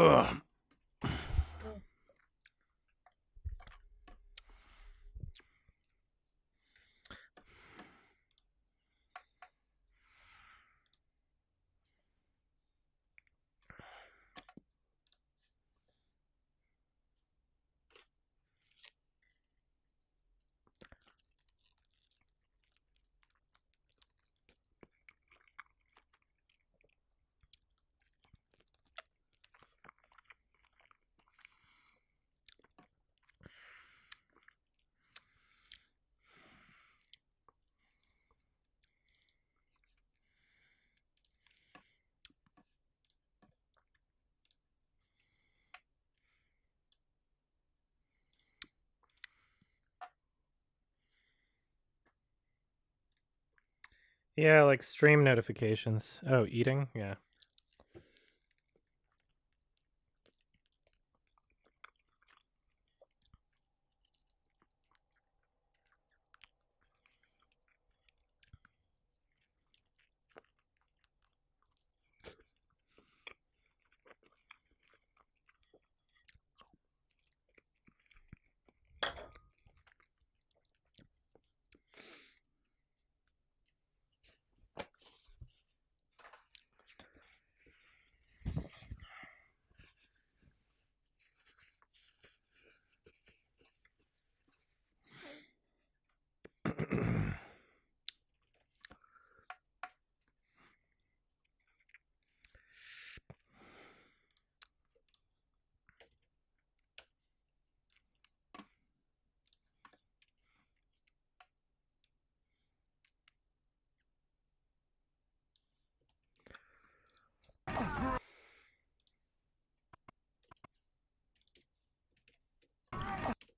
Ugh. Yeah, like stream notifications. Oh, eating? Yeah.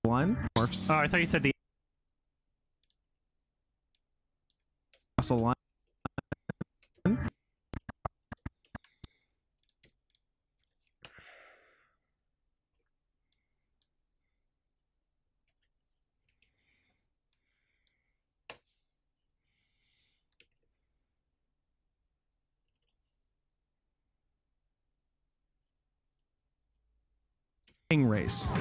Line morphs. Oh, I thought you said the Russell line. Race.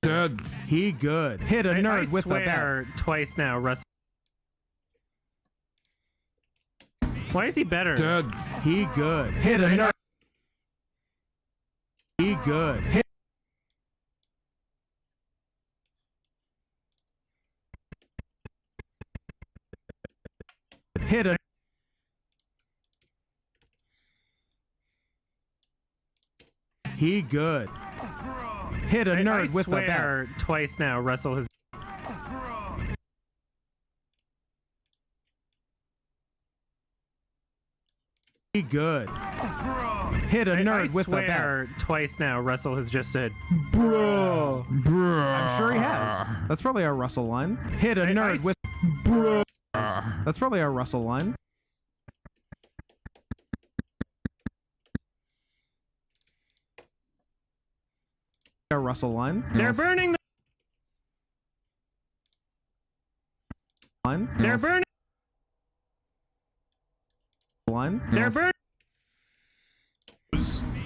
Dead. He good. Hit a nerd with a bat. Twice now, Russell. Why is he better? Dead. He good. Hit a nerd. He good. Hit a. He good. Hit a nerd with a bat. Twice now, Russell has. He good. Hit a nerd with a bat. Twice now, Russell has just said, Bro. Bruh. I'm sure he has. That's probably our Russell line. Hit a nerd with. Bro. That's probably our Russell line. Our Russell line. They're burning the line. They're burning line. They're burning.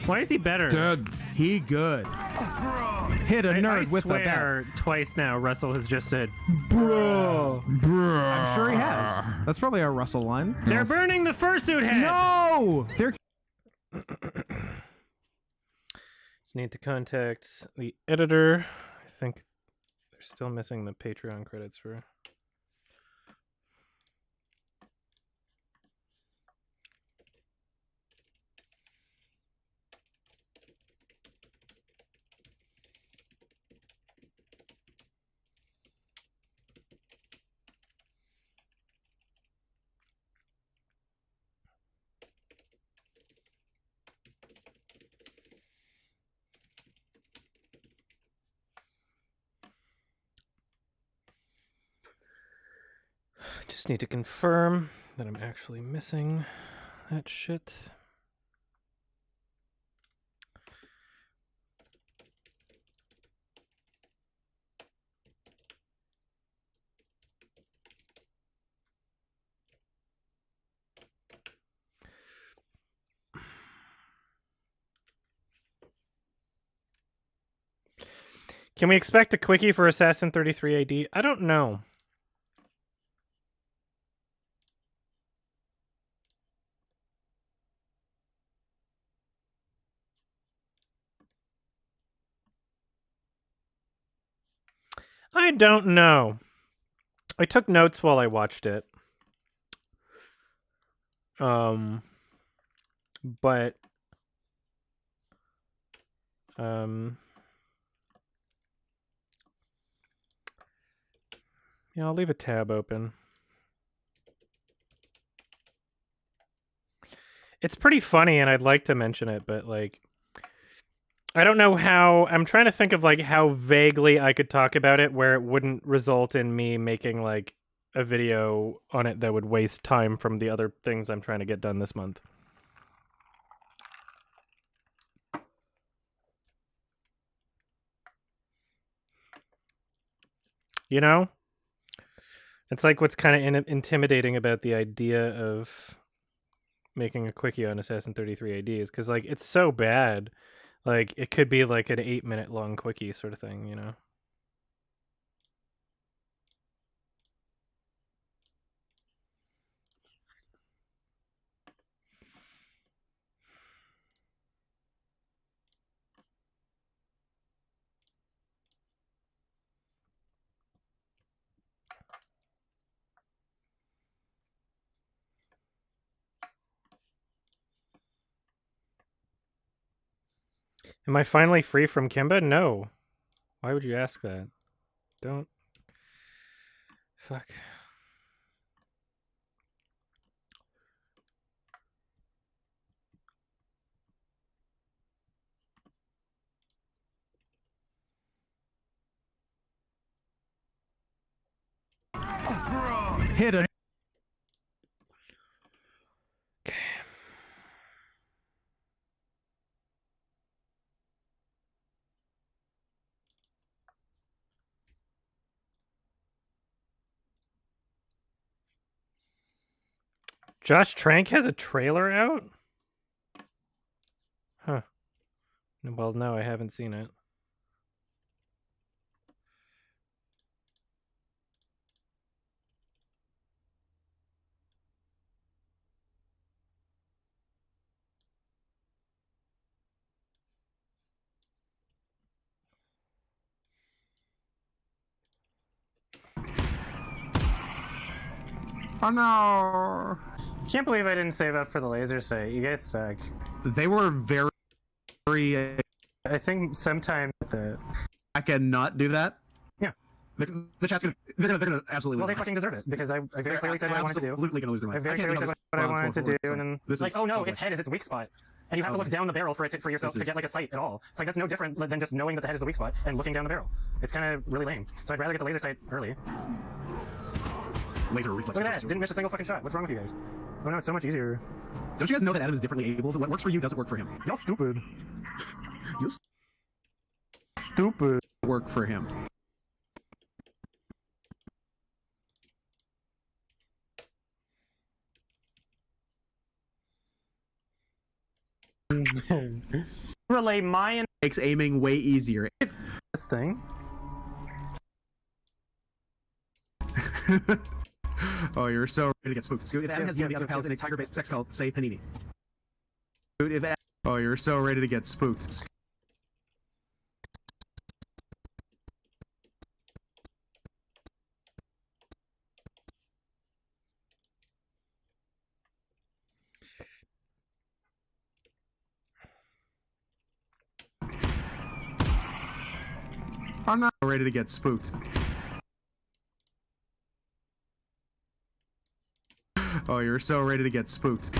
Why is he better? Dead. He good. Hit a nerd with a bat. Twice now, Russell has just said, Bro. Bruh. I'm sure he has. That's probably our Russell line. they're burning the fursuit head. No! They're Just need to contact the editor. I think they're still missing the Patreon credits for. Just need to confirm that I'm actually missing that shit. Can we expect a quickie for Assassin 33 AD? I don't know. I don't know. I took notes while I watched it. But yeah, I'll leave a tab open. It's pretty funny, and I'd like to mention it, but like, I don't know how. I'm trying to think of like how vaguely I could talk about it where it wouldn't result in me making like a video on it that would waste time from the other things I'm trying to get done this month. You know? It's like what's kind of intimidating about the idea of making a quickie on Assassin 33 AD is because like it's so bad. Like it could be like an 8-minute long quickie sort of thing, you know? Am I finally free from Kimba? No. Why would you ask that? Don't. Fuck. Hit a. Okay. Josh Trank has a trailer out? Huh. Well, no, I haven't seen it. Oh no! Can't believe I didn't save up for the laser sight. You guys suck. They were very. I think sometime I cannot do that. Yeah. The chat's gonna. They're gonna absolutely. Well, they fucking deserve it because I very clearly said what I wanted to do. Absolutely gonna lose their I minds. very clearly said what I wanted to do, and then this like, is, oh no, its head is its weak spot, and you have to look down the barrel for yourself to get like a sight at all. It's like that's no different than just knowing that the head is the weak spot and looking down the barrel. It's kind of really lame. So I'd rather get the laser sight early. Laser reflex. Look at that! Didn't miss a single fucking shot. What's wrong with you guys? Oh no, it's so much easier. Don't you guys know that Adam is differently able? What works for you doesn't work for him. Y'all stupid. You Stupid. work for him. Relay Mayan Makes aiming way easier. this thing. Oh, you're so ready to get spooked. Scoot, if Adam has you and the other pals in a tiger-based sex cult, say Panini. Scoot, if oh, you're so ready to get spooked. I'm not ready to get spooked. Oh, you're so ready to get spooked.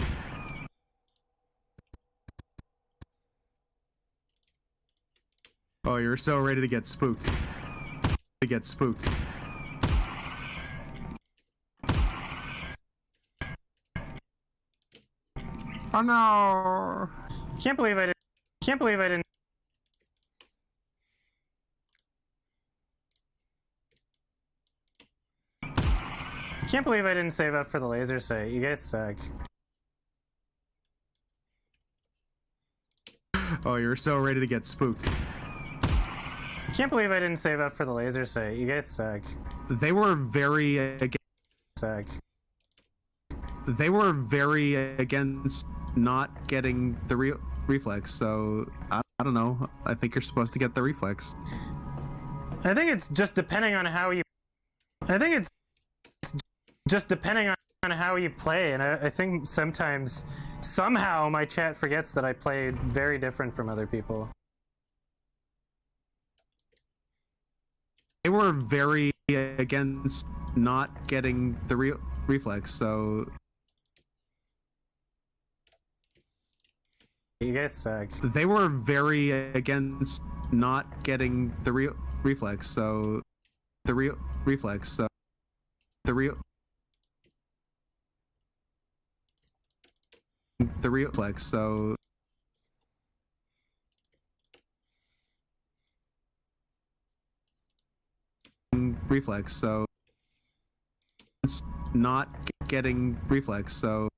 Oh, you're so ready to get spooked. To get spooked. Oh no! Can't believe I didn't. Can't believe I didn't save up for the laser sight. You guys suck. Oh, you're so ready to get spooked. Can't believe I didn't save up for the laser sight. You guys suck. They were very Suck. They were very against not getting the reflex, so I don't know. I think you're supposed to get the reflex. I think it's just depending on how you... I think it's just depending on how you play, and I think sometimes, somehow, my chat forgets that I play very different from other people. They were very against not getting the reflex, so... You guys suck. They were very against not getting the reflex, so... The reflex, so... The reflex, so... Reflex, so... Not getting reflex, so...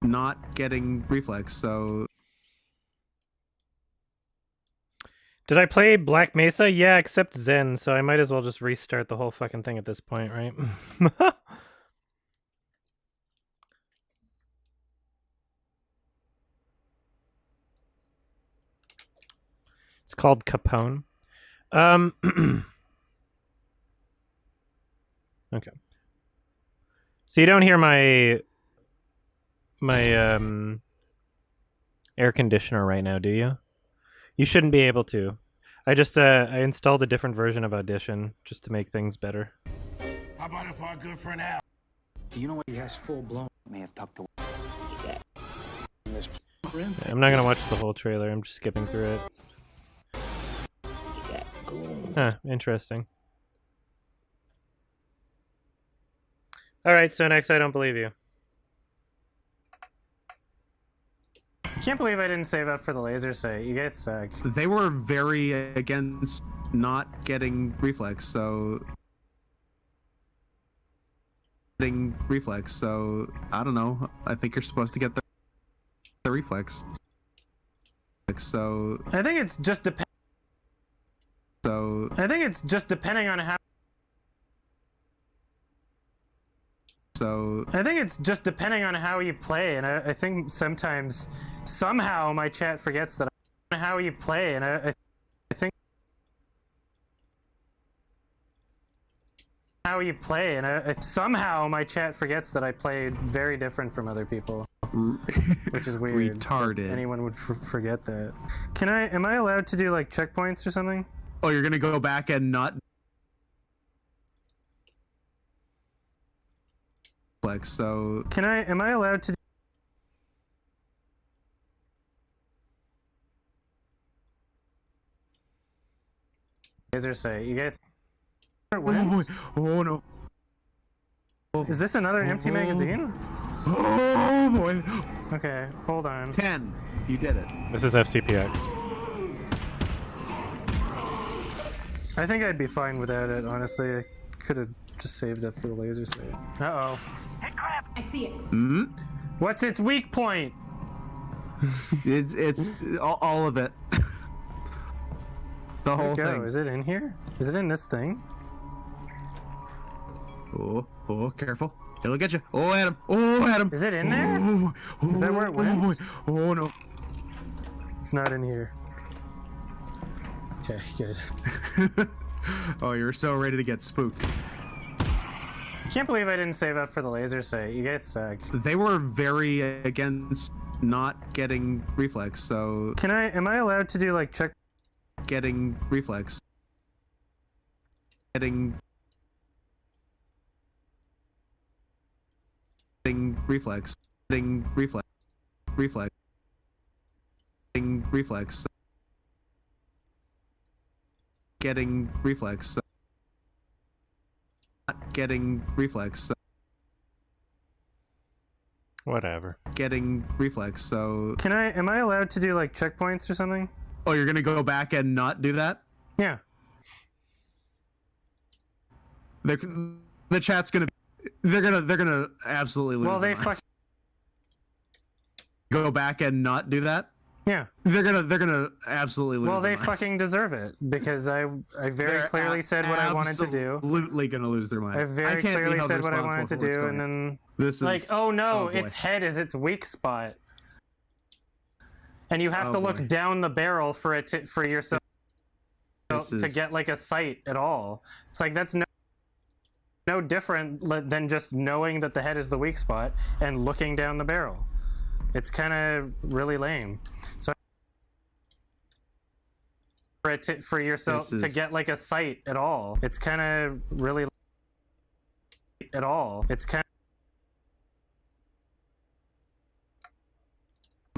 Not getting reflex, so... Did I play Black Mesa? Yeah, except Zen, so I might as well just restart the whole fucking thing at this point, right? It's called Capone. Okay. So you don't hear my air conditioner right now, do you? You shouldn't be able to. I just I installed a different version of Audition just to make things better. How about if our good friend Al? You know what? He has full blown. May have talked to. Yeah, I'm not gonna watch the whole trailer. I'm just skipping through it. Huh, interesting. Alright, so next I don't believe you. Can't believe I didn't save up for the laser sight. You guys suck. They were very against not getting reflex, so... Getting reflex, so... I don't know. I think you're supposed to get the reflex. So... I think it's just depending on how... So... I think it's just depending on how you play, and I think sometimes, somehow, my chat forgets that how you play, and I think how you play, and somehow my chat forgets that I play very different from other people, which is weird. Retarded. Anyone would forget that. Am I allowed to do like checkpoints or something? Oh, you're gonna go back and not... So... Am I allowed to... Laser say, you guys... Oh, oh no. Is this another empty magazine? Oh boy. Okay, hold on. 10. You did it. This is FCPX. I think I'd be fine without it, honestly. I could have just saved up for the laser sight. Uh-oh. Hey, crap! I see it. Hmm? What's its weak point? It's all of it. The whole thing. Is it in here? Is it in this thing? Oh, careful. It'll get you. Oh, Adam. Oh, Adam. Is it in there? Oh, Is that where it went? Oh, no. It's not in here. Okay, good. Oh, you were so ready to get spooked. Can't believe I didn't save up for the laser sight. You guys suck. They were very against not getting reflex, so... Am I allowed to do like check... Getting reflex. Getting reflex. Getting reflex. Reflex. Getting reflex. Getting reflex. Not getting reflex. Whatever. Getting reflex, so... Am I allowed to do like checkpoints or something? Oh, you're gonna go back and not do that? Yeah. The chat's gonna... They're gonna absolutely lose. Well, they go back and not do that? Yeah. They're gonna absolutely lose. Well, they their minds. fucking deserve it because I very clearly said what I wanted to do. Absolutely gonna lose their minds. I very can't be clearly held said what I wanted to responsible for what's do, going and on. then This is like, oh no, boy. its head is its weak spot, and you have Oh, to boy. look down the barrel for it to, for yourself to is- get like a sight at all. It's like that's no different than just knowing that the head is the weak spot and looking down the barrel. It's kind of really lame. So for it to, for yourself to get like a sight at all, it's kind of really at all. It's kind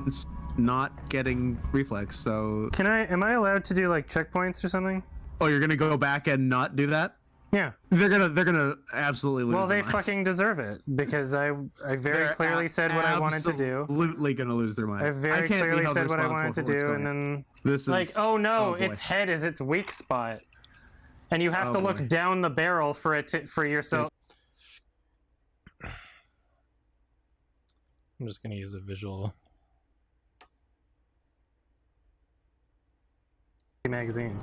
It's not getting reflex. So Can I? Am I allowed to do like checkpoints or something? oh, you're gonna go back and not do that? Yeah. They're gonna absolutely lose. Well, they their minds. fucking deserve it because I very They're clearly said what I wanted to do. Absolutely gonna lose their minds. I very can't be clearly held said what I wanted to responsible for what's do, going and on. then This is like, oh no, oh, boy. its head is its weak spot, and you have Oh, to boy. look down the barrel for it to, for yourself. I'm just gonna use a visual magazine.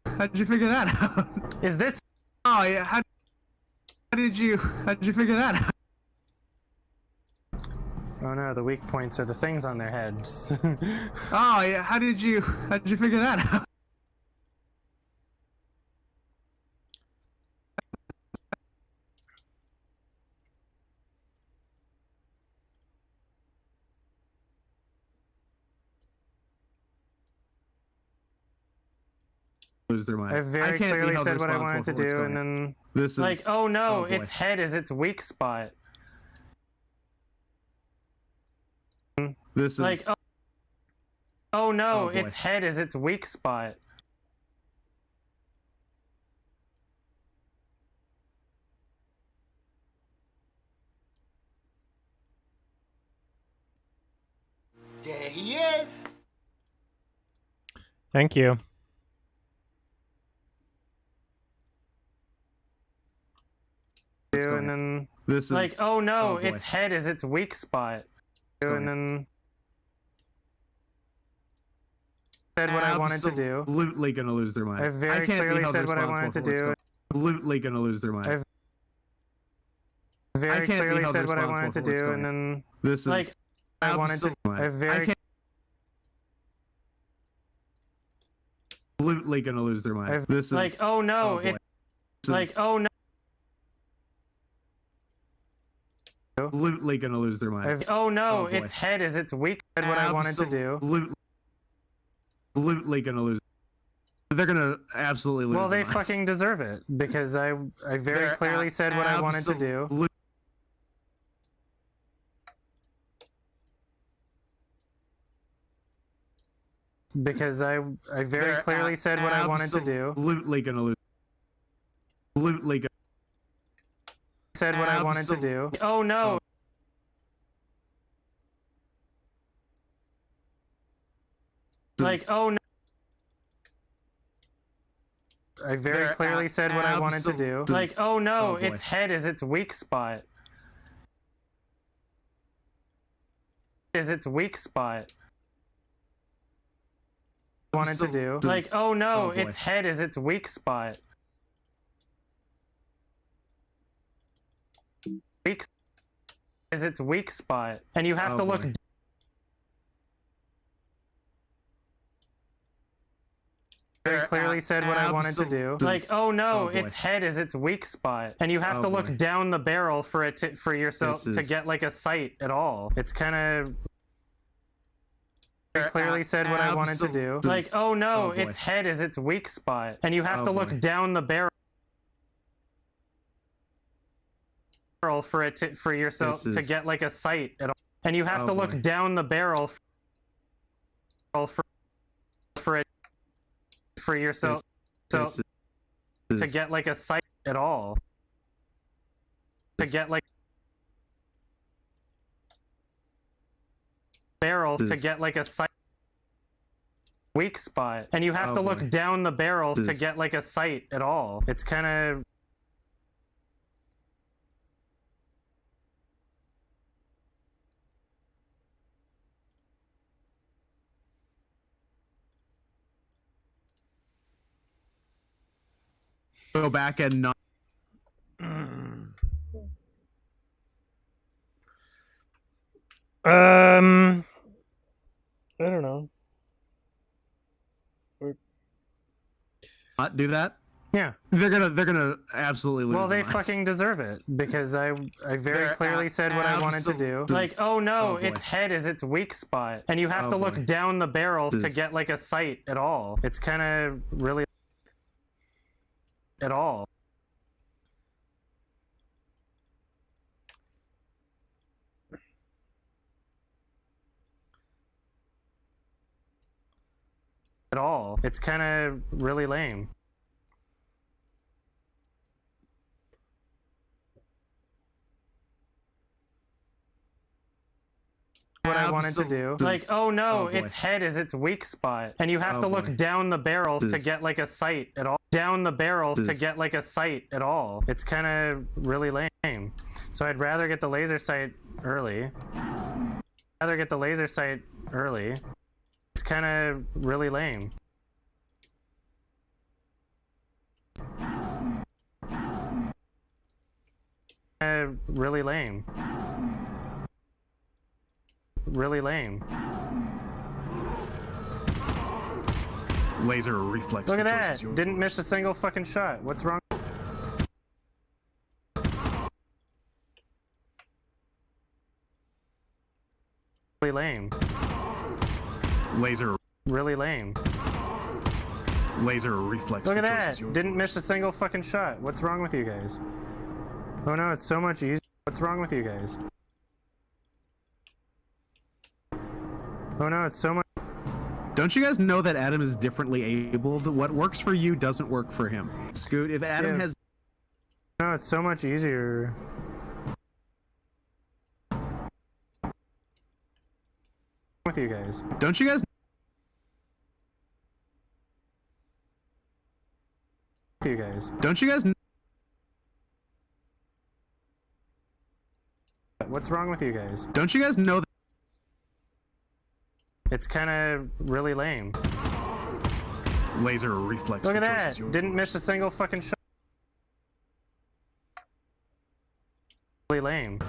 How did you figure that out? Is this? Oh yeah. How did you figure that out? Oh no, the weak points are the things on their heads. Oh yeah. How did you figure that out? Lose their minds. I very can't be clearly held said what I wanted to responsible for what's do, going and on. then This is like, oh no, oh, boy. its head is its weak spot. This is Like, oh no, oh, boy. its head is its weak spot. There he is. Thank you. What's going And on? then This is like, oh no, oh, boy. its head is its weak spot. And then said what I wanted to do. Absolutely gonna lose their minds. I very can't be clearly held said what I wanted responsible to for what's do. going on. Absolutely gonna lose their minds. Very can't be clearly held said what I wanted responsible to for what's do, going and then This is like I wanted to. I very absolutely gonna lose their minds. This is like, oh no, boy. it's This like, is oh no. absolutely gonna lose their minds. Oh no, Oh, boy. its head is its weak. Said what I wanted to do. Absolutely gonna lose. They're gonna absolutely lose. Well, their they minds. fucking deserve it because I very They're clearly said what I wanted to do. absolutely- Because I very They're clearly said what I wanted to do. Absolutely gonna lose. Absolutely gonna. Said what I wanted to do. Oh no. Like, oh no. I very They're clearly said what I wanted to do. absolutely- Like, oh no, oh, boy. its head is its weak spot. Is its weak spot. Wanted to do. Like, oh no, oh, boy. its head is its weak spot. Weak is its weak spot. And you have Oh, to look boy. very clearly said what I wanted to do. Like, oh no, oh, boy. its head is its weak spot, and you have Oh, to look boy. down the barrel for it to, for yourself This to is- get like a sight at all. It's kind of very clearly said what I wanted to do. Like, oh no, oh, boy. its head is its weak spot, and you have Oh, to look boy. down the barrel for it to, for yourself This to is- get like a sight at all. And you have Oh, to look boy. down the barrel for it for yourself This to is- get like a sight at all. To get like barrel to This- get like a sight weak spot, and you have Oh, to look boy. down the barrel to This- get like a sight at all. It's kind of go back and not. I don't know. Not do that? Yeah. They're gonna absolutely lose. Well, they their minds. fucking deserve it because I very They're clearly said what I wanted to do. Like, oh no, Oh, boy. its head is its weak spot, and you have Oh, to look boy. down the barrel to This- get like a sight at all. It's kind of really at all. At all. It's kind of really lame. What I wanted to do. Like, oh no, Oh, boy. its head is its weak spot, and you have Oh, to boy. look down the barrel to This- get like a sight at all. Down the barrel to This- get like a sight at all. It's kind of really lame. So I'd rather get the laser sight early. Rather get the laser sight early. It's kind of really lame. Really lame. Really lame. Laser reflex. Look at the choice that! is yours. Didn't miss a single fucking shot. What's wrong? Really lame. Laser. Really lame. Laser reflex. Look the at choice that! is yours. Didn't miss a single fucking shot. What's wrong with you guys? Oh no, it's so much easier. What's wrong with you guys? Oh no, it's so much. Don't you guys know that Adam is differently abled? What works for you doesn't work for him. Scoot, if Adam Yeah. has No, it's so much easier. With you guys. don't you guys With you guys. don't you guys What's wrong with you guys? don't you guys know that It's kind of really lame. laser reflex? Look the at choice that! is yours. Didn't miss a single fucking shot. Really lame.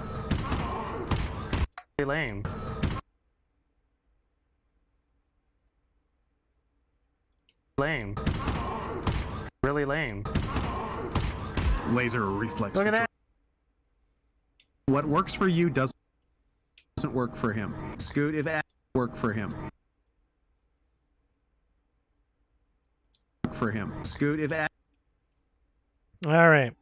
Really lame. Lame. Really lame. Laser reflex. Look the at that! choice- What works for you doesn't work for him. Scoot, if Adam work for him. For him. Scoot, if Adam All right.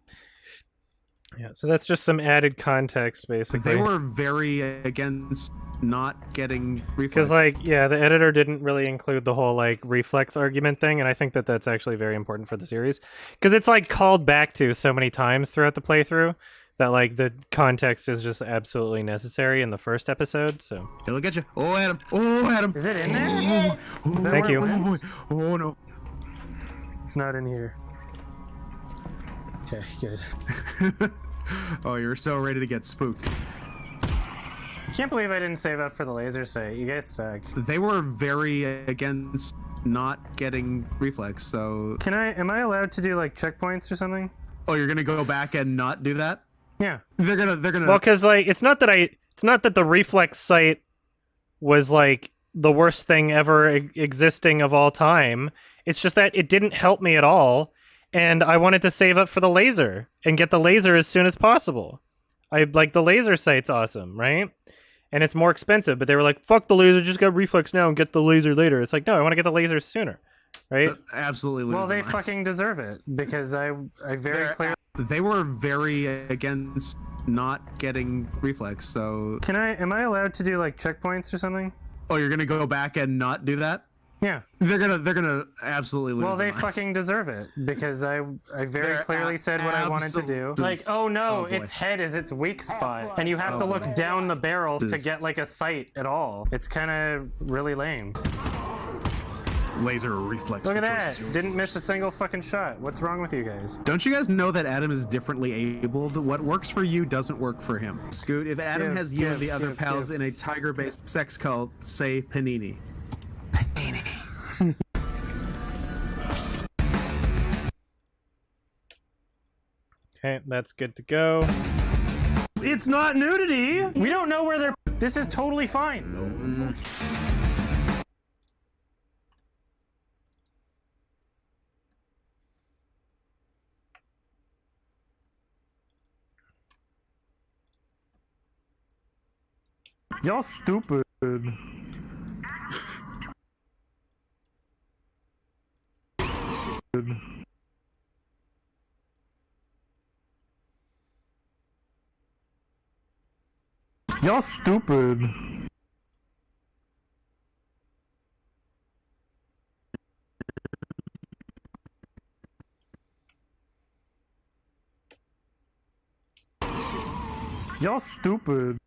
Yeah, so that's just some added context, basically. they were very against not getting Because, reflex. like, yeah, the editor didn't really include the whole, like, reflex argument thing, and I think that that's actually very important for the series. Because it's, like, called back to so many times throughout the playthrough that, like, the context is just absolutely necessary in the first episode, so... Hey, look at you. Oh, Adam. Oh, Adam. Is it in there? Yes. Oh, that Thank where you. it went? Oh, no. It's not in here. Okay, good. Oh, you're so ready to get spooked. I can't believe I didn't save up for the laser sight. You guys suck. They were very against not getting reflex, so... Am I allowed to do, like, checkpoints or something? Oh, you're gonna go back and not do that? Yeah. They're gonna... Well, because, like, it's not that the reflex sight was, like, the worst thing ever existing of all time. It's just that it didn't help me at all, and I wanted to save up for the laser and get the laser as soon as possible. The laser sight's awesome, right? And it's more expensive, but they were like, fuck the laser, just get reflex now and get the laser later. It's like, no, I want to get the laser sooner, right? Absolutely lose Well, they their minds. fucking deserve it, because I very clearly... They were very against not getting reflex, so... Am I allowed to do, like, checkpoints or something? Oh, you're gonna go back and not do that? Yeah. They're gonna absolutely lose Well, they their minds. fucking deserve it, because I very They're clearly said what I wanted to do. absolute- Like, oh no, Oh, boy. its head is its weak spot, and you have Oh, to boy. look down the barrel to This- get, like, a sight at all. It's kind of really lame. Laser reflex. Look the at choice that! is yours. Didn't miss a single fucking shot. What's wrong with you guys? Don't you guys know that Adam is differently abled? What works for you doesn't work for him. Scoot, if Adam Give, has you and give, the other give, pals give. in a tiger-based sex cult, say Panini. Okay, that's good to go. It's not nudity! We don't know where they're... This is totally fine. Y'all stupid. Y'all stupid. Y'all stupid.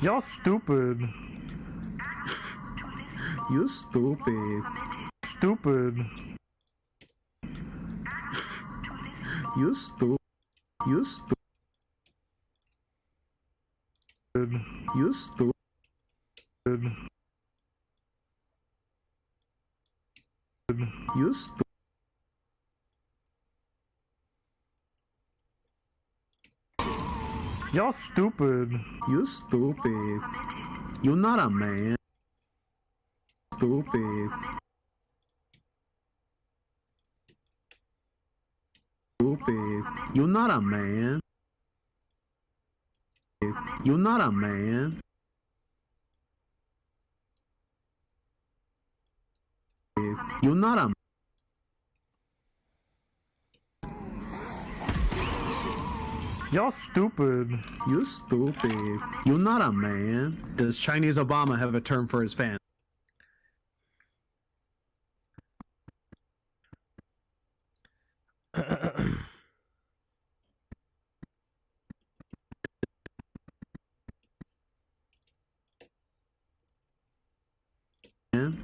Y'all stupid. You stupid. Stupid. You stupid. You stupid. You stupid. You stupid. Y'all stupid. You stupid. You're not a man. Stupid. Stupid. You're not a man. You're not a man. You're not a Y'all stupid. You stupid. You're not a man. Does Chinese Obama have a term for his fans?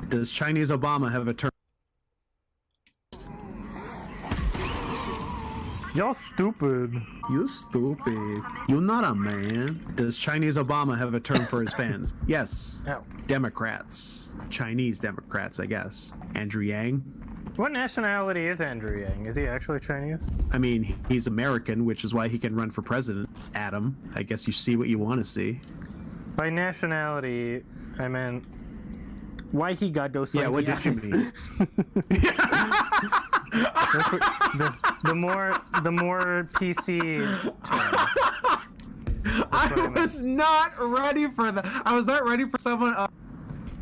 Does Chinese Obama have a term? Y'all stupid. You stupid. You're not a man. Does Chinese Obama have a term for his fans? Yes. Ow. Democrats. Chinese Democrats, I guess. Andrew Yang. What nationality is Andrew Yang? Is he actually Chinese? I mean, he's American, which is why he can run for president. Adam, I guess you see what you want to see. By nationality, I meant why he got those. Yeah, what did you mean? That's what, the more PC term. I was not ready for that. I was not ready for someone to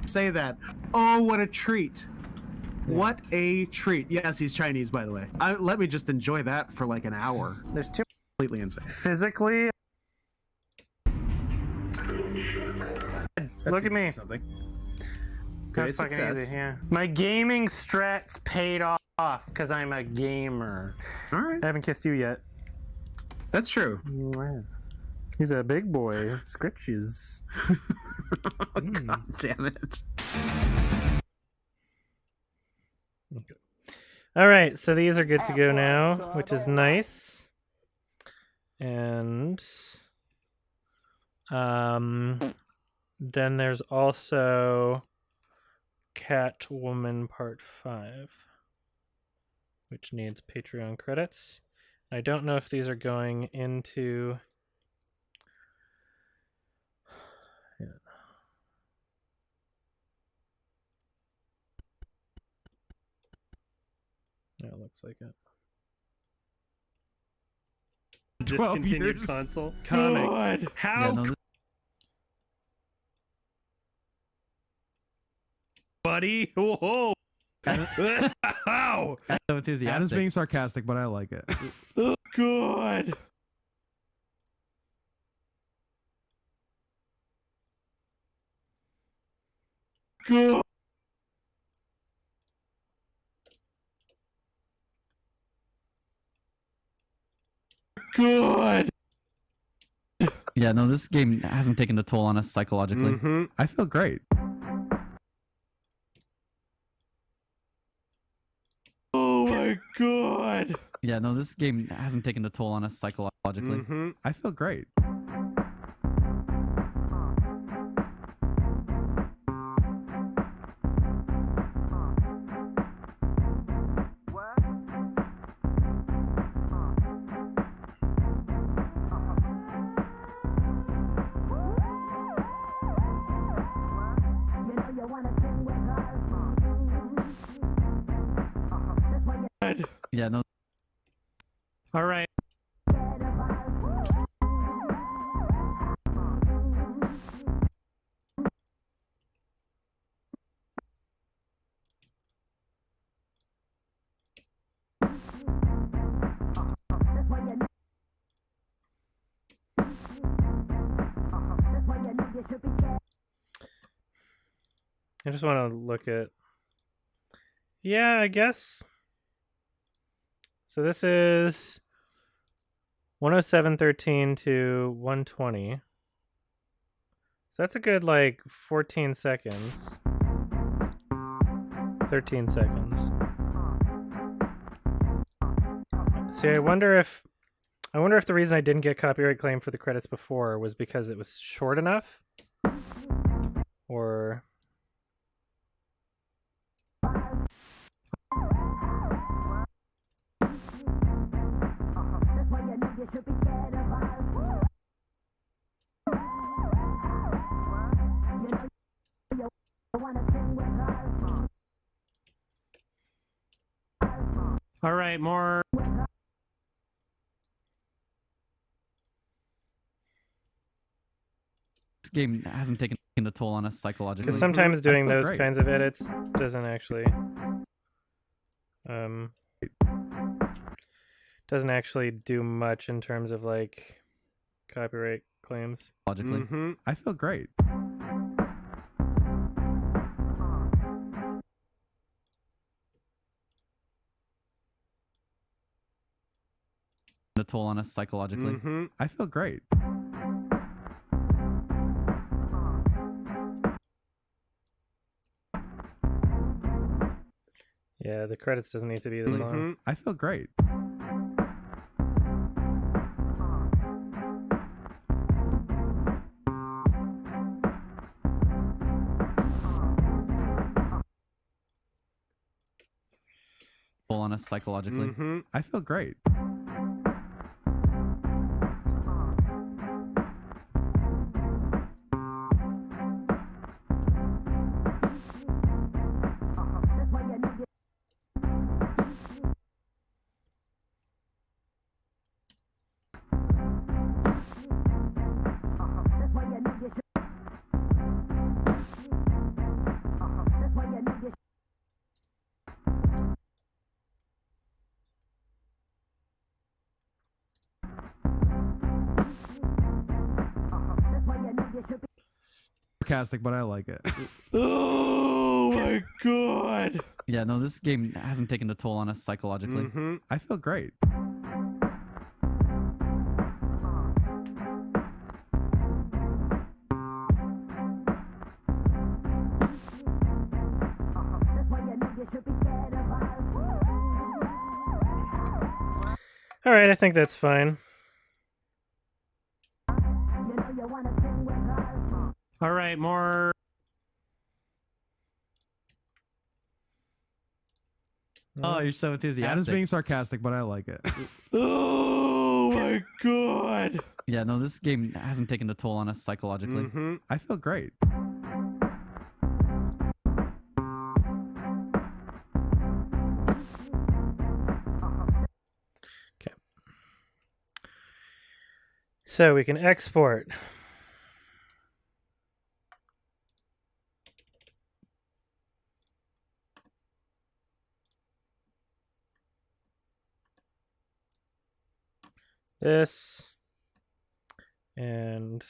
say that. Oh, what a treat. What a treat. Yes, he's Chinese, by the way. Let me just enjoy that for like an hour. There's two. Completely insane. Physically. Look at me. Something. That's Great fucking success. easy, yeah. My gaming strats paid off because I'm a gamer. All right. I haven't kissed you yet. That's true. He's a big boy. Scritches. God damn it. Okay. All right, so these are good to go now, which is nice. And then there's also Catwoman Part 5, which needs Patreon credits. I don't know if these are going into... Yeah. Yeah, it looks like it. 12 Discontinued years. console. Comic. God. How? Yeah, no, Buddy? Whoa. Ow. so enthusiastic. Adam's being sarcastic, but I like it. Oh, God. God. God. Yeah, no, this game hasn't taken a toll on us psychologically. Mm-hmm. I feel great. Oh my God. Yeah, no, this game hasn't taken a toll on us psychologically. Mm-hmm. I feel great. Yeah, no. All right. I just want to look at. Yeah, I guess. So this is 107.13 to 120. So that's a good like 14 seconds. 13 seconds. See, I wonder if the reason I didn't get copyright claim for the credits before was because it was short enough, or All right, more. This game hasn't taken a toll on us psychologically. because sometimes I doing feel those great. kinds of edits doesn't actually do much in terms of like copyright claims. Logically. I feel great. A toll on us psychologically. I feel great. Yeah, the credits doesn't need to be this long. I feel great. Toll on us psychologically. I feel great. Sarcastic, but I like it. Oh my god! Yeah, no, this game hasn't taken a toll on us psychologically. I feel great. All right, I think that's fine. All right, more. Oh, you're so Adam's enthusiastic. being sarcastic, but I like it. Oh my god! Yeah, no, this game hasn't taken a toll on us psychologically. I feel great. Okay. So we can export. This and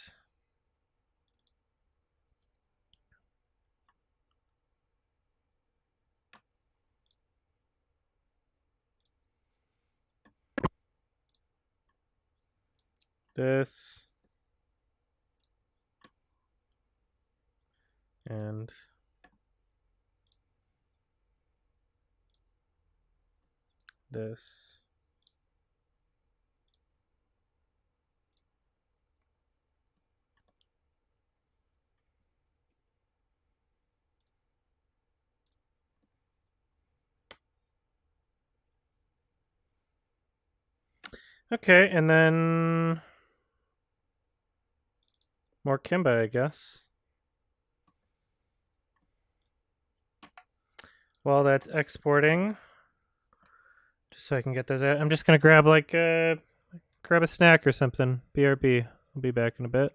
this and this. Okay, and then more Kimba, I guess. While that's exporting, just so I can get those out. I'm just gonna grab like grab a snack or something. BRB. I'll be back in a bit.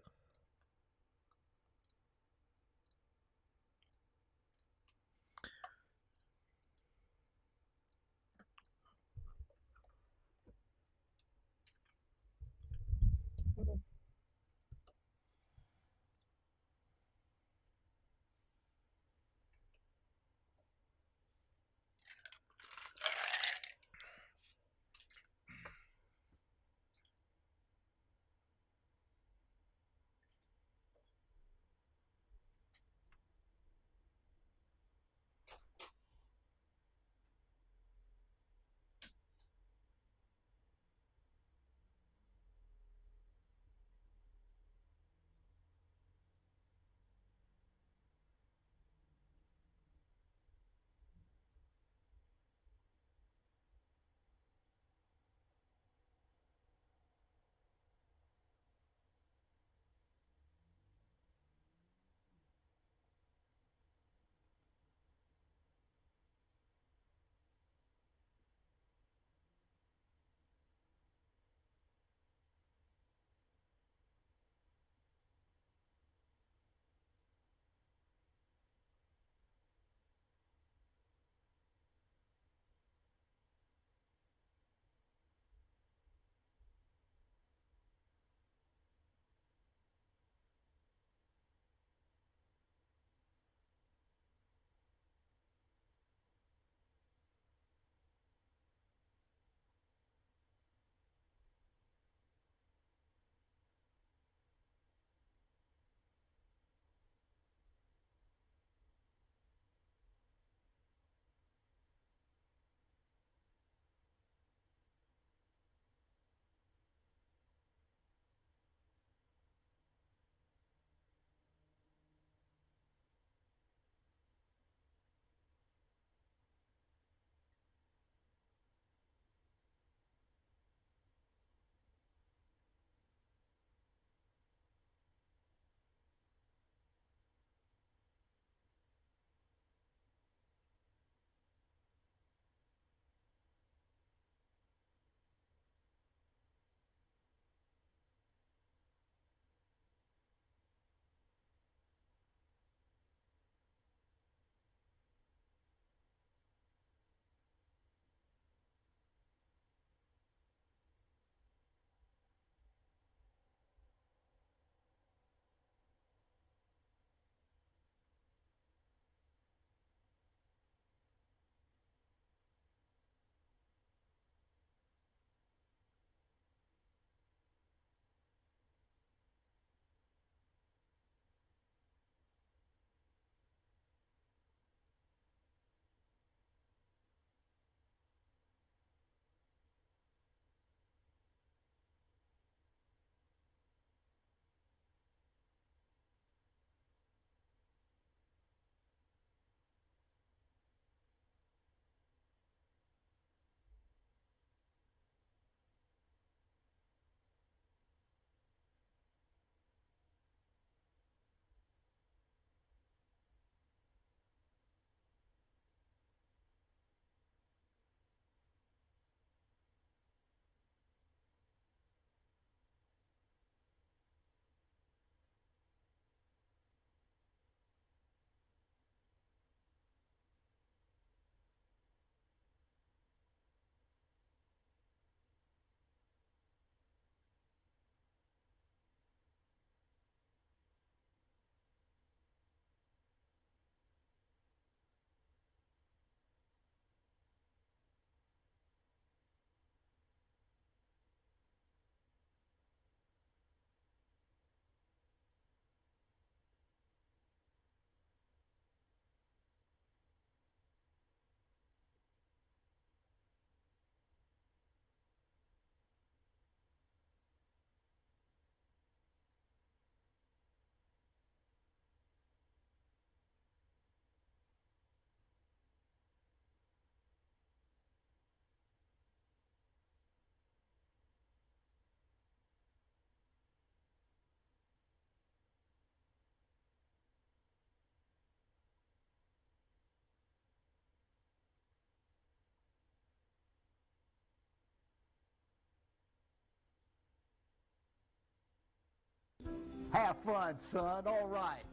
Have fun, son. All right.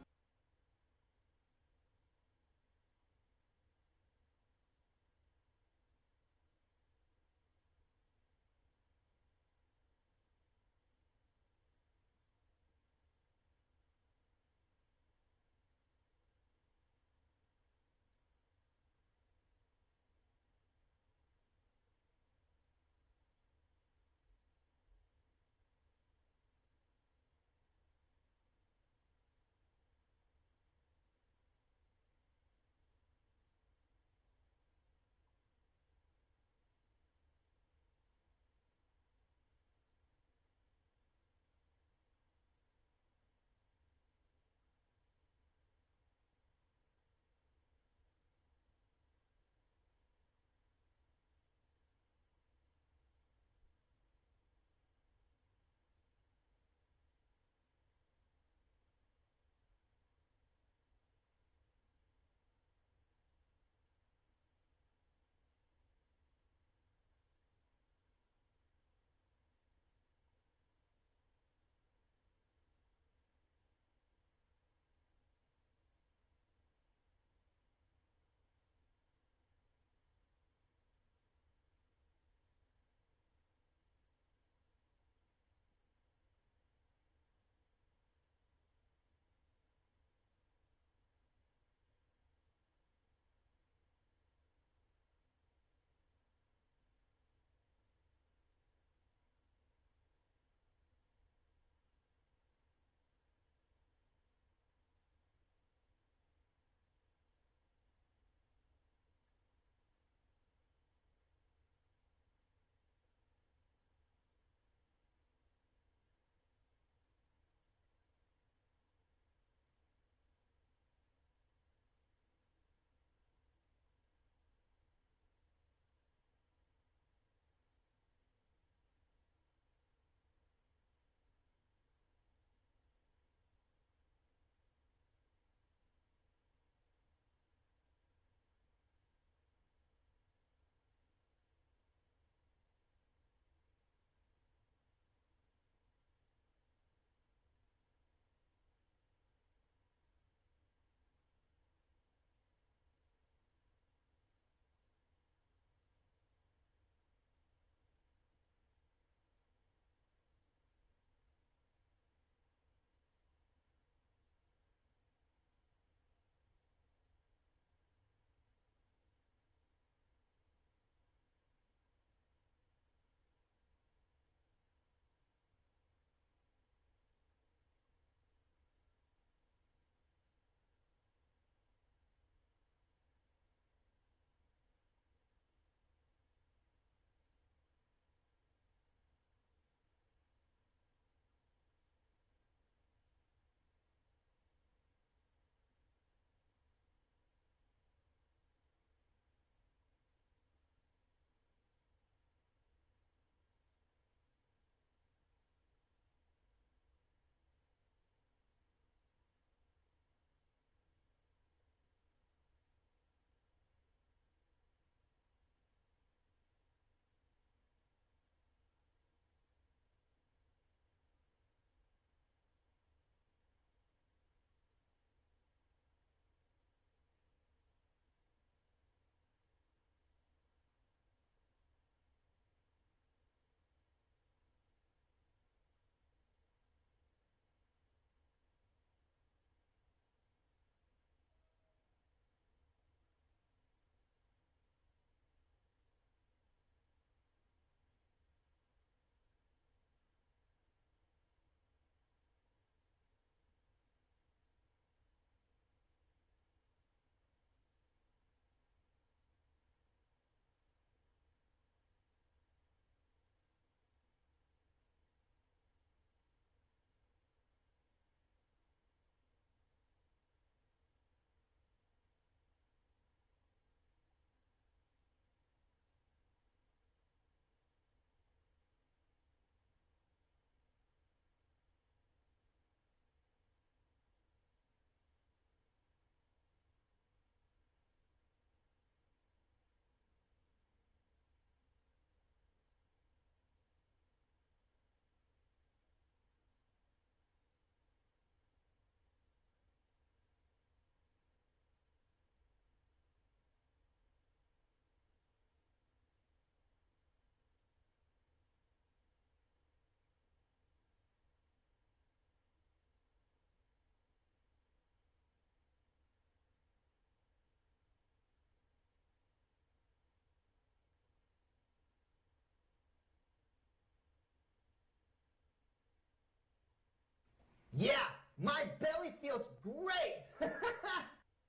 Yeah, my belly feels great.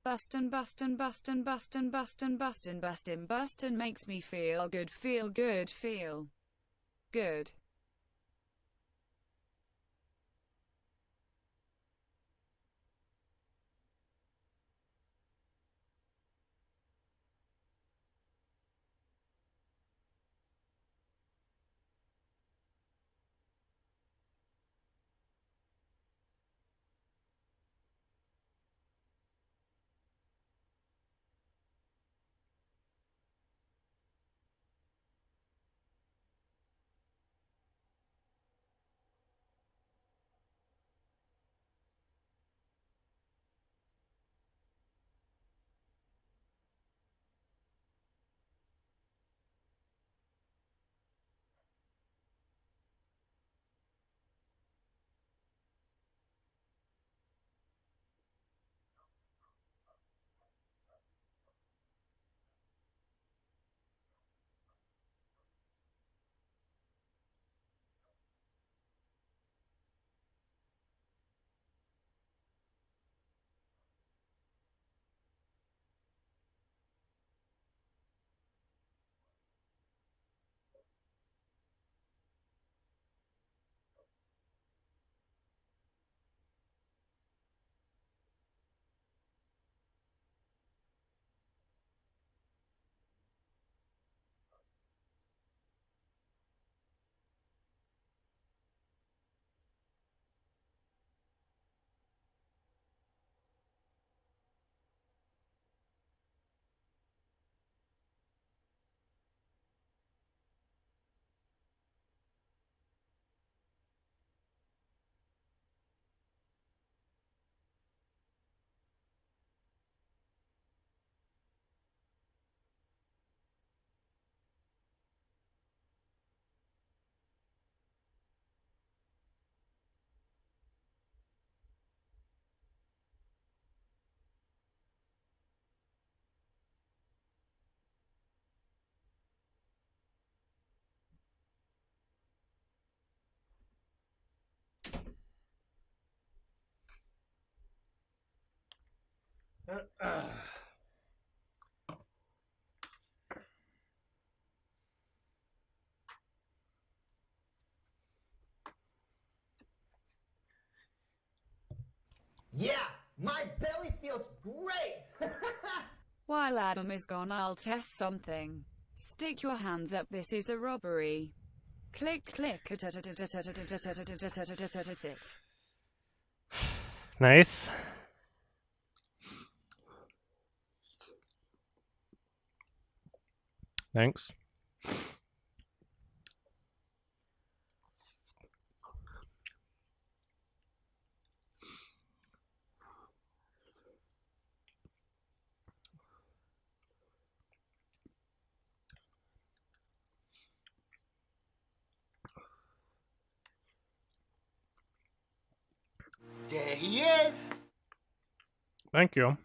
Bustin', bustin', bustin', bustin', bustin', bustin', bustin', bustin' makes me feel good, feel good, feel good. Yeah, my belly feels great. While Adam is gone, I'll test something. Stick your hands up, this is a robbery. Click, click. Nice. Thanks. There he is. Thank you.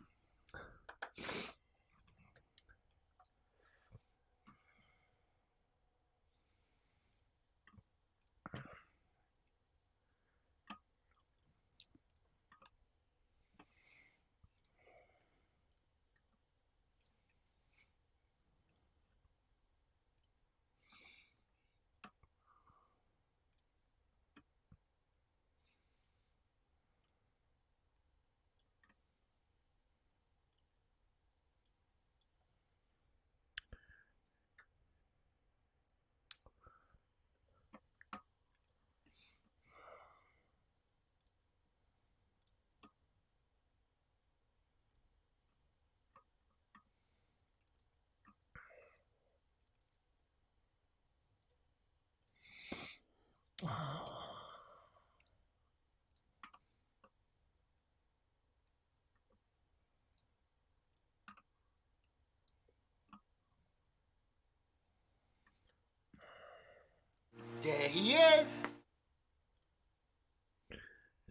There he is.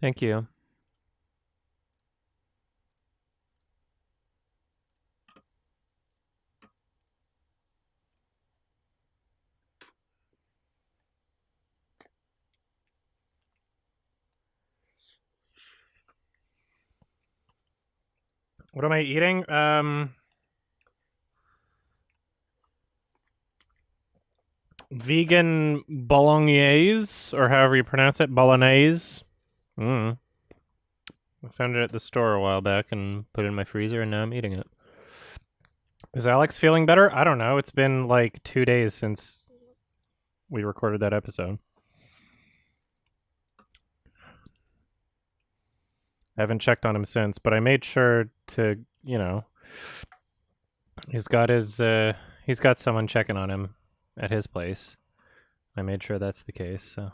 Thank you. What am I eating? Vegan bolognese, or however you pronounce it, bolognese. I found it at the store a while back and put it in my freezer, and now I'm eating it. Is Alex feeling better? I don't know. It's been like 2 days since we recorded that episode. I haven't checked on him since, but I made sure to, he's got someone checking on him at his place. I made sure that's the case, so.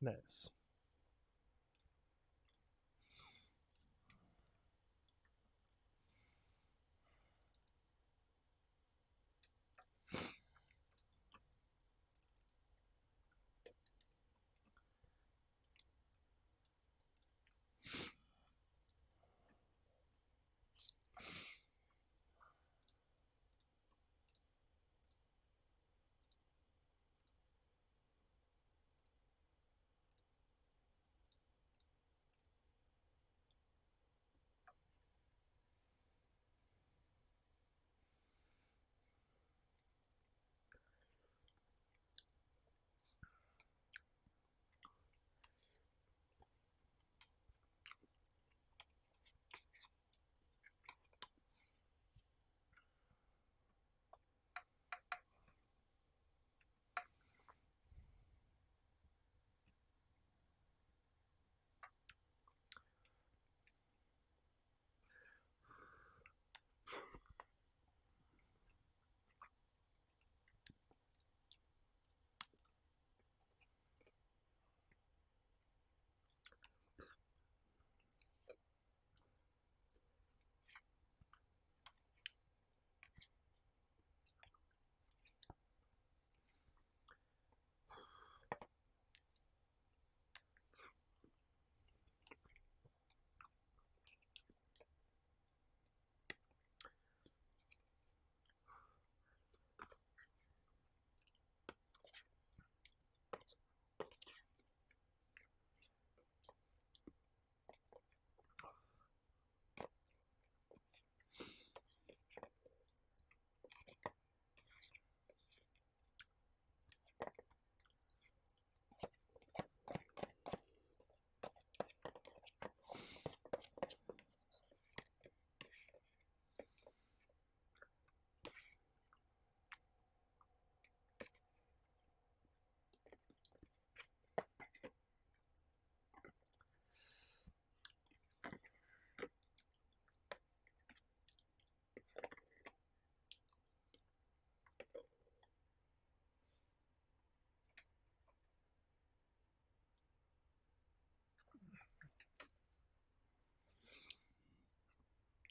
Nice.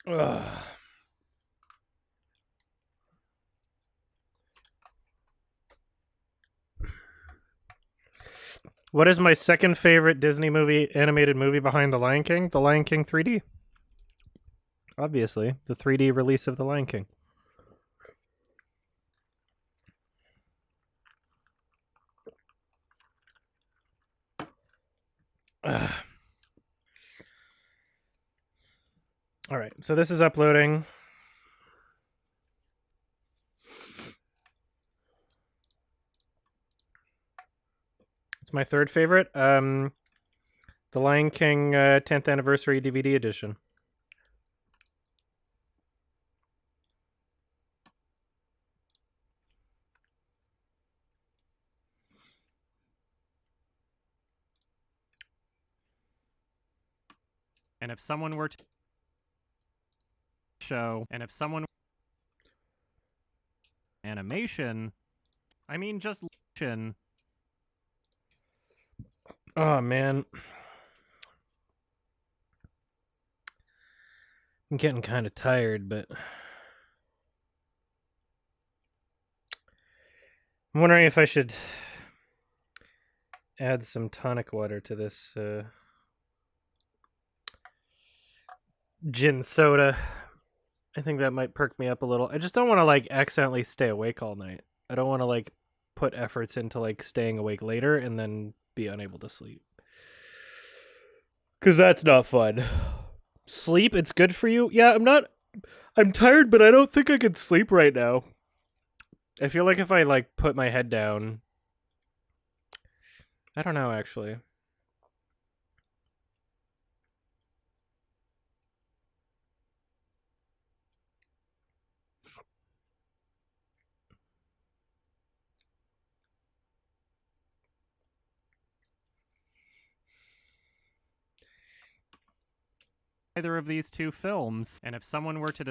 Ugh. What is my second favorite Disney movie, animated movie behind The Lion King? The Lion King 3D. Obviously, the 3D release of The Lion King. Ugh. All right, so this is uploading. It's my third favorite. The Lion King 10th anniversary DVD edition. And if someone were to show, and if someone animation, I mean just animation. Oh man. I'm getting kind of tired, but I'm wondering if I should add some tonic water to this gin soda. I think that might perk me up a little. I just don't want to like accidentally stay awake all night. I don't want to like put efforts into like staying awake later and then be unable to sleep. Cuz that's not fun. Sleep, it's good for you. Yeah, I'm tired, but I don't think I can sleep right now. I feel like if I like put my head down, I don't know actually. Either of these two films, and if someone were to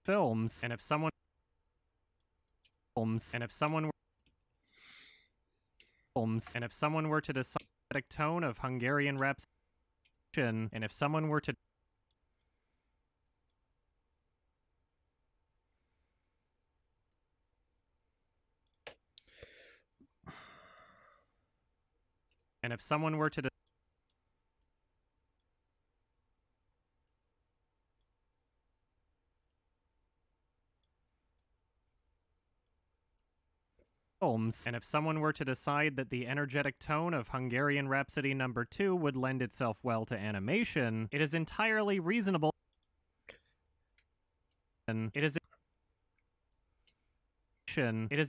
films, and if someone films, and if someone were films, and if someone were to decide a tone of Hungarian Rhapsody, and if someone were to and if someone were to films, and if someone were to decide that the energetic tone of Hungarian Rhapsody No. 2 would lend itself well to animation, it is entirely reasonable. It is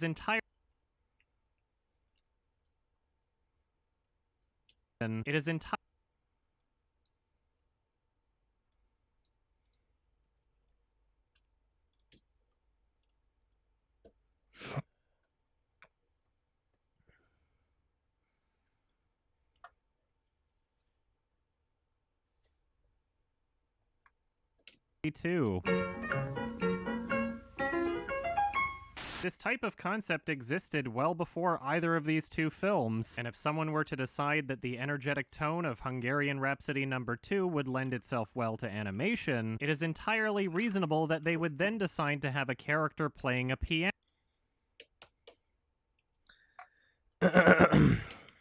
entirely. It is entirely. Too. This type of concept existed well before either of these two films, and if someone were to decide that the energetic tone of Hungarian Rhapsody No. 2 would lend itself well to animation, it is entirely reasonable that they would then decide to have a character playing a piano.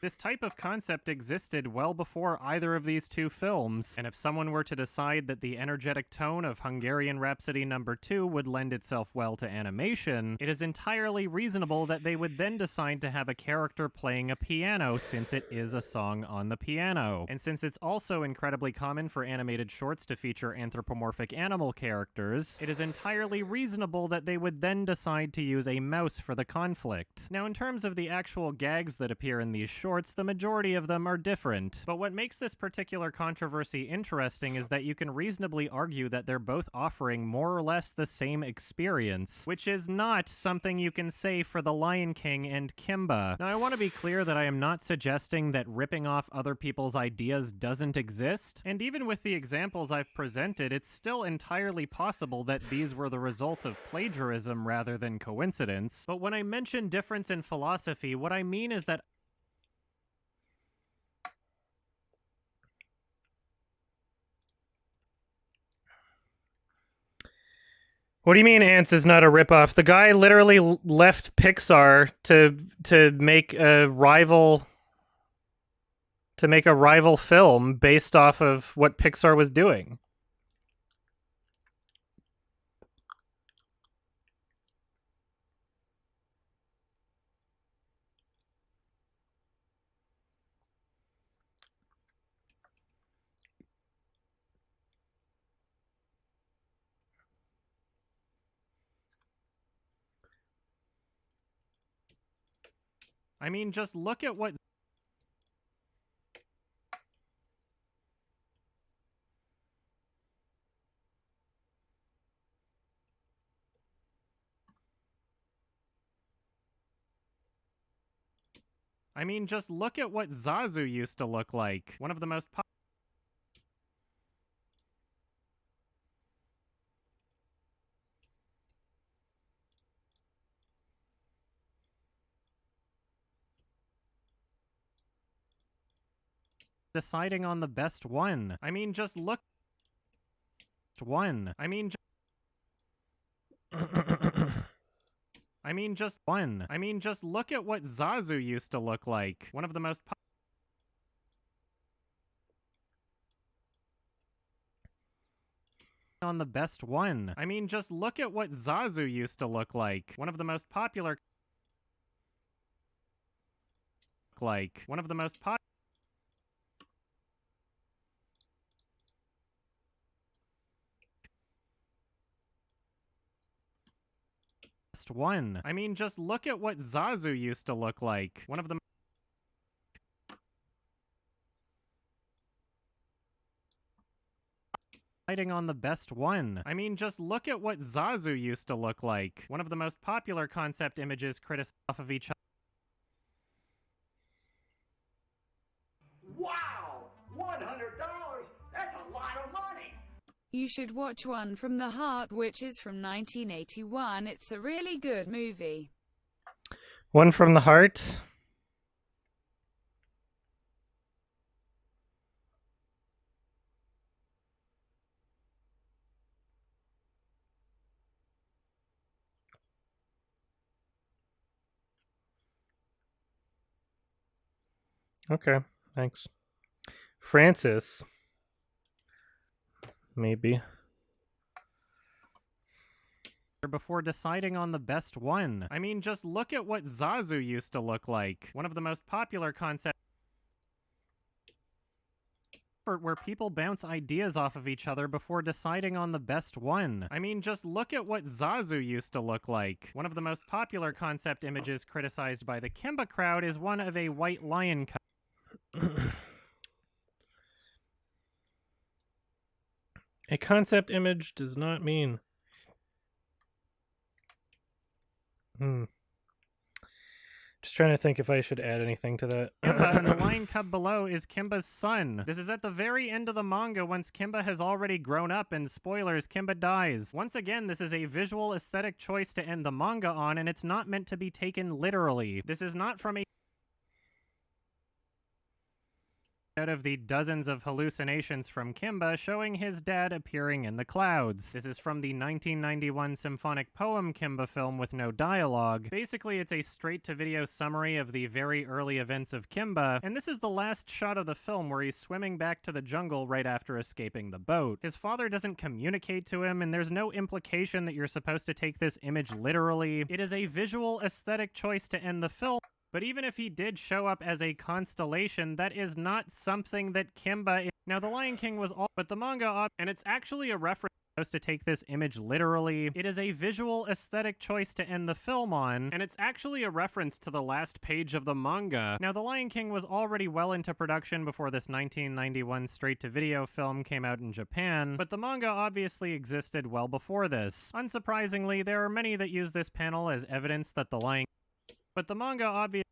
This type of concept existed well before either of these two films, and if someone were to decide that the energetic tone of Hungarian Rhapsody No. 2 would lend itself well to animation, it is entirely reasonable that they would then decide to have a character playing a piano since it is a song on the piano. And since it's also incredibly common for animated shorts to feature anthropomorphic animal characters, it is entirely reasonable that they would then decide to use a mouse for the conflict. Now, in terms of the actual gags that appear in these shorts, the majority of them are different. But what makes this particular controversy interesting is that you can reasonably argue that they're both offering more or less the same experience, which is not something you can say for The Lion King and Kimba. Now, I want to be clear that I am not suggesting that ripping off other people's ideas doesn't exist, and even with the examples I've presented, it's still entirely possible that these were the result of plagiarism rather than coincidence. But when I mention difference in philosophy, what I mean is that What do you mean Ants is not a ripoff? The guy literally left Pixar to make a rival film based off of what Pixar was doing. I mean, just look at what... I mean, just look at what Zazu used to look like. One of the most deciding on the best one. I mean, just look... one. I mean... I mean, just one. I mean, just look at what Zazu used to look like. One of the most on the best one. I mean, just look at what Zazu used to look like. One of the most popular... like. One of the most popular... one. I mean, just look at what Zazu used to look like. One of the... fighting on the best one. I mean, just look at what Zazu used to look like. One of the most popular concept images criticized off of each other. Wow! $100? That's a lot of money! You should watch One from the Heart, which is from 1981. It's a really good movie. One from the Heart? Okay, thanks. Francis. Maybe. Before deciding on the best one. I mean, just look at what Zazu used to look like. One of the most popular concepts where people bounce ideas off of each other before deciding on the best one. I mean, just look at what Zazu used to look like. One of the most popular concept images criticized by the Kimba crowd is one of a white lion cub. A concept image does not mean... Just trying to think if I should add anything to that. Kimba and the lion cub below is Kimba's son. This is at the very end of the manga once Kimba has already grown up, and spoilers, Kimba dies. Once again, this is a visual aesthetic choice to end the manga on, and it's not meant to be taken literally. This is not from a... out of the dozens of hallucinations from Kimba showing his dad appearing in the clouds. This is from the 1991 symphonic poem Kimba film with no dialogue. Basically, it's a straight-to-video summary of the very early events of Kimba, and this is the last shot of the film where he's swimming back to the jungle right after escaping the boat. His father doesn't communicate to him, and there's no implication that you're supposed to take this image literally. It is a visual aesthetic choice to end the film. But even if he did show up as a constellation, that is not something that Kimba is. Now, The Lion King was all, but the manga, and it's actually a reference to take this image literally. It is a visual aesthetic choice to end the film on, and it's actually a reference to the last page of the manga. Now, The Lion King was already well into production before this 1991 straight-to-video film came out in Japan, but the manga obviously existed well before this. Unsurprisingly, there are many that use this panel as evidence that The Lion... but the manga obviously...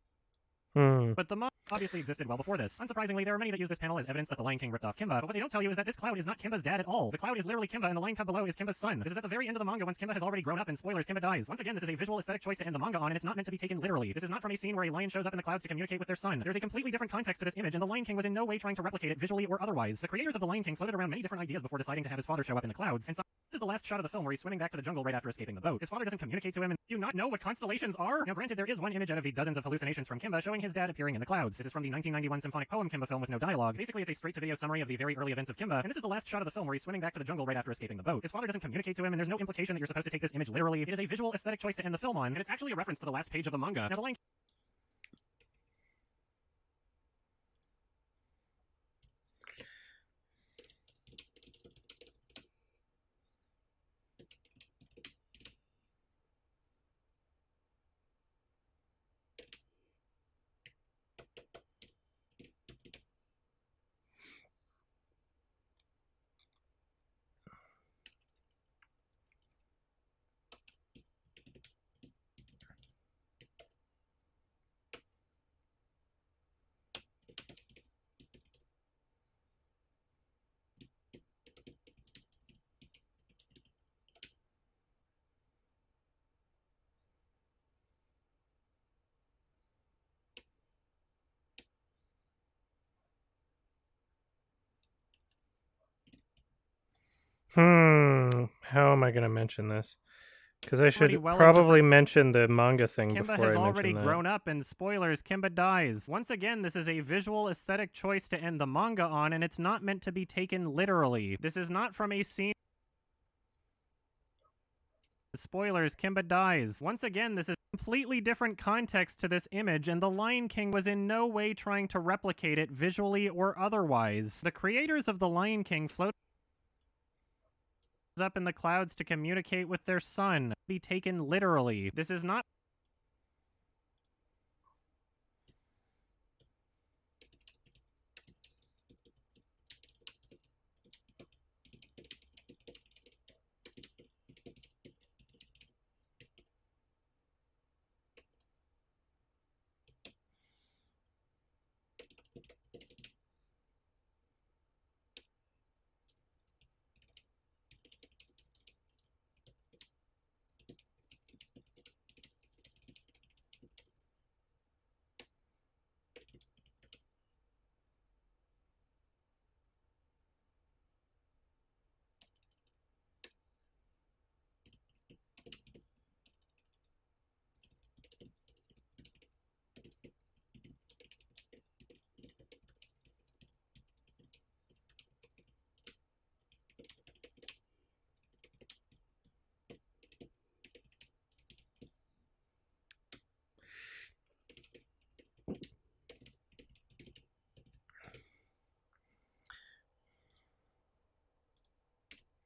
But the manga obviously existed well before this. Unsurprisingly, there are many that use this panel as evidence that the Lion King ripped off Kimba, but what they don't tell you is that this cloud is not Kimba's dad at all. The cloud is literally Kimba, and the lion cub below is Kimba's son. This is at the very end of the manga once Kimba has already grown up, and spoilers, Kimba dies. Once again, this is a visual aesthetic choice to end the manga on, and it's not meant to be taken literally. This is not from a scene where a lion shows up in the clouds to communicate with their son. There's a completely different context to this image, and the Lion King was in no way trying to replicate it visually or otherwise. The creators of the Lion King floated around many different ideas before deciding to have his father show up in the clouds, and this is the last shot of the film where he's swimming back to the jungle right after escaping the boat. His father doesn't communicate to him, and do you not know what constellations are? Now granted, there is one image out of the dozens of hallucinations from Kimba showing his dad appearing in the clouds. This is from the 1991 symphonic poem Kimba film with no dialogue. Basically, it's a straight-to-video summary of the very early events of Kimba, and this is the last shot of the film where he's swimming back to the jungle right after escaping the boat. His father doesn't communicate to him, and there's no implication that you're supposed to take this image literally. It is a visual aesthetic choice to end the film on, and it's actually a reference to the last page of the manga. Now, the Lion How am I going to mention this? Because I should probably mention the manga thing before I mention that. Kimba has already grown up, and spoilers, Kimba dies. Once again, this is a visual aesthetic choice to end the manga on, and it's not meant to be taken literally. This is not from a scene... Spoilers, Kimba dies. Once again, this is a completely different context to this image, and the Lion King was in no way trying to replicate it visually or otherwise. The creators of the Lion King float up in the clouds to communicate with their son. Be taken literally. This is not...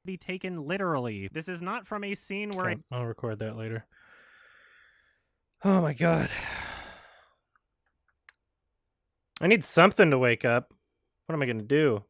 be taken literally. This is not from a scene where... Okay, I'll record that later. Oh my god. I need something to wake up. What am I gonna do?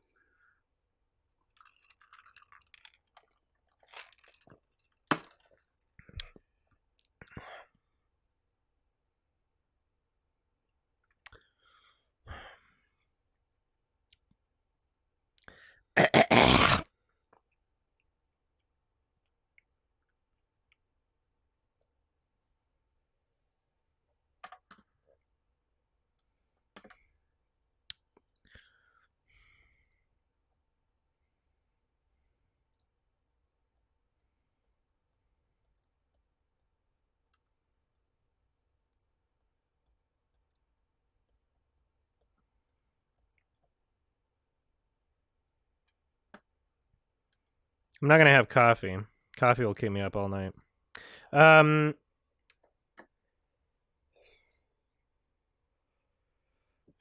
I'm not gonna have coffee. Coffee will keep me up all night.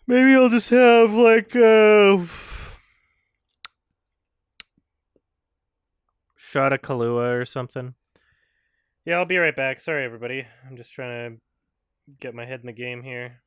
Maybe I'll just have like shot of Kahlua or something. Yeah, I'll be right back. Sorry, everybody. I'm just trying to get my head in the game here.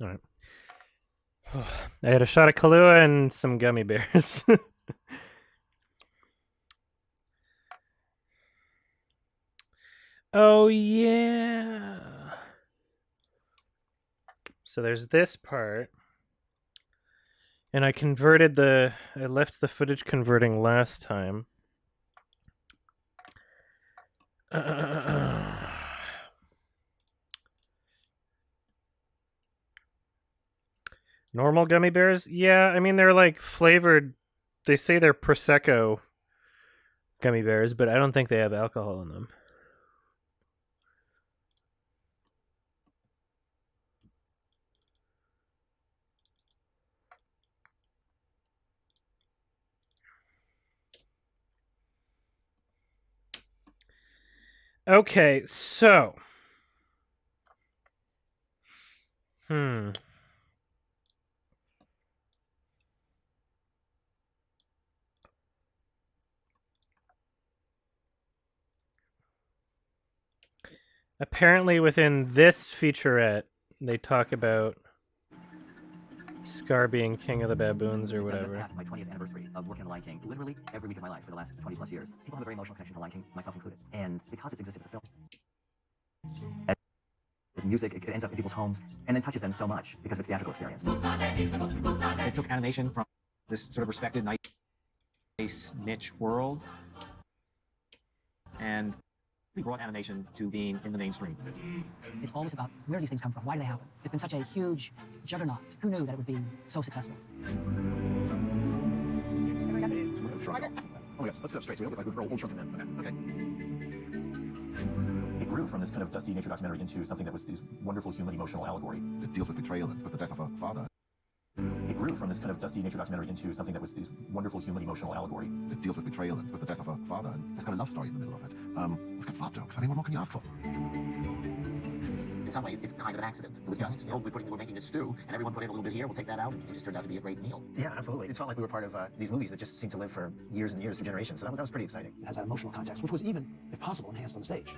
All right. I had a shot of Kahlua and some gummy bears. Oh, yeah. So there's this part. And I left the footage converting last time. Normal gummy bears? Yeah, I mean, they're like flavored. They say they're Prosecco gummy bears, but I don't think they have alcohol in them. Okay, so. Apparently within this featurette, they talk about Scar being king of the baboons or whatever. I just passed my 20th anniversary of working on The Lion King, literally every week of my life for the last 20 plus years. People have a very emotional connection to The Lion King, myself included. And because it's existed as a film, as music, it ends up in people's homes and then touches them so much because of its theatrical experience. They took animation from this sort of respected nice niche world and they brought animation to being in the mainstream. It's always about where do these things come from? Why do they happen? It's been such a huge juggernaut. Who knew that it would be so successful? Oh yes, let's sit up straight so we don't look like we're old shrunken men. Okay. It grew from this kind of dusty nature documentary into something that was this wonderful human emotional allegory. It deals with betrayal and with the death of a father. It grew from this kind of dusty nature documentary into something that was this wonderful human emotional allegory. It deals with betrayal and with the death of a father, and it's got a love story in the middle of it. It's got fart jokes. I mean, what more can you ask for? In some ways, it's kind of an accident. It was just, we're making this stew, and everyone put in a little bit here, we'll take that out, and it just turns out to be a great meal. Yeah, absolutely. It felt like we were part of these movies that just seemed to live for years and years through generations, so that was pretty exciting. It has that emotional context, which was even, if possible, enhanced on the stage.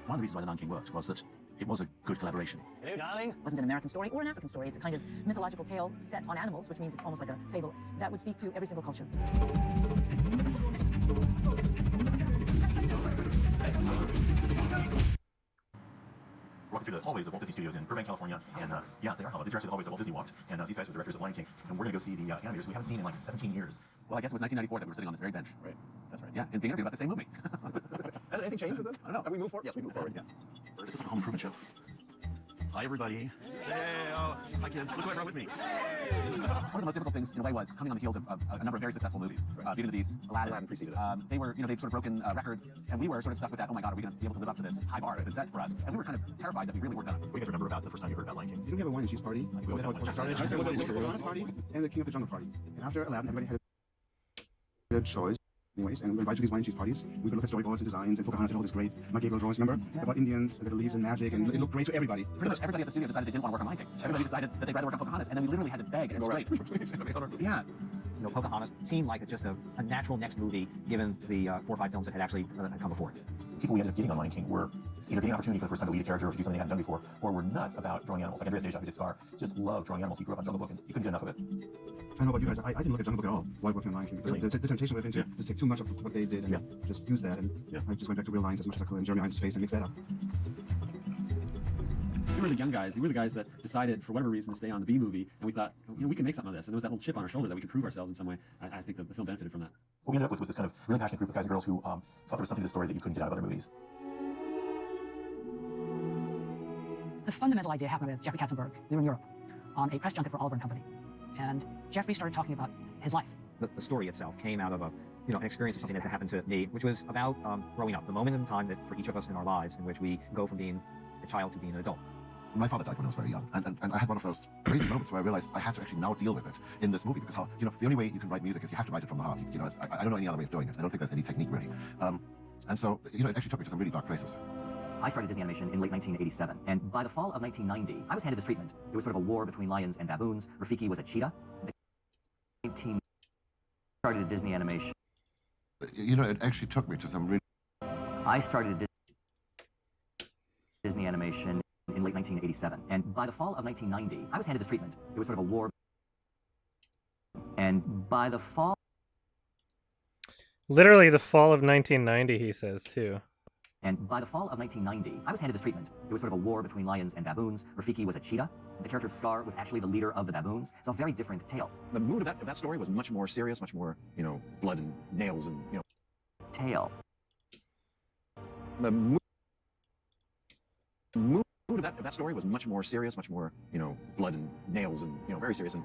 One of the reasons why The Lion King worked was that it was a good collaboration. Hello, darling. It wasn't an American story or an African story. It's a kind of mythological tale set on animals, which means it's almost like a fable that would speak to every single culture. Walking through the hallways of Walt Disney Studios in Burbank, California, and yeah, they are hollow. These are actually the hallways that Walt Disney walked, and these guys are the directors of Lion King, and we're gonna go see the animators we haven't seen in like 17 years. Well, I guess it was 1994 that we were sitting on this very bench. Right. That's right. Yeah, and being interviewed about the same movie. Has anything changed since then? I don't know. Have we moved forward? Yes, we moved forward. Yeah. This is the Home Improvement Show. Hi, everybody. Hey, hi, kids. Look who I brought with me. One of the most difficult things, in a way, was coming on the heels of a number of very successful movies. Beauty and the Beast, Aladdin preceded us. They were, they'd sort of broken records, and we were sort of stuck with that. Oh my God, are we going to be able to live up to this high bar that's been set for us? And we were kind of terrified that we really weren't going to. What do you guys remember about the first time you heard about Lion King? Didn't we have a wine and cheese party? Was that how it started? There was a Pocahontas party and the King of the Jungle party. And after Aladdin, everybody had a good choice. Anyways, and we invited to these wine and cheese parties. We could look at storyboards and designs, and Pocahontas had all this great Gabriel drawings, remember? About Indians that believed in magic, and it looked great to everybody. Pretty much everybody at the studio decided they didn't want to work on Lion King. Everybody decided that they'd rather work on Pocahontas, and then we literally had to beg and scrape. Yeah. Pocahontas seemed like just a natural next movie, given the 4 or 5 films that had actually come before. People we ended up getting on Lion King were either getting an opportunity for the first time to lead a character or to do something they hadn't done before, or were nuts about drawing animals. Like Andreas Deja, who did Scar, just loved drawing animals. He grew up on Jungle Book, and you couldn't get enough of it. I don't know about you guys. I didn't look at Jungle Book at all while working on Lion King. Because the temptation would have been to just take too much of what they did and just use that. And I just went back to real lines as much as I could and Jeremy Irons' face and mix that up. We were the young guys. We were the guys that decided, for whatever reason, to stay on the B movie, and we thought, we can make something of this. And there was that little chip on our shoulder that we could prove ourselves in some way. I think the film benefited from that. What we ended up with was this kind of really passionate group of guys and girls who thought there was something to the story that you couldn't get out of other movies. The fundamental idea happened with Jeffrey Katzenberg. We were in Europe on a press junket for Oliver and Company. And Jeffrey started talking about his life. The story itself came out of an experience of something that happened to me, which was about growing up, the moment in time that for each of us in our lives in which we go from being a child to being an adult. My father died when I was very young, and I had one of those crazy moments where I realized I had to actually now deal with it in this movie, because the only way you can write music is you have to write it from the heart. I don't know any other way of doing it. I don't think there's any technique really. And so, it actually took me to some really dark places. I started Disney Animation in late 1987, and by the fall of 1990, I was handed this treatment. It was sort of a war between lions and baboons. Rafiki was a cheetah. The 19 started Disney Animation. You know, it actually took me to some really... I started Disney Animation in late 1987, and by the fall of 1990, I was handed this treatment. It was sort of a war. And by the fall... Literally the fall of 1990, he says, too. And by the fall of 1990, I was handed this treatment. It was sort of a war between lions and baboons. Rafiki was a cheetah. The character Scar was actually the leader of the baboons. It's a very different tale. The mood of that story was much more serious, much more, you know, blood and nails and, you know... Tale. The mood of that story was much more serious, much more, you know, blood and nails and, you know, very serious. And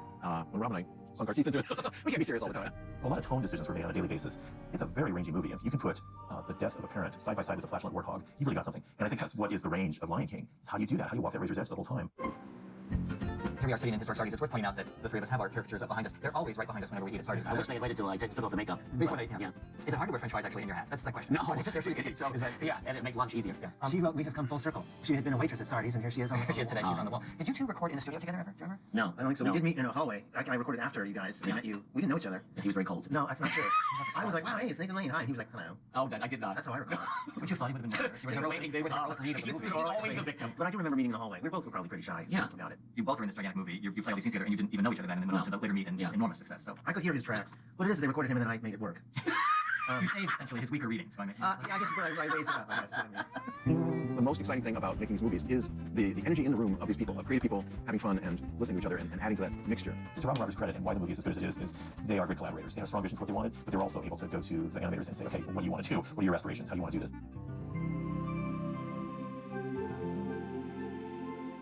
when Rob and I sunk our teeth into it, we can't be serious all the time. A lot of tone decisions were made on a daily basis. It's a very rangy movie. If you can put the death of a parent side by side with a flashlight warthog, you've really got something. And I think that's what is the range of Lion King. It's how you do that, how you walk that razor's edge the whole time. Here we are sitting in Historic Sardi's. It's worth pointing out that the three of us have our caricatures up behind us. They're always right behind us whenever we eat at Sardi's. I wish they had waited till I took off the makeup. Before they, yeah. Is it hard to wear French fries actually in your hat? That's the question. No, it's just there so you can eat. So is that, yeah, and it makes lunch easier. Yeah. She wrote, "We have come full circle." She had been a waitress at Sardi's, and here she is on the Here she is today. She's on the wall. Did you two record in the studio together ever? Do you remember? No. I don't think so. No. We did meet in a hallway. I recorded after you guys. I met you. We didn't know each other. He was very cold. No, that's not true. I was like, "Wow, hey, it's Nathan Lane. Hi." And he was like, "Hello." Oh, that I did not. That's how I recorded. Which you thought he would have been better. You were waiting. They were the lead of the movie. Always the victim. But I do remember meeting in the hallway. We were both probably pretty shy. Yeah. About it. You both were in this gigantic movie. You play all these scenes together, and you didn't even know each other then, and then went on to the later meet and enormous success. So I could hear his tracks. What it is, they recorded him, and then I made it work. You saved essentially his weaker readings by making. Yeah, I guess I raised it up. I guess. The most exciting thing about making these movies is the energy in the room of these people, of creative people having fun and listening to each other and adding to that mixture. To Rob and Roger's credit, and why the movie is as good as it is they are great collaborators. They had a strong vision for what they wanted, but they were also able to go to the animators and say, okay, what do you want to do? What are your aspirations? How do you want to do this?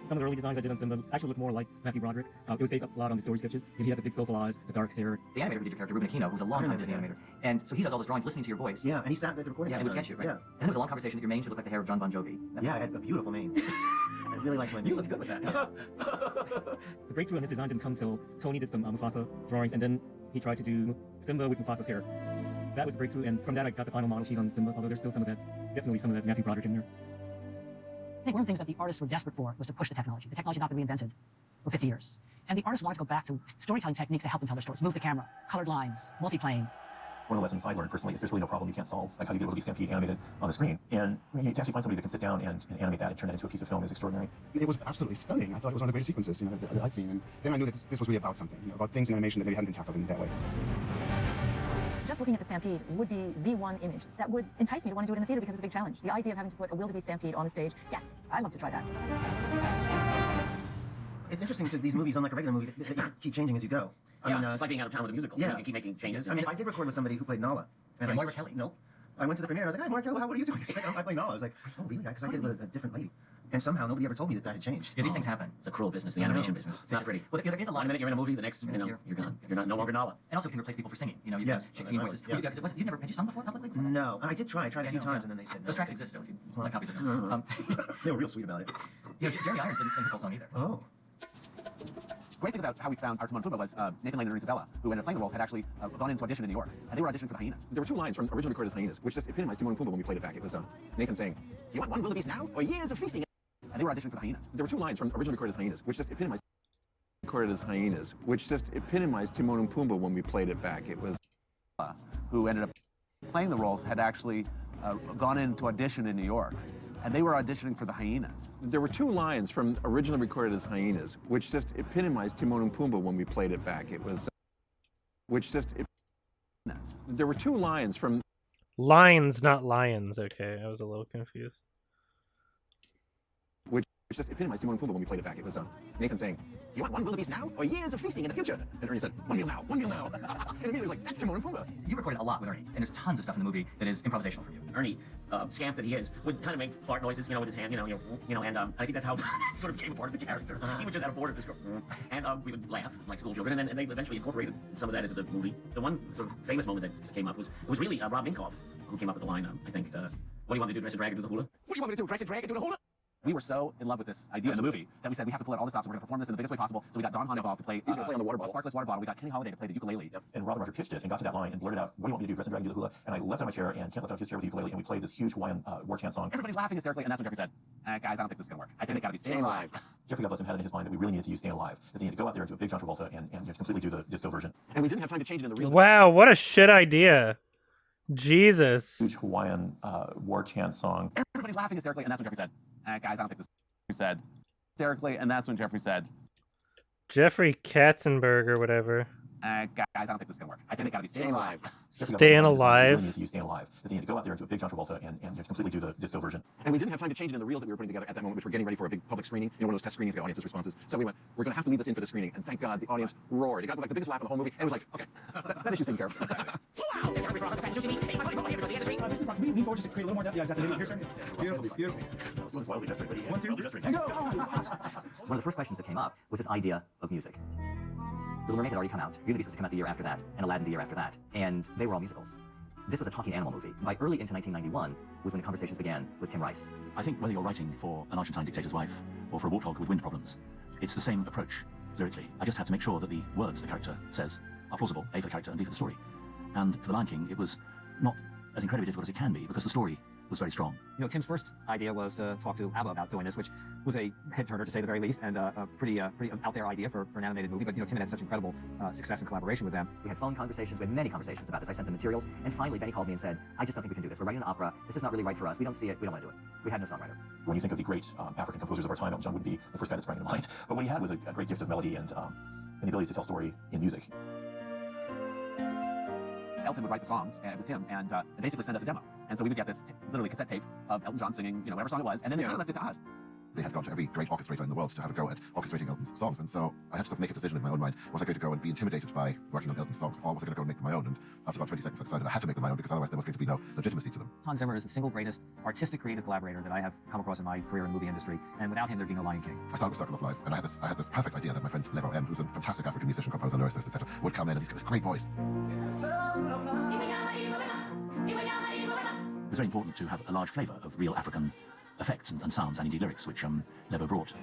Some of the early designs I did on Simba actually look more like Matthew Broderick. It was based a lot on the story sketches. He had the big soulful eyes, the dark hair. The animator who did your character, Ruben Aquino, who's a long-time Disney animator, and so he does all those drawings listening to your voice. Yeah, and he sat at the recording. Yeah, and would sketch you, right? Yeah. And there was a long conversation that your mane should look like the hair of John Bon Jovi. Yeah, I had a beautiful mane. I really liked my mane. You looked good with that. The breakthrough in his design didn't come till Tony did some Mufasa drawings, and then he tried to do Simba with Mufasa's hair. That was the breakthrough, and from that I got the final model sheet on Simba, although there's still definitely some of that Matthew Broderick in there. I think one of the things that the artists were desperate for was to push the technology. The technology had not been reinvented for 50 years. And the artists wanted to go back to storytelling techniques to help them tell their stories. Move the camera, colored lines, multiplane. One of the lessons I learned personally is there's really no problem you can't solve. Like how do you get a Willoughby Stampede animated on the screen? And to actually find somebody that can sit down and animate that and turn that into a piece of film is extraordinary. It was absolutely stunning. I thought it was one of the greatest sequences that I'd seen. And then I knew that this was really about something, about things in animation that maybe hadn't been tackled in that way. Just looking at the Stampede would be the one image that would entice me to want to do it in the theater because it's a big challenge. The idea of having to put a wildebeest stampede on the stage, yes, I'd love to try that. It's interesting to these movies, unlike a regular movie, that you keep changing as you go. I mean, it's like being out of town with a musical. Yeah. You can keep making changes. I mean, I did record with somebody who played Nala. And Moira Kelly? No. I went to the premiere and I was like, hi, Moira Kelly, what are you doing? She's like, I play Nala. I was like, oh, really? Because I did it with a different lady. And somehow nobody ever told me that had changed. Yeah, these things happen. It's a cruel business, the animation business. It's not pretty. Well, there is a lot. One minute you're in a movie, the next minute you're gone. You're no longer Nala. And also, it can replace people for singing. You know, you Yes. can sing voices. Yeah. Had you sung before publicly? Before that? No. I did try. I tried a few times and then they said no. Those tracks exist still if you like copies of them. They were real sweet about it. You know, Jeremy Irons didn't sing his whole song either. Oh. Great thing about how we found our Timon and Pumbaa was Nathan Lane and Isabella, who ended up playing the roles, had actually gone into audition in New York, and they were auditioning for the hyenas. There were two lines from originally recorded as hyenas, which just epitomized Timon and Pumbaa when we played it back. It was Nathan saying, "You want one wildebeest now, or years of feasting?" And they were auditioning for the hyenas. There were two lines from originally recorded as hyenas, which just epitomized Timon and Pumbaa when we played it back. It was who ended up playing the roles had actually gone into audition in New York. And they were auditioning for the hyenas. There were two lines from originally recorded as hyenas, which just epitomized Timon and Pumbaa when we played it back. It was, there were two lines from... Lines, not lions, okay. I was a little confused. Which just epitomized Timon and Pumbaa when we played it back. It was Nathan saying, "You want one wildebeest now, or years of feasting in the future?" And Ernie said, "1 meal now, 1 meal now." And immediately was like, "That's Timon and Pumbaa." You recorded a lot with Ernie, and there's tons of stuff in the movie that is improvisational for you. Ernie, scamp that he is, would kind of make fart noises, with his hand, and I think that's how it sort of became a part of the character. He would just have a board of this girl, and we would laugh like school children, and then they eventually incorporated some of that into the movie. The one sort of famous moment that came up was really Rob Minkoff, who came up with the line, I think, "What do you want me to do, dress and drag and do the hula?" "What do you want me to do, dress and drag and do the hula?" We were so in love with this idea in the movie that we said we have to pull out all the stops and we're going to perform this in the biggest way possible. So we got Don Hahn involved to play. He's going to play on the water bottle, sparkless water bottle. We got Kenny Holiday to play the ukulele. And Robin Roger pitched it and got to that line and blurted out, "What do you want me to do? Dress and drag and do the hula?" And I leapt on my chair and can't lift out his chair with the ukulele, and we played this huge Hawaiian war chant song. Everybody's laughing hysterically, and that's when Jeffrey said, "Guys, I don't think this is going to work. I think it's got to be Staying Alive." Jeffrey, God bless him, had it in his mind that we really needed to use Staying Alive, that they needed to go out there and do a big John Travolta and completely do the disco version. And we didn't have time to change it in the real. Wow, what a shit idea. Jesus. Huge Hawaiian war chant song. Everybody's laughing hysterically, and that's when Jeffrey said, "Guys, I don't think this." He said hysterically, and that's when Jeffrey said, Jeffrey Katzenberg or whatever. "Guys, I don't think this is going to work. I think it's got to be Staying Alive." Staying Alive. We really needed to use Staying Alive, that they needed to go out there and do a big John Travolta and completely do the disco version. And we didn't have time to change it in the reels that we were putting together at that moment, which we're getting ready for a big public screening. You know, one of those test screenings, get audience's responses. So we went, we're going to have to leave this in for the screening. And thank God the audience roared. It got like the biggest laugh of the whole movie. And it was like, okay, that issue's taken care of. We lean forward just to create a little more depth. Yeah, exactly. Beautiful, beautiful. One, of the first questions that came up was this idea of music. Little Mermaid had already come out. Beauty and the Beast was to come out the year after that, and Aladdin the year after that. And they were all musicals. This was a talking animal movie. By early into 1991 was when the conversations began with Tim Rice. I think whether you're writing for an Argentine dictator's wife or for a warthog with wind problems, it's the same approach lyrically. I just have to make sure that the words the character says are plausible, A, for the character, and B, for the story. And for The Lion King, it was not as incredibly difficult as it can be because the story was very strong. You know, Tim's first idea was to talk to ABBA about doing this, which was a head-turner to say the very least, and a pretty out there idea for an animated movie. But, you know, Tim had such incredible success and collaboration with them. We had phone conversations, we had many conversations about this. I sent them materials, and finally Benny called me and said, "I just don't think we can do this. We're writing an opera. This is not really right for us. We don't see it. We don't want to do it." We had no songwriter. When you think of the great African composers of our time, John would be the first guy that sprang to mind. But what he had was a great gift of melody and the ability to tell story in music. Elton would write the songs with Tim and basically send us a demo. And so we would get this literally cassette tape of Elton John singing, you know, whatever song it was, and then they kind of left it to us. They had gone to every great orchestrator in the world to have a go at orchestrating Elton's songs, and so I had to sort of make a decision in my own mind. Was I going to go and be intimidated by working on Elton's songs, or was I going to go and make them my own? And after about 20 seconds, I decided I had to make them my own because otherwise there was going to be no legitimacy to them. Hans Zimmer is the single greatest artistic creative collaborator that I have come across in my career in movie industry, and without him there'd be no Lion King. I started with Circle of Life, and I had this perfect idea that my friend Lebo M, who's a fantastic African musician, composer, lyricist, etc., would come in, and he's got this great voice. It's very important to have a large flavour of real African effects and sounds and indeed lyrics, which Lebo brought.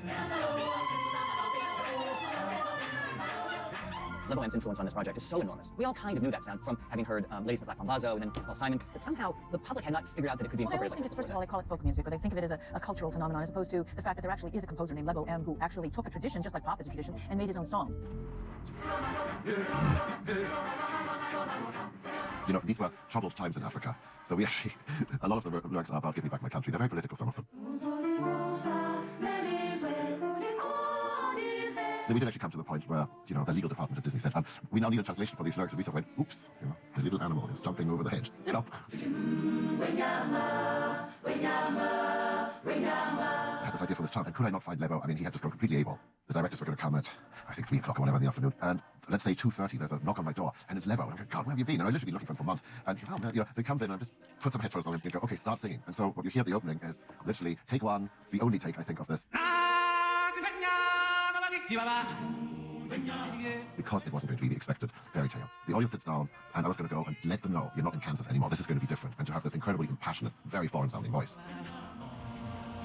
Lebo M's influence on this project is so enormous. We all kind of knew that sound from having heard Ladies with Black Mambazo and then Paul Simon, but somehow the public had not figured out that it could be incorporated. I always think it's, first of all, they call it folk music, or they think of it as a cultural phenomenon, as opposed to the fact that there actually is a composer named Lebo M who actually took a tradition, just like pop is a tradition, and made his own songs. You know, these were troubled times in Africa, so we actually, a lot of the lyrics are about "Give me back my country." They're very political, some of them. Then we did actually come to the point where, you know, the legal department at Disney said, "We now need a translation for these lyrics," and we sort of went, "Oops, you know, the little animal is jumping over the hedge," you know. I had this idea for this time, and could I not find Lebo? I mean, he had just gone completely able. The directors were going to come at, I think, 3 o'clock or whatever in the afternoon, and let's say 2:30, there's a knock on my door, and it's Lebo, and I'm going, "God, where have you been?" And I've literally been looking for him for months, and he found me, you know, so he comes in, and I just put some headphones on him and go, "Okay, start singing." And so what you hear at the opening is literally take one, the only take, I think, of this. Because it wasn't going to be the expected fairy tale. The audience sits down, and I was going to go and let them know, you're not in Kansas anymore, this is going to be different, and to have this incredibly impassionate, very foreign-sounding voice.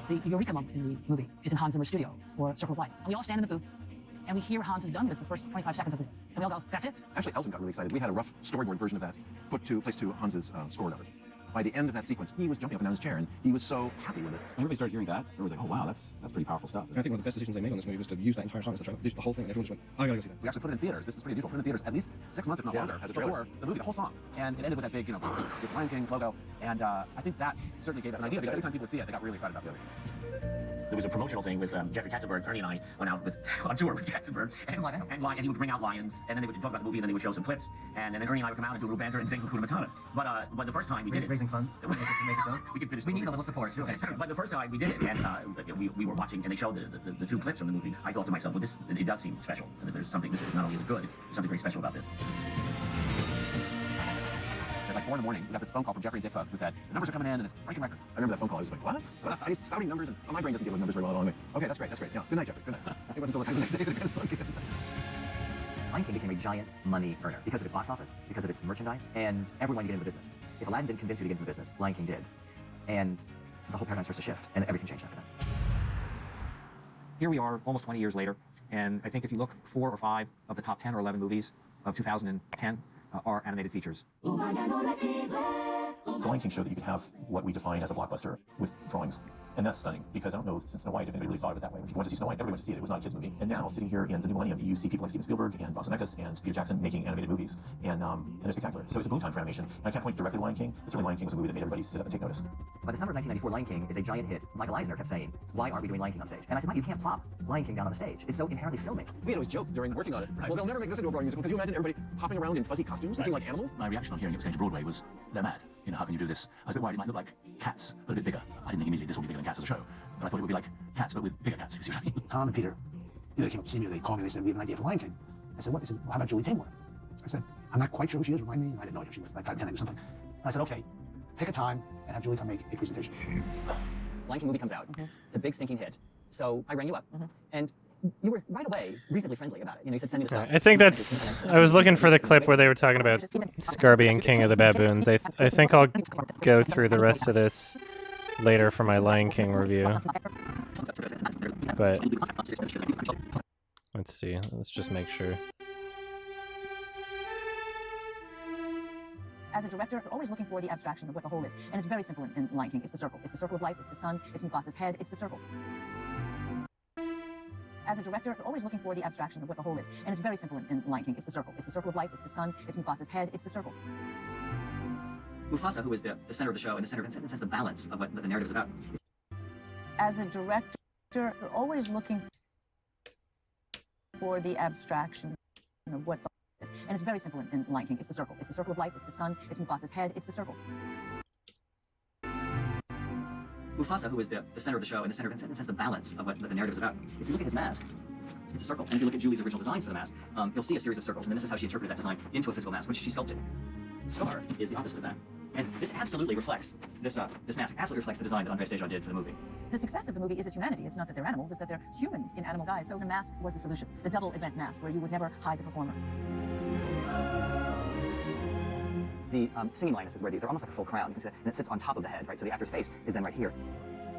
The Eureka moment in the movie is in Hans Zimmer's studio, or Circle of Life. And we all stand in the booth, and we hear Hans is done with the first 25 seconds of it. And we all go, "That's it?" Actually, Elton got really excited. We had a rough storyboard version of that placed to Hans's score level. By the end of that sequence, he was jumping up and down his chair, and he was so happy with it. When everybody started hearing that, everyone was like, "Oh wow, that's pretty powerful stuff." And I think one of the best decisions they made on this movie was to use that entire song as a trailer, just the whole thing. And everyone just went, "I gotta go see that." We actually put it in theaters. This was pretty unusual. Put it in theaters at least 6 months, if not longer, as a trailer. Before the movie, the whole song, and it ended with that big, you know, with Lion King logo. And I think that certainly gave us an idea because every time people would see it, they got really excited about the other. There was a promotional thing with Jeffrey Katzenberg. Ernie and I went out on tour with Katzenberg, and he would bring out lions, and then they would talk about the movie, and then they would show some clips, and then Ernie and I would come out and do a little banter and sing Hakuna Matata. But the first time we did it, raising funds to make it go. We could finish. We need a little support. But the first time we did it, and we were watching, and they showed the 2 clips from the movie. I thought to myself, well, it does seem special. And there's something. This is not only is it good, it's something very special about this. At like 4 in the morning, we got this phone call from Jeffrey and Dick Bug who said, "The numbers are coming in and it's breaking records." I remember that phone call. I was like, "What? I was spouting numbers, and my brain doesn't deal with numbers very well. I'm like, "Okay, that's great. Yeah, good night, Jeffrey. Good night." It wasn't until the next day that it got sunk in. Lion King became a giant money earner because of its box office, because of its merchandise, and everyone wanted to get into the business. If Aladdin didn't convince you to get into the business, Lion King did. And the whole paradigm starts to shift, and everything changed after that. here we are almost 20 years later, and I think if you look, 4 or 5 of the top 10 or 11 movies of 2010 are animated features. The Lion King showed that you could have what we define as a blockbuster with drawings. And that's stunning, because I don't know since Snow White if anybody really thought of it that way. When people went to see Snow White, everybody went to see it. It was not a kid's movie. And now, sitting here in the new millennium, you see people like Steven Spielberg and Bob Zemeckis and Peter Jackson making animated movies, and they're spectacular. So it's a boom time for animation. And I can't point directly to Lion King, but certainly Lion King was a movie that made everybody sit up and take notice. By the summer of 1994, Lion King is a giant hit. Michael Eisner kept saying, "Why aren't we doing Lion King on stage?" And I said, "Mike, you can't plop Lion King down on a stage. It's so inherently filmic." We had always joked during working on it. Well, they'll never make this into a Broadway musical, because you imagine everybody hopping around in fuzzy costumes, looking like animals. My reaction on hearing it was going to Broadway was, they're mad. You know, how can you do this? I was a bit worried it might look like Cats, but a bit bigger. I didn't think immediately this would be bigger than Cats as a show, but I thought it would be like Cats, but with bigger cats, if you see what I mean. Tom and Peter, they came up to see me, they called me, they said, "We have an idea for Lion King." I said, "What?" They said, "Well, how about Julie Taymor?" I said, "I'm not quite sure who she is, remind me." And I didn't know who she was, like 5, 10, or something. And I said, "Okay, pick a time and have Julie come make a presentation." Lion King movie comes out. It's a big stinking hit. So I rang you up, and you were right away reasonably friendly about it. You know, you said, "Send me the stuff." I think that's. I was looking for the clip where they were talking about Scar and King of the Baboons. I think I'll go through the rest of this later for my Lion King review. But let's see. Let's just make sure. As a director, you're always looking for the abstraction of what the whole is. And it's very simple in Lion King. It's the circle. It's the circle of life. It's the sun. It's Mufasa's head. It's the circle. As a director, you're always looking for the abstraction of what the whole is. And it's very simple in Lion King. It's the circle. It's the circle of life. It's the sun. It's Mufasa's head. It's the circle. Mufasa, who is the center of the show, and the center of the sense the balance of what the narrative is about. As a director, you're always looking for the abstraction of what the is. And it's very simple in Lion King. It's the circle. It's the circle of life. It's the sun. It's Mufasa's head. It's the circle. Mufasa, who is the center of the show, and the center of the sense the balance of what the narrative is about. If you look at his mask, it's a circle. And if you look at Julie's original designs for the mask, you'll see a series of circles. And then this is how she interpreted that design into a physical mask, which she sculpted. Scar is the opposite of that. And this absolutely reflects, this mask absolutely reflects the design that Andres Deja did for the movie. The success of the movie is its humanity. It's not that they're animals, it's that they're humans in animal guise. So the mask was the solution. The double event mask, where you would never hide the performer. The singing line is where they're almost like a full crown, and it sits on top of the head, right? So the actor's face is then right here.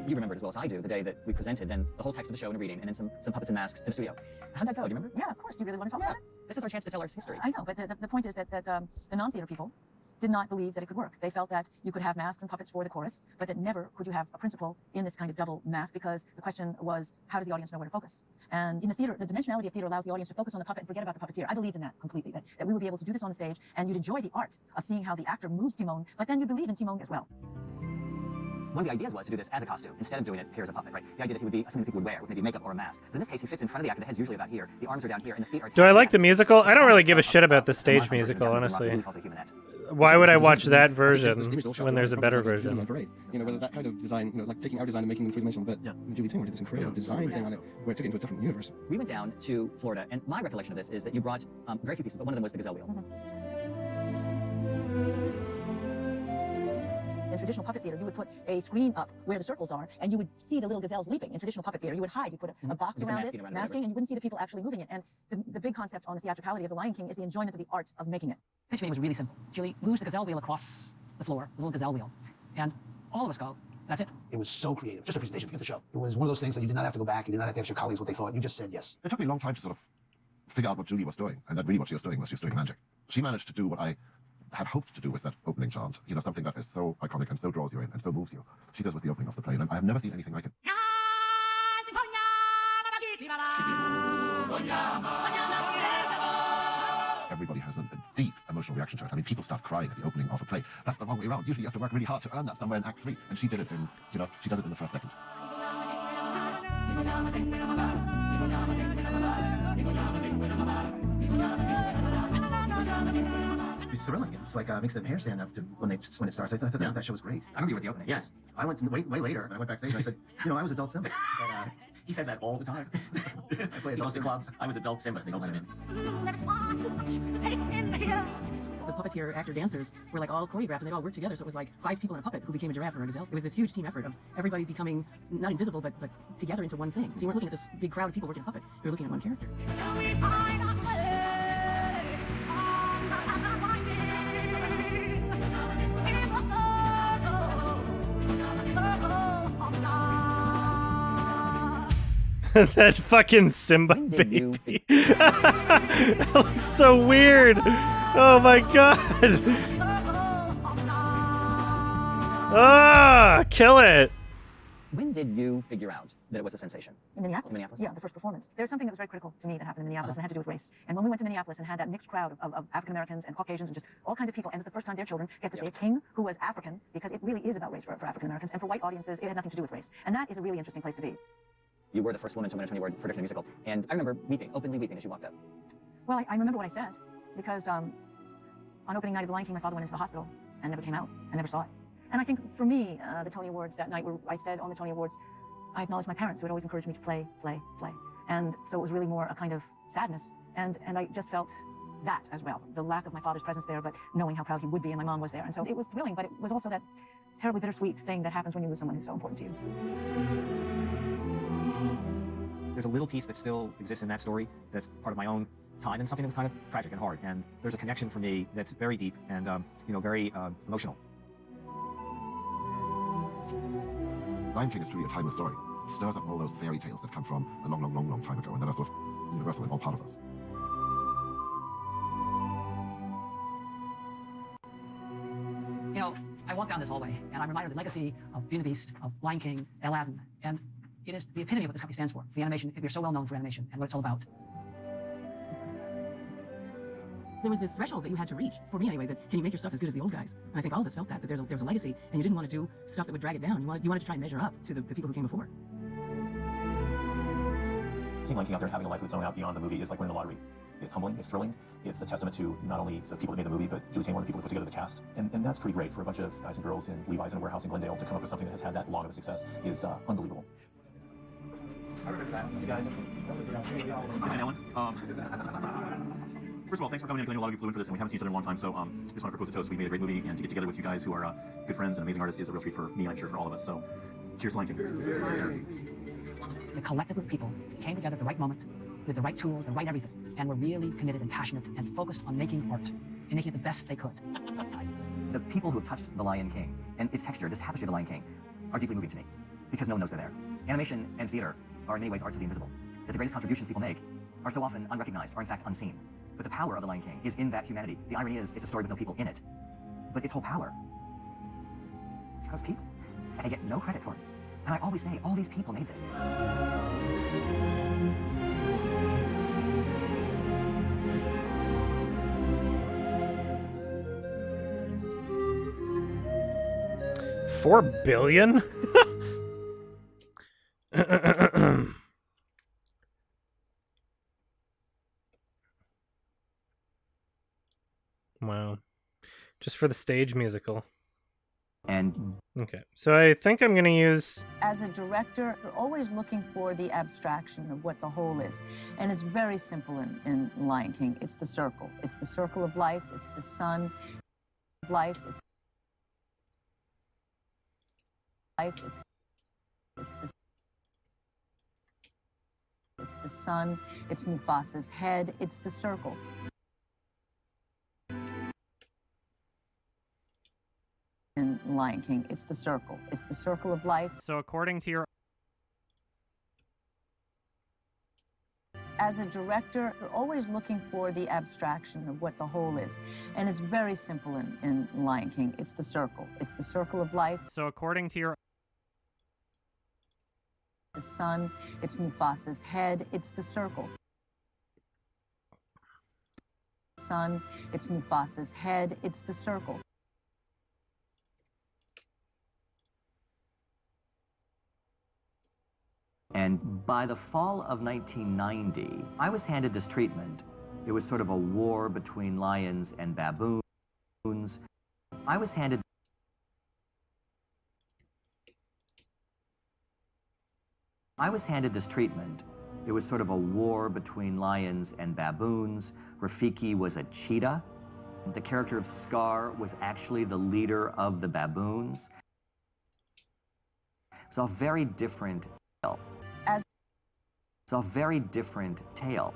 You remember it as well as I do, the day that we presented then the whole text of the show in a reading, and then some puppets and masks to the studio. How'd that go? Do you remember? Yeah, of course. Do you really want to talk about it? This is our chance to tell our history. I know, but the point is that the non-theater people did not believe that it could work. They felt that you could have masks and puppets for the chorus, but that never could you have a principal in this kind of double mask, because the question was, how does the audience know where to focus? And in the theater, the dimensionality of theater allows the audience to focus on the puppet and forget about the puppeteer. I believed in that completely, that we would be able to do this on the stage, and you'd enjoy the art of seeing how the actor moves Timon, but then you'd believe in Timon as well. One of the ideas was to do this as a costume, instead of doing it here as a puppet, right? The idea that he would be something that people would wear, with maybe makeup or a mask. But in this case, he fits in front of the actor, the head's usually about here, the arms are down here, and the feet are... Do I like the musical? I don't really give a shit about the stage musical, honestly. Why would I watch that version when there's a better version? You know, whether that kind of design, you know, like taking our design and making them three-dimensional, but Julie Taymor did this incredible design thing on it, where it took it into a different universe. We went down to Florida, and my recollection of this is that you brought very few pieces, but one of them was the gazelle wheel. In traditional puppet theater, you would put a screen up where the circles are, and you would see the little gazelles leaping. In traditional puppet theater, you would hide. You put a box around it, masking, and you wouldn't see the people actually moving it. And the big concept on the theatricality of The Lion King is the enjoyment of the art of making it. Pitch meeting was really simple. Julie moves the gazelle wheel across the floor, the little gazelle wheel, and all of us go, that's it. It was so creative. Just a presentation for the show. It was one of those things that you did not have to go back. You did not have to ask your colleagues what they thought. You just said yes. It took me a long time to sort of figure out what Julie was doing, and that really what she was doing was just doing magic. She managed to do what I had hoped to do with that opening chant, you know, something that is so iconic and so draws you in and so moves you. She does with the opening of the play, and I have never seen anything like it. Everybody has a deep emotional reaction to it. I mean, people start crying at the opening of a play. That's the wrong way around. Usually you have to work really hard to earn that somewhere in Act 3, and she did it in, you know, she does it in the first second. It's thrilling. It's like makes the hair stand up when it starts. I thought that show was great. I remember you at the opening. Yes. I went way later, and I went backstage and I said, you know, I was adult Simba. But, he says that all the time. I play he goes to clubs. I was adult Simba. They don't let him in. The puppeteer, actor, dancers were like all choreographed, and they all worked together. So it was like 5 people in a puppet who became a giraffe or a gazelle. It was this huge team effort of everybody becoming not invisible, but together into one thing. So you weren't looking at this big crowd of people working a puppet. You were looking at one character. That fucking Simba baby. That looks so weird. Oh my god. Ah, kill it. When did you figure out that it was a sensation? In Minneapolis. Minneapolis? Yeah, the first performance. There's something that was very critical to me that happened in Minneapolis and had to do with race. And when we went to Minneapolis and had that mixed crowd of African Americans and Caucasians and just all kinds of people, and it's the first time their children get to see a king who was African, because it really is about race for African Americans, and for white audiences, it had nothing to do with race. And that is a really interesting place to be. You were the first woman to win a Tony Award for directing a musical, and I remember weeping, openly weeping as you walked out. Well, I remember what I said, because on opening night of The Lion King, my father went into the hospital and never came out. I never saw it. And I think for me, the Tony Awards that night, where I said on the Tony Awards, I acknowledged my parents who had always encouraged me to play, play, play. And so it was really more a kind of sadness. And I just felt that as well. The lack of my father's presence there, but knowing how proud he would be, and my mom was there. And so it was thrilling, but it was also that terribly bittersweet thing that happens when you lose someone who's so important to you. There's a little piece that still exists in that story that's part of my own time, and something that was kind of tragic and hard. And there's a connection for me that's very deep and, very emotional. Lion King is truly a timeless story. It stirs up all those fairy tales that come from a long, long, long, long time ago, and that are sort of universal and all part of us. You know, I walk down this hallway, and I'm reminded of the legacy of Beauty and the Beast, of Lion King, Aladdin, and it is the epitome of what this company stands for. The animation, we're so well known for animation and what it's all about. There was this threshold that you had to reach, for me anyway, that can you make your stuff as good as the old guys? And I think all of us felt that there's a legacy, and you didn't want to do stuff that would drag it down. You wanted to try and measure up to the people who came before. Seeing Lion King out there and having a life of its own out beyond the movie is like winning the lottery. It's humbling, it's thrilling, it's a testament to not only the people that made the movie, but Julie Taymor, the people who put together the cast. And that's pretty great for a bunch of guys and girls in Levi's in a warehouse in Glendale to come up with something that has had that long of a success is unbelievable. I remember that. You guys. Is Ellen? First of all, thanks for coming in. I know a lot of you flew in for this, and we haven't seen each other in a long time, so just want to propose a toast. We made a great movie, and to get together with you guys who are good friends and amazing artists is a real treat for me, and I'm sure for all of us. So, cheers to Lion King. The collective of people came together at the right moment, with the right tools, the right everything, and were really committed and passionate and focused on making art and making it the best they could. The people who have touched The Lion King and its texture, this tapestry of The Lion King, are deeply moving to me because no one knows they're there. Animation and theater are in many ways arts of the invisible. That the greatest contributions people make are so often unrecognized or in fact unseen. But the power of The Lion King is in that humanity. The irony is, it's a story with no people in it. But its whole power is those people. And they get no credit for it. And I always say, all these people made this. $4 billion? Wow. Just for the stage musical. And okay, so I think I'm gonna use... As a director, you're always looking for the abstraction of what the whole is. And it's very simple in Lion King. It's the circle. It's the circle of life. It's the sun of life. It's life. It's the sun. It's Mufasa's head. It's the circle. In Lion King, it's the circle. It's the circle of life. So according to your... As a director, you're always looking for the abstraction of what the whole is. And it's very simple in Lion King. It's the circle. It's the circle of life. So according to your... The sun, it's Mufasa's head. It's the circle. Sun, it's Mufasa's head. It's the circle. And by the fall of 1990, I was handed this treatment. It was sort of a war between lions and baboons. I was handed this treatment. It was sort of a war between lions and baboons. Rafiki was a cheetah. The character of Scar was actually the leader of the baboons. It was a very different tale. It's a very different tale.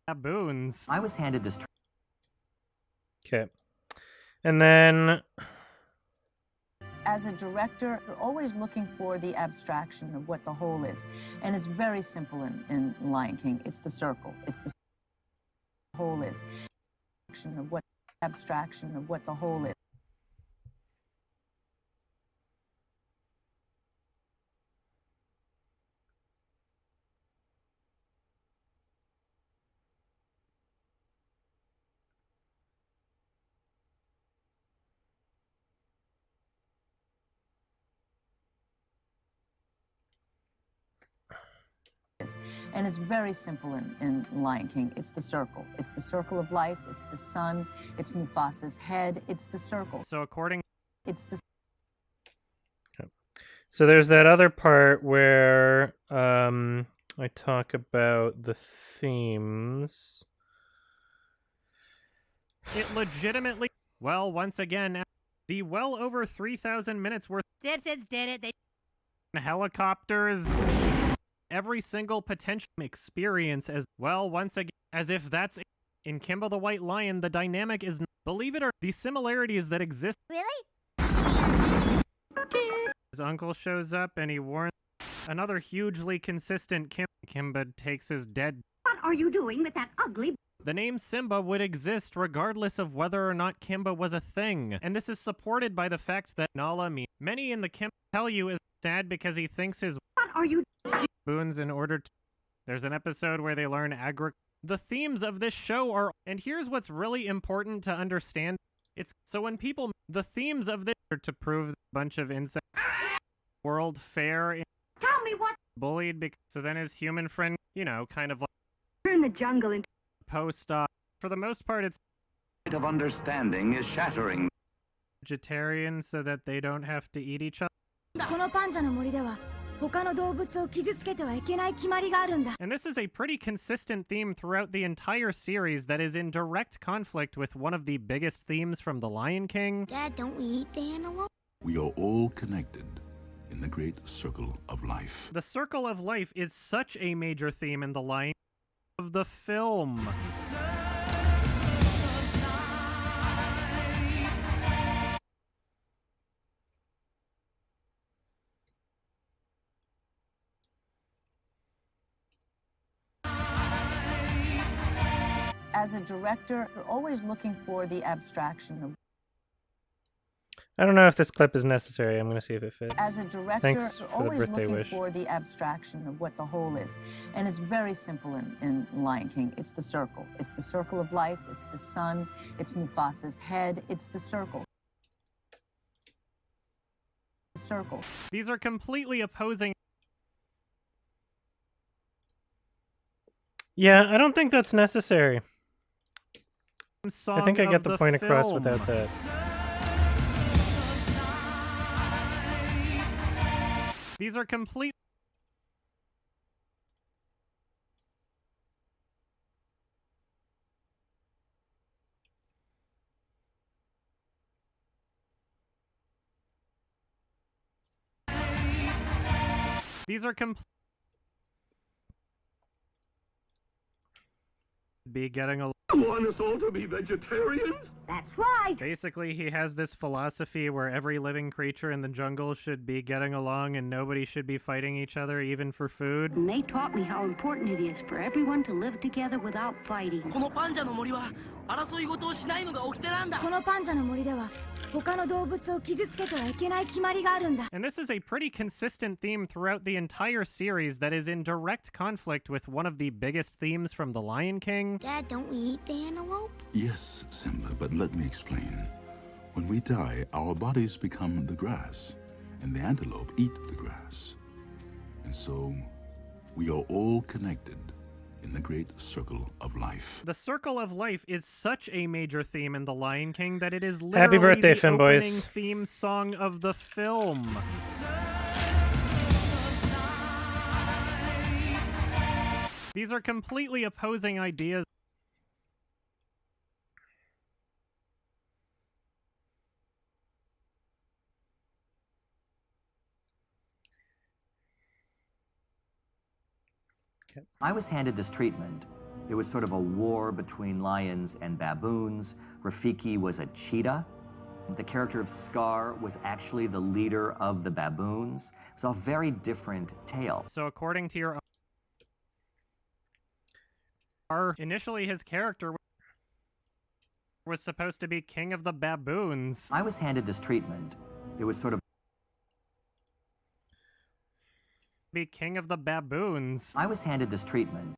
Baboons. I was handed this. Okay. And then As a director, you're always looking for the abstraction of what the whole is. And it's very simple in Lion King. It's the circle. It's the whole is. Abstraction of what the whole is. And it's very simple in Lion King. It's the circle. It's the circle of life. It's the sun. It's Mufasa's head. It's the circle. So according... It's the... So there's that other part where I talk about the themes. It legitimately... Well, once again, the well over 3,000 minutes worth... Simpsons did it. They... Helicopters... Every single potential experience as well, once again, as if that's it. In Kimba the White Lion, the dynamic is, believe it or the similarities that exist. Really? His uncle shows up and he warns another hugely consistent Kimba takes his dead. What are you doing with that ugly... The name Simba would exist regardless of whether or not Kimba was a thing, and this is supported by the fact that Nala many in the Kimba tell you is sad because he thinks his... What are you... Boons in order to... There's an episode where they learn The themes of this show are... And here's what's really important to understand. It's... So when people... The themes of this are to prove a bunch of insects... World fair... Tell me what... Bullied because... So then his human friend, you know, kind of like... Turn the jungle into... Post-op. For the most part, it's... of understanding is shattering. Vegetarian so that they don't have to eat each other. このパンジャの森では他の動物を傷つけてはいけない決まりがあるんだ。 And this is a pretty consistent theme throughout the entire series that is in direct conflict with one of the biggest themes from The Lion King. Dad, don't we eat the antelope? We are all connected in the great circle of life. The circle of life is such a major theme in The Lion King of the film. As a director, you're always looking for the abstraction of... I don't know if this clip is necessary. I'm going to see if it fits. As a director, Thanks you're for the always birthday looking wish. for the abstraction of what the whole is. And it's very simple in Lion King. It's the circle. It's the circle of life. It's the sun. It's Mufasa's head. It's the circle. Circle. These are completely opposing... Yeah, I don't think that's necessary. I think I get the point across without that. These are complete... These are complete... Be getting a... You want us all to be vegetarians? That's right. Basically, he has this philosophy where every living creature in the jungle should be getting along and nobody should be fighting each other, even for food. And they taught me how important it is for everyone to live together without fighting. このパンジャの森は争い事をしないのが掟なんだ。このパンジャの森では他の動物を傷つけてはいけない決まりがあるんだ。 And this is a pretty consistent theme throughout the entire series that is in direct conflict with one of the biggest themes from The Lion King. Dad, don't we eat the antelope? Yes, Simba, but let me explain. When we die, our bodies become the grass, and the antelope eat the grass. And so, we are all connected in the great circle of life. The circle of life is such a major theme in The Lion King that it is Happy literally birthday, the Finboys. opening theme song of the film. These are completely opposing ideas. I was handed this treatment. It was sort of a war between lions and baboons. Rafiki was a cheetah. The character of Scar was actually the leader of the baboons. It's a very different tale. So according to your initially his character was supposed to be king of the baboons. I was handed this treatment. It was sort of be king of the baboons. I was handed this treatment.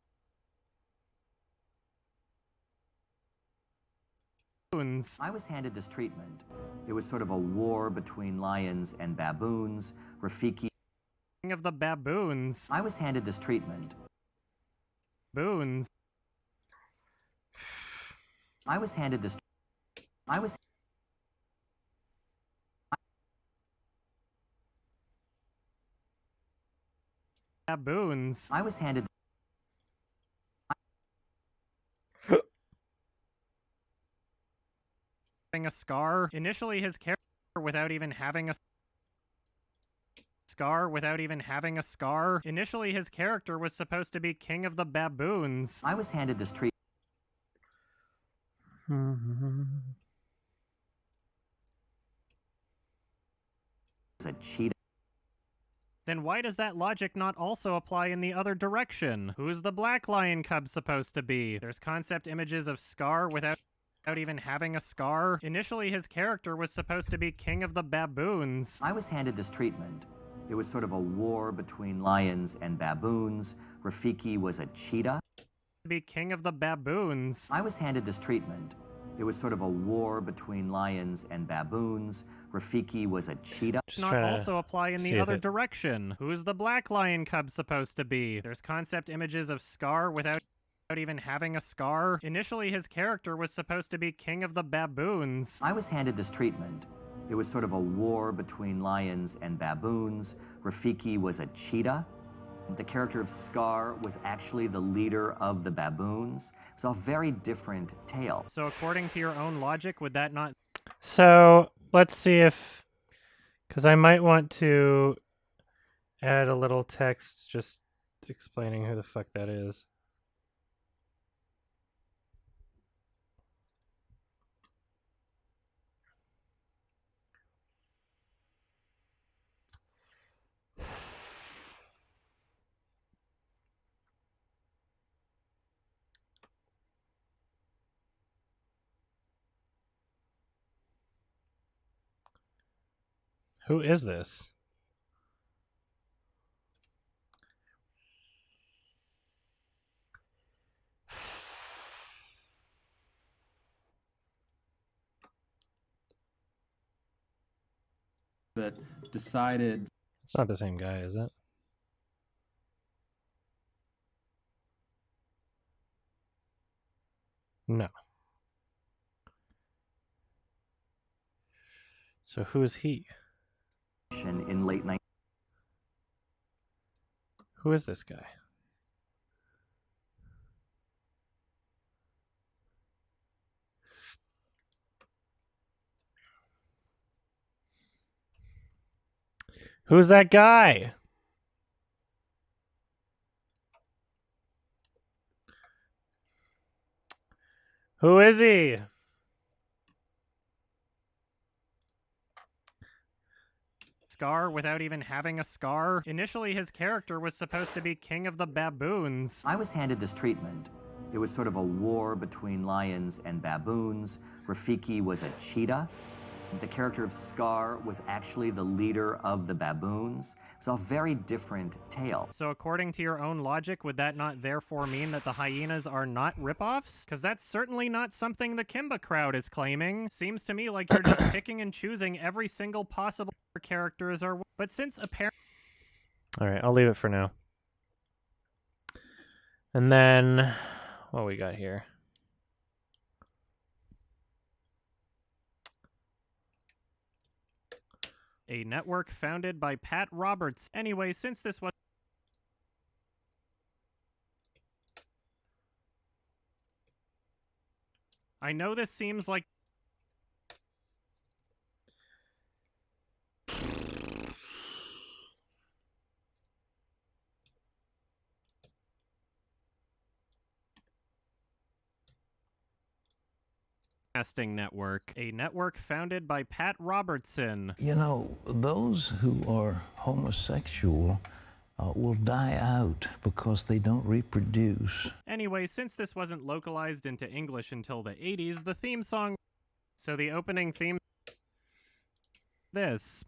I was handed this treatment. It was sort of a war between lions and baboons. Rafiki. King of the baboons. I was handed this treatment. Baboons. I was handed this. I was. Baboons. I was handed. A scar. Initially his character without even having a scar without even having a scar. Initially his character was supposed to be king of the baboons. I was handed this treatment. A cheetah. Then why does that logic not also apply in the other direction? Who's the black lion cub supposed to be? There's concept images of Scar without even having a scar. Initially his character was supposed to be king of the baboons. I was handed this treatment. It was sort of a war between lions and baboons. Rafiki was a cheetah. To be king of the baboons. I was handed this treatment. It was sort of a war between lions and baboons. Rafiki was a cheetah. Not also apply in the other direction. Who's the black lion cub supposed to be? There's concept images of Scar without even having a scar. Initially his character was supposed to be king of the baboons. I was handed this treatment. It was sort of a war between lions and baboons. Rafiki was a cheetah. The character of Scar was actually the leader of the baboons. It's a very different tale. So according to your own logic, would that not... So, let's see if... Because I might want to add a little text just explaining who the fuck that is. Who is this? That decided... It's not the same guy, is it? No. So who is he? In late night. Who is this guy? Who's that guy? Who is he? Scar without even having a scar. Initially his character was supposed to be king of the baboons. I was handed this treatment. It was sort of a war between lions and baboons. Rafiki was a cheetah. The character of Scar was actually the leader of the baboons. It's a very different tale. So according to your own logic, would that not therefore mean that the hyenas are not ripoffs? Because that's certainly not something the Kimba crowd is claiming. Seems to me like you're just picking and choosing every single possible characters are... But since apparently... Alright, I'll leave it for now. And then... What we got here? A network founded by Pat Roberts. Anyway, since this was... I know this seems like... Broadcasting Network, a network founded by Pat Robertson. You know, those who are homosexual will die out because they don't reproduce. Anyway, since this wasn't localized into English until the 80s, the theme song... So the opening theme... This...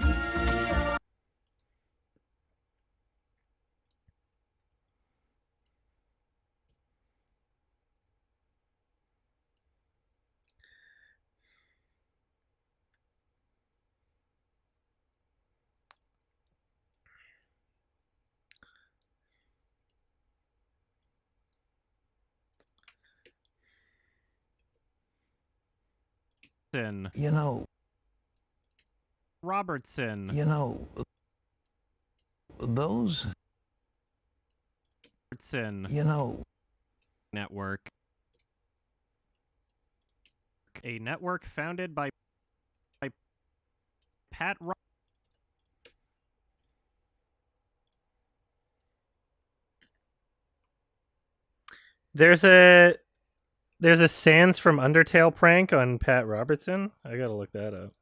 You know, Robertson. You know, those. Robertson. You know. Network. A network founded by Pat Robertson. There's a Sans from Undertale prank on Pat Robertson. I gotta look that up.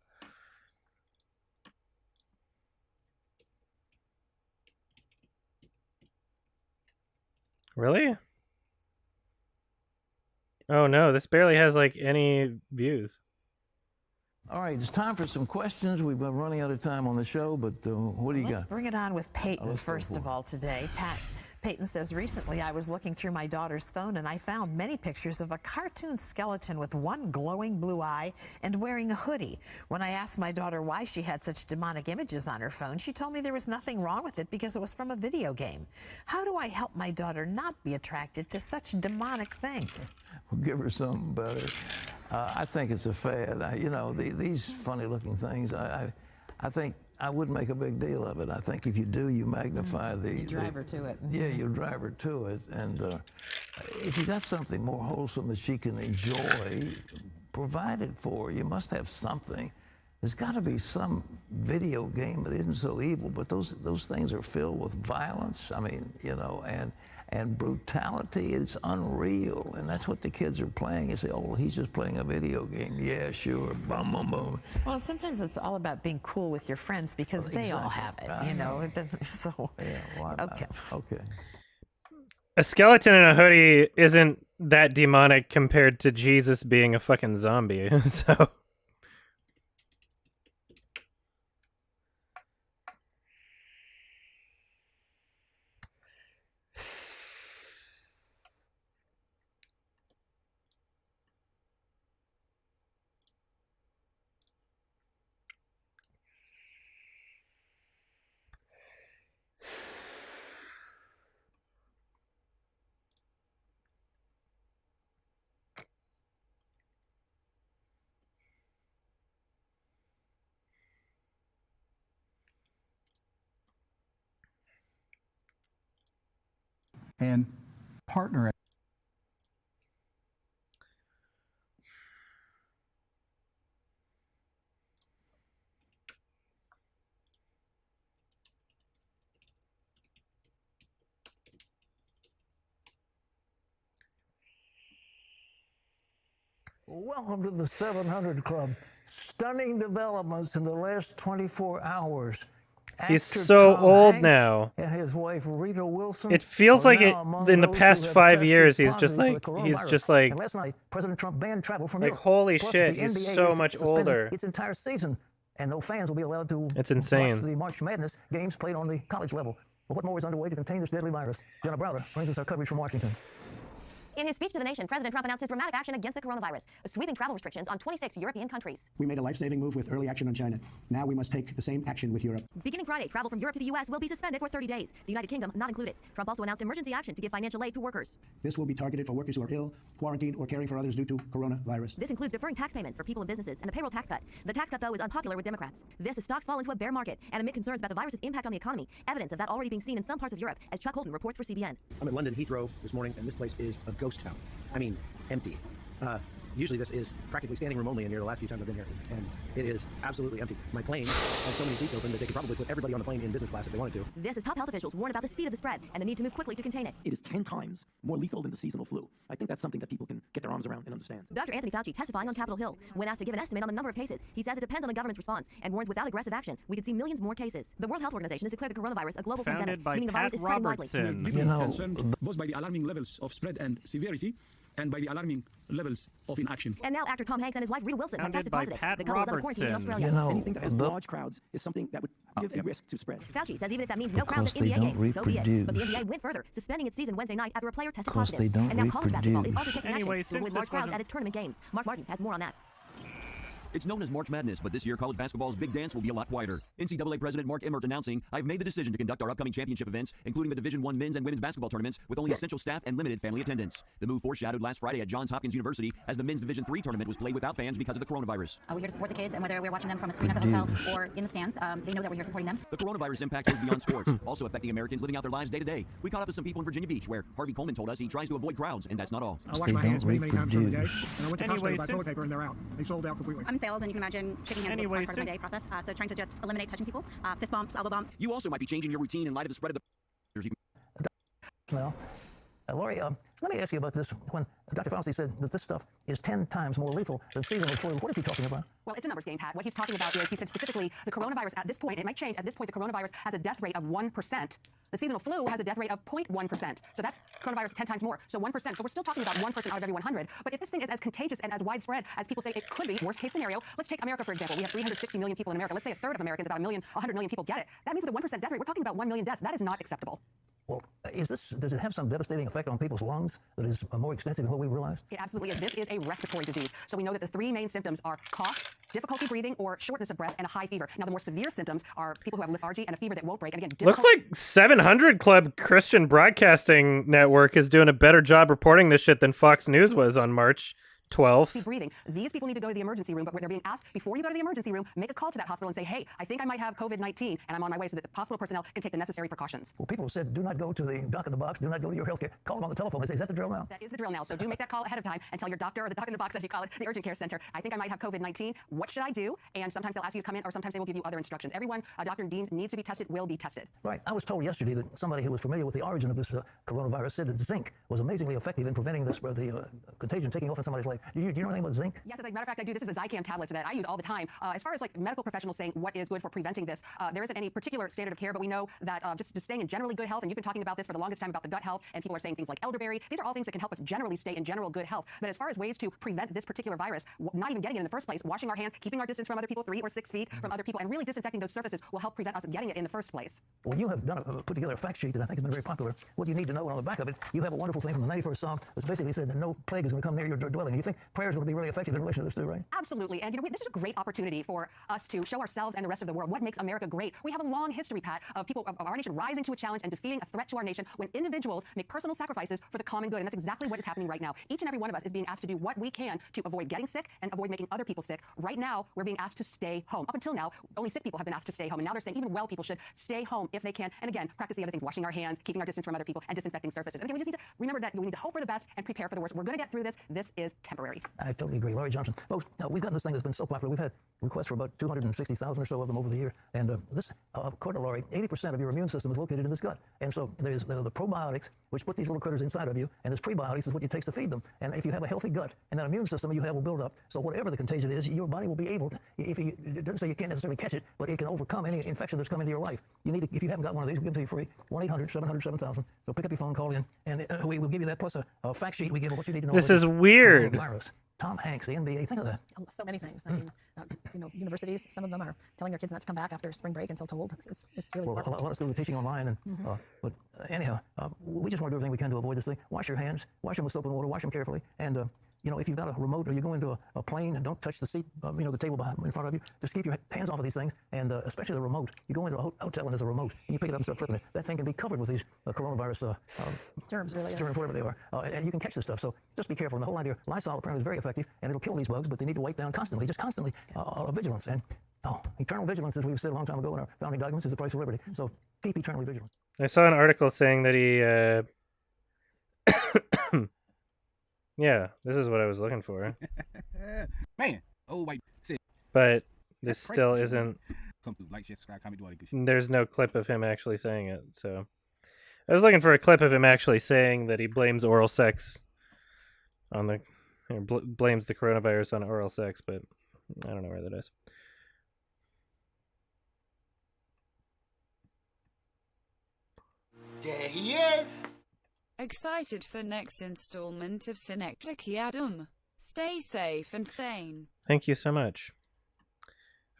Really? Oh no, this barely has like any views. All right, it's time for some questions. We've been running out of time on the show, but what do you got? Let's bring it on with Peyton Let's go first for of it. all today. Peyton says, recently I was looking through my daughter's phone and I found many pictures of a cartoon skeleton with one glowing blue eye and wearing a hoodie. When I asked my daughter why she had such demonic images on her phone, she told me there was nothing wrong with it because it was from a video game. How do I help my daughter not be attracted to such demonic things? We'll give her something better. I think it's a fad. You know, these funny-looking things, I think I wouldn't make a big deal of it. I think if you do, you magnify the... You drive her to it. Yeah, you drive her to it. And if you got something more wholesome that she can enjoy, provide it for her. You must have something. There's got to be some video game that isn't so evil, but those things are filled with violence. I mean, you know, and brutality. It's unreal, and that's what the kids are playing. You say, oh, well, he's just playing a video game. Yeah, sure, boom, boom, boom. Well, sometimes it's all about being cool with your friends because they all have it, you know. So, yeah, well, okay. Okay. A skeleton in a hoodie isn't that demonic compared to Jesus being a fucking zombie, so... And partner. Welcome to the 700 Club. Stunning developments in the last 24 hours. He's Actor so Tom old Hanks now. And his wife Rita Wilson. It feels are like it now among in the those past who have 5 tested years. He's just positive like for the he's coronavirus. just like And last night, President Trump banned travel from like Europe. holy Plus, shit. the He's NBA so is much suspended older. its entire season, and no fans will be allowed to It's watch insane. the March Madness games played on the college level. But what more is underway to contain this deadly virus? Jenna Browder brings us our coverage from Washington. In his speech to the nation, President Trump announced his dramatic action against the coronavirus, sweeping travel restrictions on 26 European countries. We made a life-saving move with early action on China. Now we must take the same action with Europe. Beginning Friday, travel from Europe to the U.S. will be suspended for 30 days. The United Kingdom not included. Trump also announced emergency action to give financial aid to workers. This will be targeted for workers who are ill, quarantined, or caring for others due to coronavirus. This includes deferring tax payments for people and businesses and a payroll tax cut. The tax cut, though, is unpopular with Democrats. This as stocks fall into a bear market and amid concerns about the virus's impact on the economy. Evidence of that already being seen in some parts of Europe, as Chuck Holton reports for CBN. I'm in London Heathrow this morning, and this place is a ghost town. I mean, empty. usually this is practically standing room only in here the last few times I've been here, and it is absolutely empty. My plane has so many seats open that they could probably put everybody on the plane in business class if they wanted to. This is top health officials warn about the speed of the spread and the need to move quickly to contain it. It is 10 times more lethal than the seasonal flu. I think that's something that people can get their arms around and understand. Dr. Anthony Fauci testifying on Capitol Hill. When asked to give an estimate on the number of cases, he says it depends on the government's response and warns without aggressive action, we could see millions more cases. The World Health Organization has declared the coronavirus a global pandemic, meaning the virus is spreading widely. Concerned both by the alarming levels of spread and severity and by the alarming levels of inaction. And now actor Tom Hanks and his wife Rita Wilson have tested positive. The couple is under quarantine in Australia. Anything that has large crowds is something that would give a risk to spread. Fauci says even if that means no crowds at NBA games, so be it. But the NBA went further, suspending its season Wednesday night after a player tested positive. And now college basketball is also taking action to avoid large crowds at its tournament games. Mark Martin has more on that. It's known as March Madness, but this year college basketball's big dance will be a lot quieter. NCAA President Mark Emmert announcing, I've made the decision to conduct our upcoming championship events, including the Division I men's and women's basketball tournaments, with only essential staff and limited family attendance. The move foreshadowed last Friday at Johns Hopkins University as the men's Division III tournament was played without fans because of the coronavirus. We're here to support the kids, and whether we're watching them from a screen at the hotel or in the stands, they know that we're here supporting them. The coronavirus impact goes beyond sports, also affecting Americans living out their lives day to day. We caught up with some people in Virginia Beach, where Harvey Coleman told us he tries to avoid crowds, and that's not all. I wash my hands many times during the day, and I went to Costco to buy toilet paper, and they're out. They sold out completely. I'm sales, and you can imagine shaking hands is part of my day process. So trying to just eliminate touching people, fist bumps, elbow bumps. You also might be changing your routine in light of the spread of the... Well, Lori, let me ask you about this. When Dr. Fauci said that this stuff is 10 times more lethal than seasonal flu, what is he talking about? Well, it's a numbers game, Pat. What he's talking about is, he said specifically, the coronavirus at this point, it might change, at this point, the coronavirus has a death rate of 1%. The seasonal flu has a death rate of 0.1%. So that's coronavirus 10 times more. So 1%. So we're still talking about 1% out of every 100. But if this thing is as contagious and as widespread as people say it could be, worst case scenario, let's take America, for example. We have 360 million people in America. Let's say a third of Americans, about 100 million people get it. That means with a 1% death rate, we're talking about 1 million deaths. That is not acceptable. Well, does it have some devastating effect on people's lungs that is more extensive than what we realized? It absolutely is. This is a respiratory disease. So we know that the three main symptoms are cough, difficulty breathing, or shortness of breath, and a high fever. Now, the more severe symptoms are people who have lethargy and a fever that won't break. And again, looks like 700 Club Christian Broadcasting Network is doing a better job reporting this shit than Fox News was on March 12th. Breathing. These people need to go to the emergency room, but they're being asked, before you go to the emergency room, make a call to that hospital and say, hey, I think I might have COVID-19, and I'm on my way, so that the hospital personnel can take the necessary precautions. Well, people said, do not go to the doc in the box, do not go to your healthcare. Call them on the telephone. They say, is that the drill now? That is the drill now. So do make that call ahead of time and tell your doctor, or the doc in the box, as you call it, the urgent care center, I think I might have COVID-19. What should I do? And sometimes they'll ask you to come in, or sometimes they will give you other instructions. Everyone a doctor deems needs to be tested will be tested. Right. I was told yesterday that somebody who was familiar with the origin of this coronavirus said that zinc was amazingly effective in preventing this, the contagion taking off in somebody's life. Do you know anything about zinc? Yes, as a matter of fact, I do. This is the Zicam tablets that I use all the time. As far as like medical professionals saying what is good for preventing this, there isn't any particular standard of care, but we know that just staying in generally good health, and you've been talking about this for the longest time about the gut health, and people are saying things like elderberry. These are all things that can help us generally stay in general good health. But as far as ways to prevent this particular virus, not even getting it in the first place, washing our hands, keeping our distance from other people, 3 or 6 feet from other people, and really disinfecting those surfaces will help prevent us getting it in the first place. Well, you have put together a fact sheet that I think has been very popular. What you need to know, and on the back of it, you have a wonderful thing from the 91st Psalm that's basically said that no plague is going to come near your dwelling. You think prayer is going to be really effective in relation to this too, right? Absolutely. And this is a great opportunity for us to show ourselves and the rest of the world what makes America great. We have a long history, Pat, of people of our nation rising to a challenge and defeating a threat to our nation when individuals make personal sacrifices for the common good. And that's exactly what is happening right now. Each and every one of us is being asked to do what we can to avoid getting sick and avoid making other people sick. Right now, we're being asked to stay home. Up until now, only sick people have been asked to stay home. And now they're saying even well people should stay home if they can. And again, practice the other things, washing our hands, keeping our distance from other people, and disinfecting surfaces. And again, we just need to remember that we need to hope for the best and prepare for the worst. We're going to get through this. This is temporary. I totally agree. Laurie Johnson. Folks, we've gotten this thing that's been so popular. We've had requests for about 260,000 or so of them over the year. And according to Laurie, 80% of your immune system is located in this gut. And so there's the probiotics, which put these little critters inside of you, and there's prebiotics is what it takes to feed them. And if you have a healthy gut, and that immune system you have will build up. So whatever the contagion is, your body will be able to, it doesn't say you can't necessarily catch it, but it can overcome any infection that's come into your life. You need to, if you haven't got one of these, we'll give them to you free. 1-800-700-7000. So pick up your phone, call in, and we will give you that plus a fact sheet. We give you what you need to know. This is weird. Tom Hanks, the NBA, think of that. So many things. I mean, universities, some of them are telling their kids not to come back after spring break until told. It's really well, a lot of students are teaching online. And, but anyhow, we just want to do everything we can to avoid this thing. Wash your hands. Wash them with soap and water. Wash them carefully. And, if you've got a remote or you go into a plane, don't touch the seat, the table in front of you. Just keep your hands off of these things, and especially the remote. You go into a hotel and there's a remote, and you pick it up and start flipping it. That thing can be covered with these coronavirus germs, really. Germs, whatever they are. And you can catch this stuff. So just be careful. And the whole idea, Lysol apparently is very effective, and it'll kill these bugs, but they need to wipe down constantly, just constantly. Vigilance. And eternal vigilance, as we've said a long time ago in our founding documents, is the price of liberty. So keep eternally vigilant. I saw an article saying that he Yeah, this is what I was looking for. Man, old white said. But this That's crazy. still isn't. Come through, like, share, subscribe, comment, do all that good shit. There's no clip of him actually saying it. So I was looking for a clip of him actually saying that he blames oral sex on the blames the coronavirus on oral sex, but I don't know where that is. There he is. Excited for next installment of Synecdoche Adam. Stay safe and sane. Thank you so much.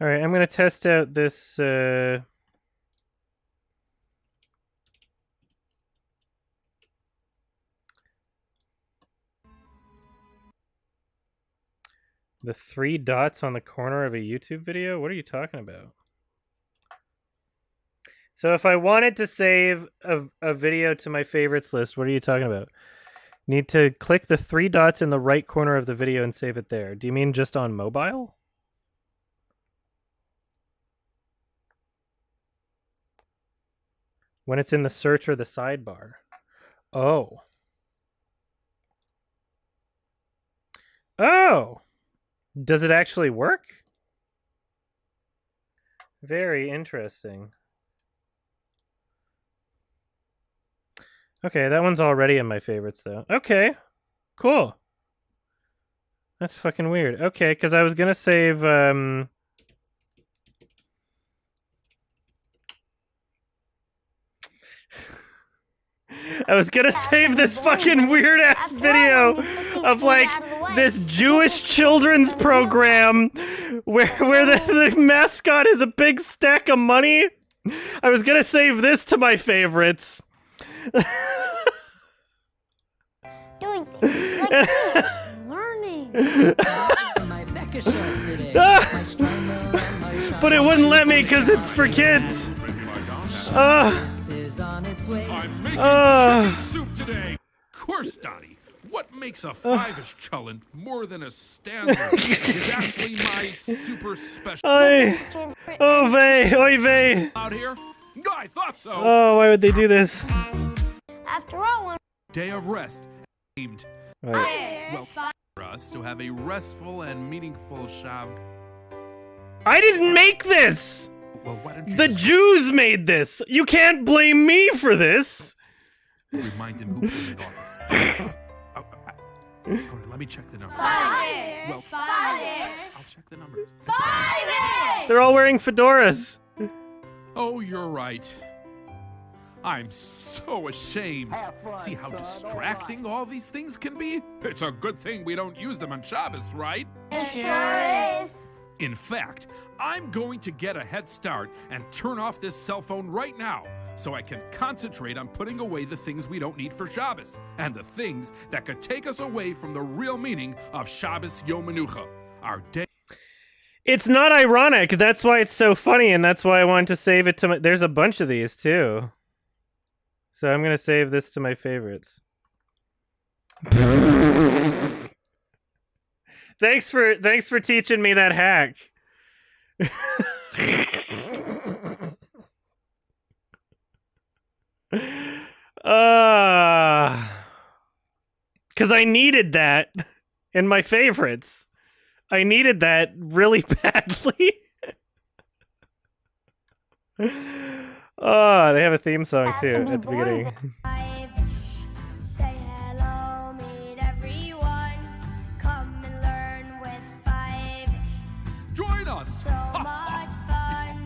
All right, I'm going to test out this the 3 dots on the corner of a YouTube video. What are you talking about? So if I wanted to save a video to my favorites list, what are you talking about? Need to click the 3 dots in the right corner of the video and save it there. Do you mean just on mobile? When it's in the search or the sidebar. Oh. Oh! Does it actually work? Very interesting. Okay, that one's already in my favorites, though. Okay, cool. That's fucking weird. Okay, because I was going to save... I was gonna save this fucking weird ass video of like this Jewish children's program where the mascot is a big stack of money. I was gonna save this to my favorites. Doing things like learning. But it wouldn't let me because it's for kids. I'm making chicken soup today. Of course, Donnie. What makes a Fiveish challenge more than a standard is actually my super special. Oy vey. Out here? No, I thought so. Oh, why would they do this? After all, one Day of rest aimed. Right. Well, for us to have a restful and meaningful Shabbat. I didn't make this. Well, why don't you The Jews made this. You can't blame me for this. remind him who put him in office? All right, let me check the numbers. Well, I'll check the numbers. They're all wearing fedoras. Oh, you're right. I'm so ashamed. See how distracting all these things can be? It's a good thing we don't use them on Shabbos, right? It sure is. In fact, I'm going to get a head start and turn off this cell phone right now so I can concentrate on putting away the things we don't need for Shabbos and the things that could take us away from the real meaning of Shabbos Yom Menucha, our day. It's not ironic. That's why it's so funny, and that's why I wanted to save it to my... There's a bunch of these, too. So I'm going to save this to my favorites. Thanks for teaching me that hack. Because I needed that in my favorites. I needed that really badly. Oh, they have a theme song too at the beginning. say hello, meet everyone. Come and learn with Fiveish. Join us. So much fun.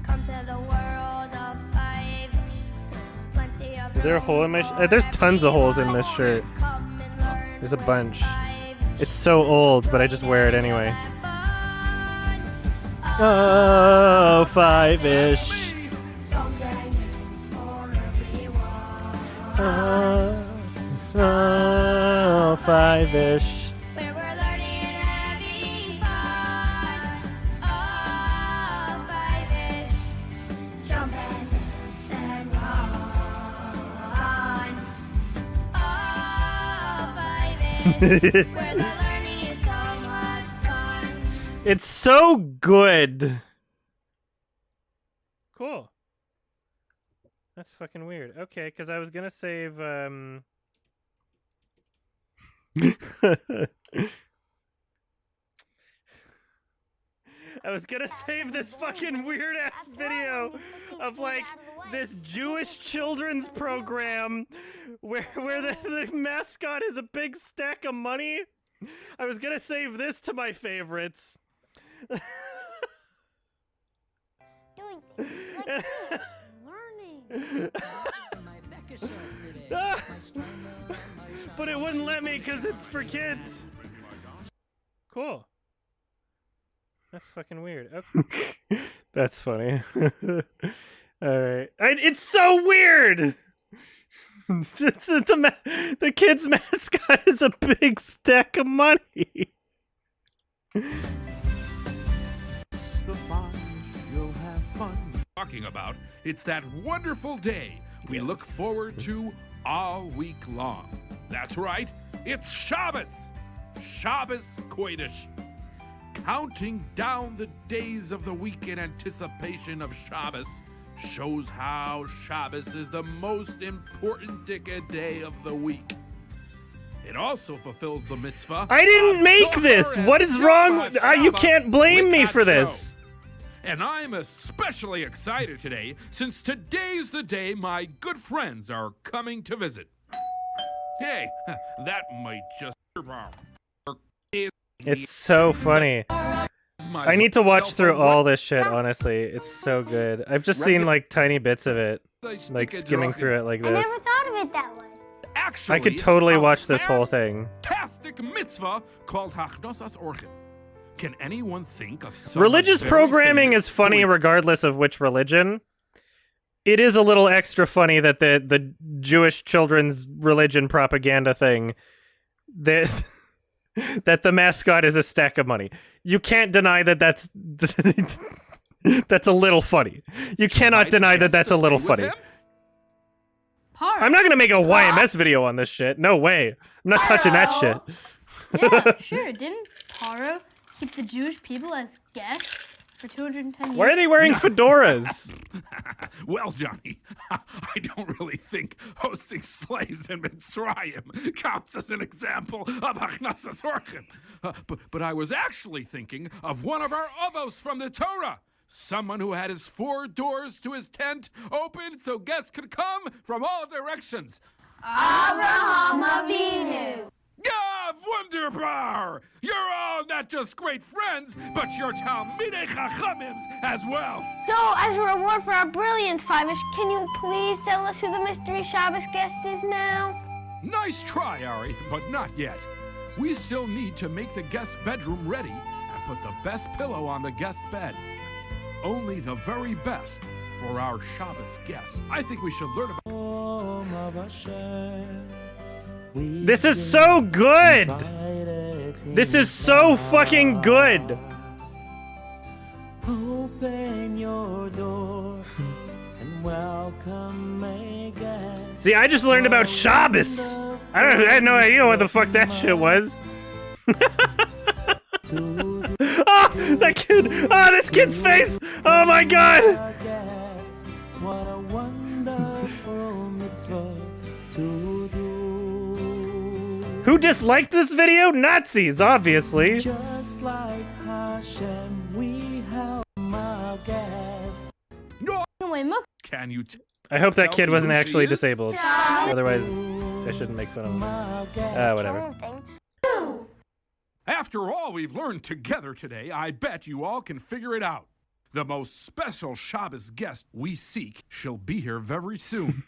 Come to the world of Fiveish. There's plenty of Is there a hole in my there's tons of holes in this shirt. There's a bunch. It's so old, but I just wear it anyway. Oh, Fiveish. Oh, Fiveish. It's so good. Cool. That's fucking weird. Okay, because I was gonna save I was gonna save this fucking weird ass video of like this Jewish children's program where the mascot is a big stack of money. I was gonna save this to my favorites. Doing things. Learning. But it wouldn't let me because it's for kids. Cool. That's fucking weird. Okay. That's funny. Alright. It's so weird! The kid's mascot is a big stack of money. Talking about, it's that wonderful day we look forward to all week long. That's right, it's Shabbos! Shabbos Kodesh. Counting down the days of the week in anticipation of Shabbos shows how Shabbos is the most important day of the week. It also fulfills the mitzvah. I didn't make this! What is wrong? You can't blame me for this! And I'm especially excited today, since today's the day my good friends are coming to visit. Hey, that might just... It's so funny. I need to watch through all this shit, honestly. It's so good. I've just seen like tiny bits of it, like skimming through it like I this. never thought of it that way. Actually, I could totally watch this whole thing. Fantastic mitzvah called Hachnosas Orchid. Can anyone think of some Religious very programming famous is funny regardless of which religion. It is a little extra funny that the Jewish children's religion propaganda thing that the mascot is a stack of money. You can't deny that that's a little funny. You cannot deny that that's a little funny. I'm not gonna make a YMS video on this shit. No way. I'm not touching that shit. Yeah, sure. Didn't Paro keep the Jewish people as guests for 210 years? Why are they wearing fedoras? Well, Johnny, I don't really think hosting slaves in Mitzrayim counts as an example of Hachnasas Orchid. But I was actually thinking of one of our avos from the Torah. Someone who had his 4 doors to his tent open so guests could come from all directions. Abraham Avinu. Yeah, wunderbar! You're all not just great friends, but you're Talmidei Chachamims as well. So, as a reward for our brilliance, Fiveish, can you please tell us who the mystery Shabbos guest is now? Nice try, Ari, but not yet. We still need to make the guest bedroom ready and put the best pillow on the guest bed. Only the very best for our Shabbos guests. I think we should learn about... This is so good! This is so fucking good! Open your doors and welcome a guest. See, I just learned about Shabbos! I had no idea what the fuck that shit was. Oh, that kid! Oh, this kid's face! Oh my god! What a wonderful mitzvah to do. Who disliked this video? Nazis, obviously. Just like Hashem, we help our guest. No! Can you I hope that kid wasn't who she actually is? disabled. Otherwise, I shouldn't make fun of him. Whatever. After all we've learned together today, I bet you all can figure it out. The most special Shabbos guest we seek shall be here very soon.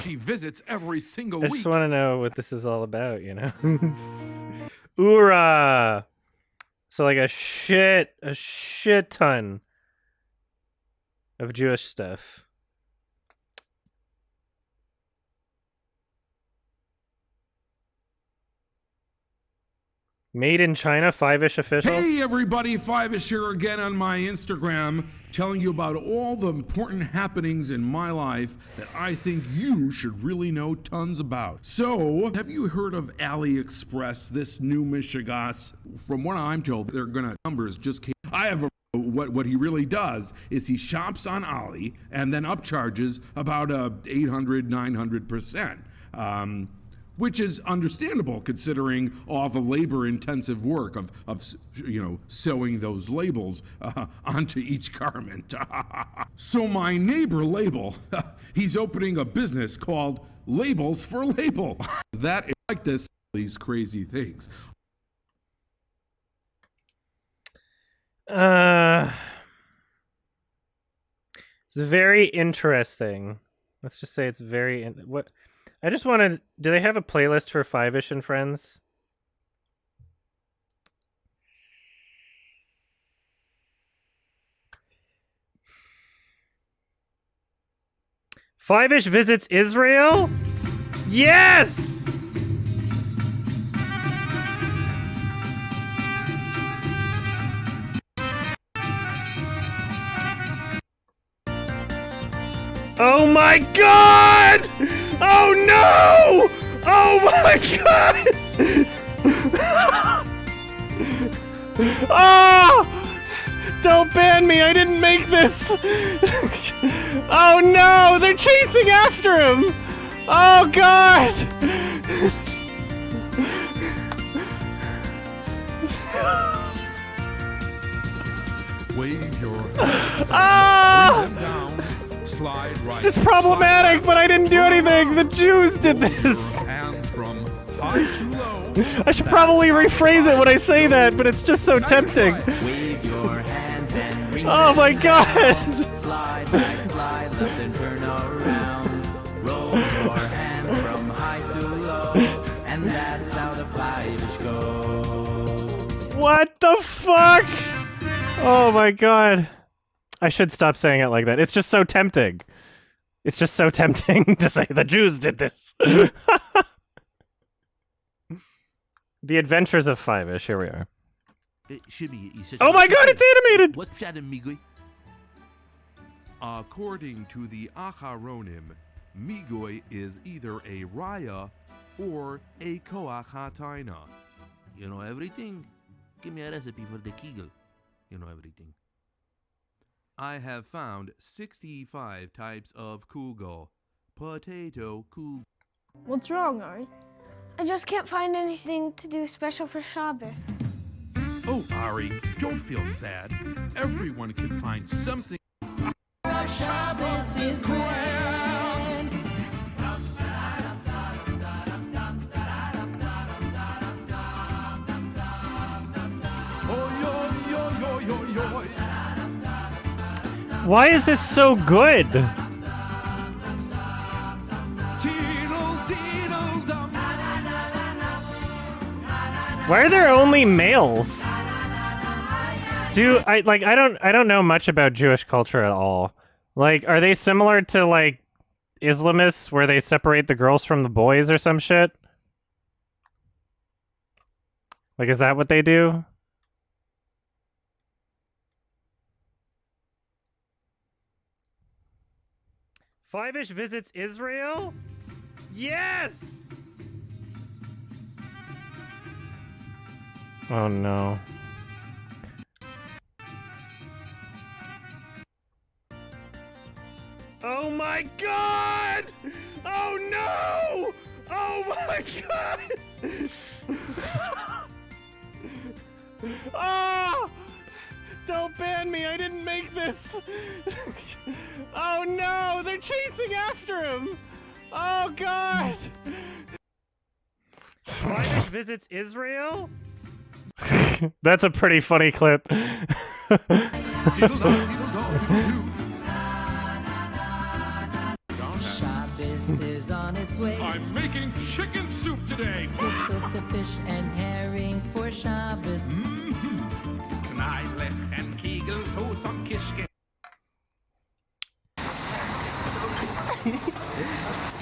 She visits every single I week. just want to know what this is all about, you know? Oorah! So like a shit ton of Jewish stuff. Made in China, Fiveish official. Hey everybody, Fiveish here again on my Instagram, telling you about all the important happenings in my life that I think you should really know tons about. So, have you heard of AliExpress, this new Mishigas? From what I'm told, they're gonna numbers just came. I have a what he really does is he shops on Ali and then upcharges about 800-900%. which is understandable considering all the labor-intensive work of sewing those labels onto each garment. So my neighbor Label, he's opening a business called Labels for Label. That is like these crazy things. It's very interesting. Let's just say it's very what. I just wanted. Do they have a playlist for Fiveish and Friends? Fiveish visits Israel? Yes! Oh my god! Oh no! Oh my god! Oh! Don't ban me, I didn't make this! Oh no! They're chasing after him! Oh god! Wave your hands. Ah! Bring them down. Slide right. This is problematic, but I didn't do anything! The Jews did this! Hands from high to low. I should probably rephrase it when I say that, but it's just so tempting. Wave your hands and ring Oh my them god! down. Slide back, slide left and turn around. Roll your hands from high to low. And that's how the Fiveish go. What the fuck? Oh my god. I should stop saying it like that. It's just so tempting. It's just so tempting to say the Jews did this. The Adventures of Fiveish, here we are. Oh my god, it's animated! What's that, amigo? According to the Acharonim, Migoy is either a Raya or a Koach HaTaina. You know everything? Give me a recipe for the Kegel. You know everything. I have found 65 types of kugel. Potato kugel. What's wrong, Ari? I just can't find anything to do special for Shabbos. Oh, Ari, don't feel sad. Everyone can find something. Shabbos is grand. Why is this so good? Why are there only males? I don't know much about Jewish culture at all. Like, are they similar to like Islamists where they separate the girls from the boys or some shit? Like, is that what they do? Fiveish visits Israel? Yes! Oh no. Oh my god! Oh no! Oh my god! Oh! Don't ban me, I didn't make this! Oh no! They're chasing after him! Oh god! Fiveish visits Israel? That's a pretty funny clip. Shabbos is on its way. I'm making chicken soup today. Cook the fish and herring for Shabbos. Kneilich and Kegel toast on Kishke.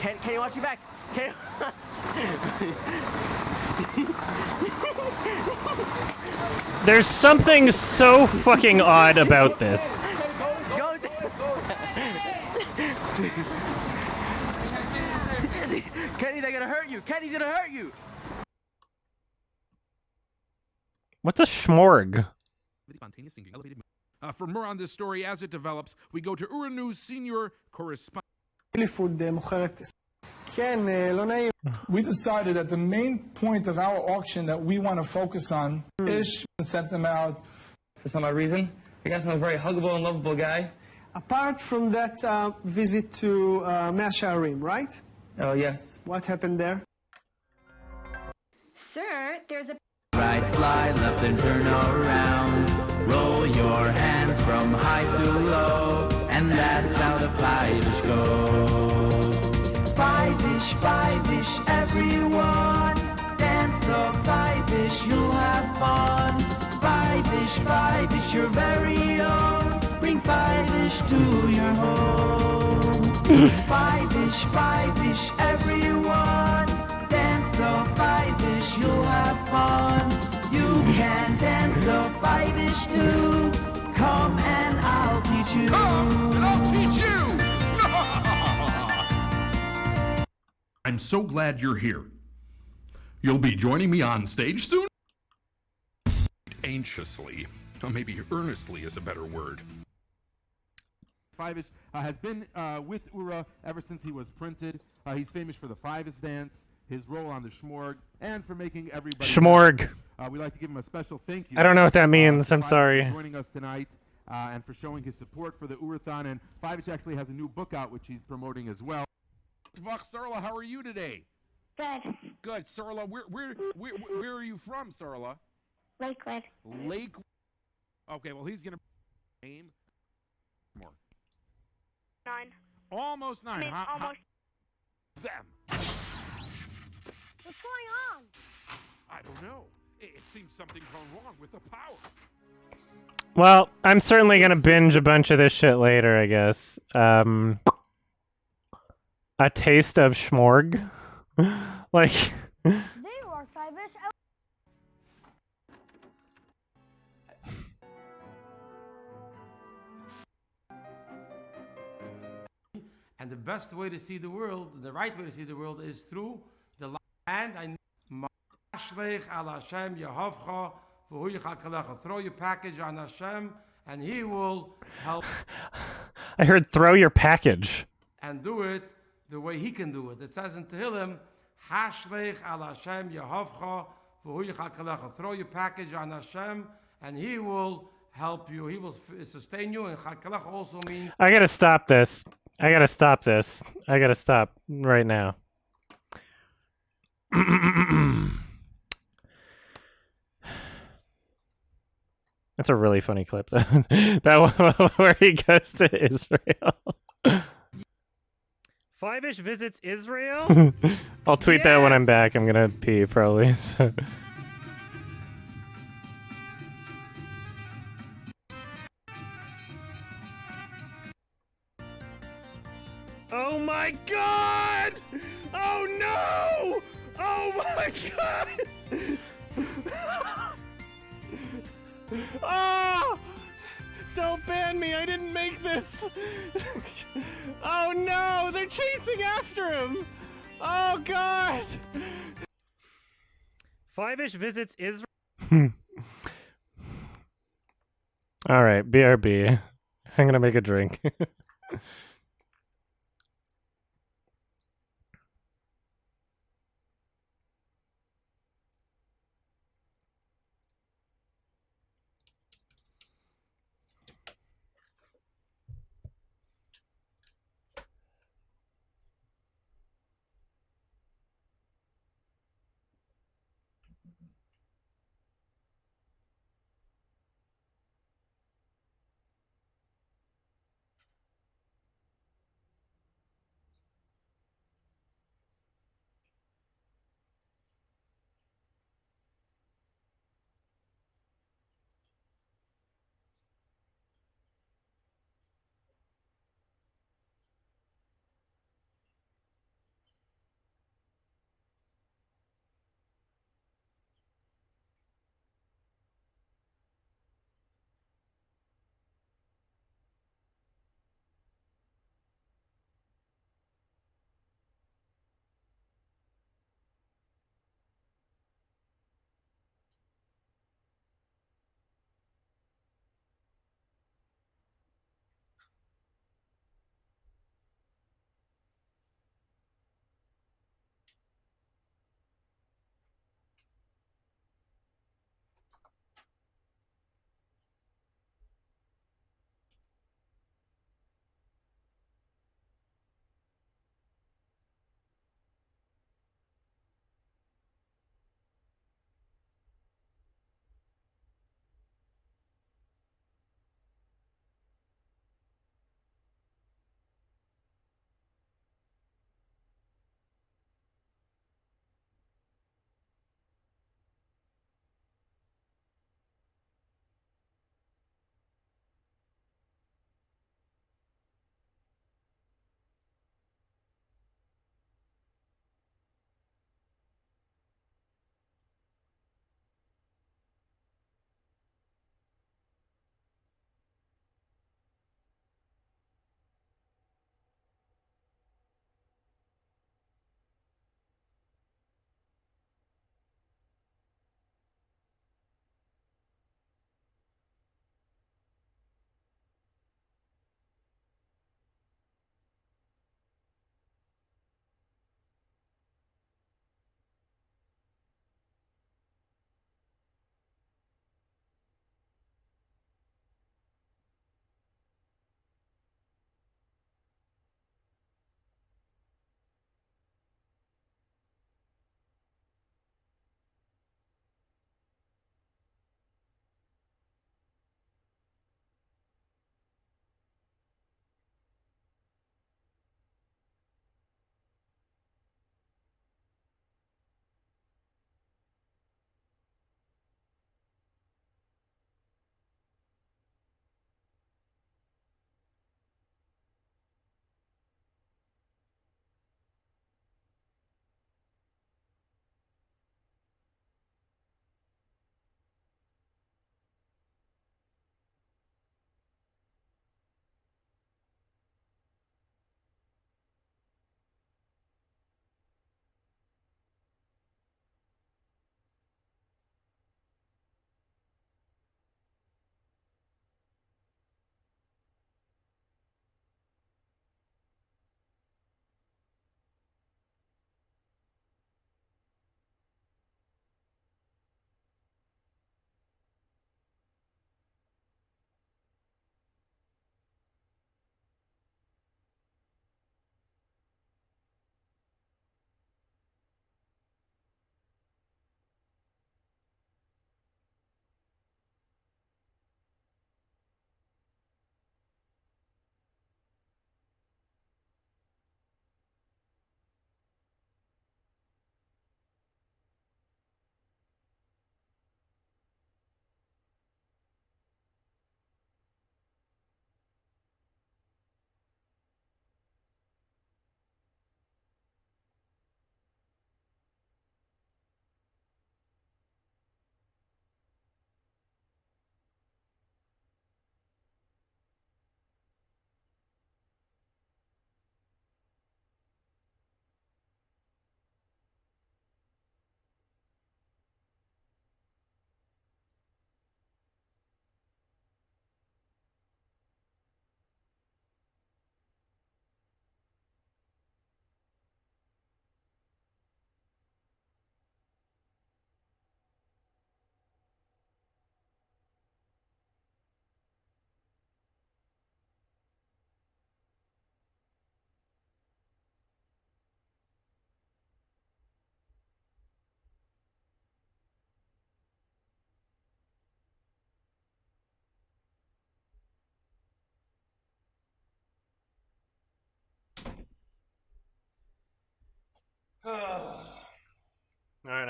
Can you watch your back? Can There's something so fucking odd about this. Kenny, they're gonna hurt you. Kenny's gonna hurt you. What's a schmorg? Spontaneous singing, elevated. For more on this story as it develops, we go to Ura News senior correspondent. We decided that the main point of our auction that we want to focus on is and sent them out. For some odd reason, I guess I'm a very huggable and lovable guy. Apart from that visit to Mea Shearim, right? Oh, yes. What happened there? Sir, there's a Right slide, left and turn around. Roll your hands from high to low, and that's how the Fiveish goes. Fiveish, everyone. Dance the Fiveish, you'll have fun. Fiveish, your very own. Bring Fiveish to your home. Fiveish, everyone. Dance the Fiveish, you'll have fun. You can dance the Fiveish too. Come and I'll teach you. Come and I'll teach you! I'm so glad you're here. You'll be joining me on stage soon? Anxiously, or maybe earnestly is a better word. Fiveish has been with Ura ever since he was printed. He's famous for the Fiveish dance, his role on the Shmorg, and for making everybody Shmorg. We'd like to give him a special thank you. I don't know what that means. I'm Fiveish sorry. for joining us tonight and for showing his support for the Urathon. And Fiveish actually has a new book out which he's promoting as well. Sarla, how are you today? Good. Good. Sarla, where are you from, Sarla? Lakewood. Lake. Okay, well he's gonna aim more. 9. Almost 9. I mean, almost. Them. What's going on? I don't know. It seems something's gone wrong with the power. Well, I'm certainly gonna binge a bunch of this shit later, I guess. A taste of Schmorg. Like They are Fiveish. And the best way to see the world, the right way to see the world, is through the land. Throw your package on Hashem, and He will help. I heard throw your package. And do it the way He can do it. It says in Tehillim, Hashlech al Hashem Yehovcha v'hu. Throw your package on Hashem, and He will help you. He will sustain you. And Chakalech also means. I gotta stop this. I gotta stop this. I gotta stop right now. That's a really funny clip, though. That one where he goes to Israel. Fiveish visits Israel? I'll tweet that when I'm back. I'm gonna pee, probably. So. Oh my god! Oh no! Oh my god! Oh! Don't ban me, I didn't make this! Oh no! They're chasing after him! Oh god! Fiveish visits Israel. Alright, BRB. I'm gonna make a drink.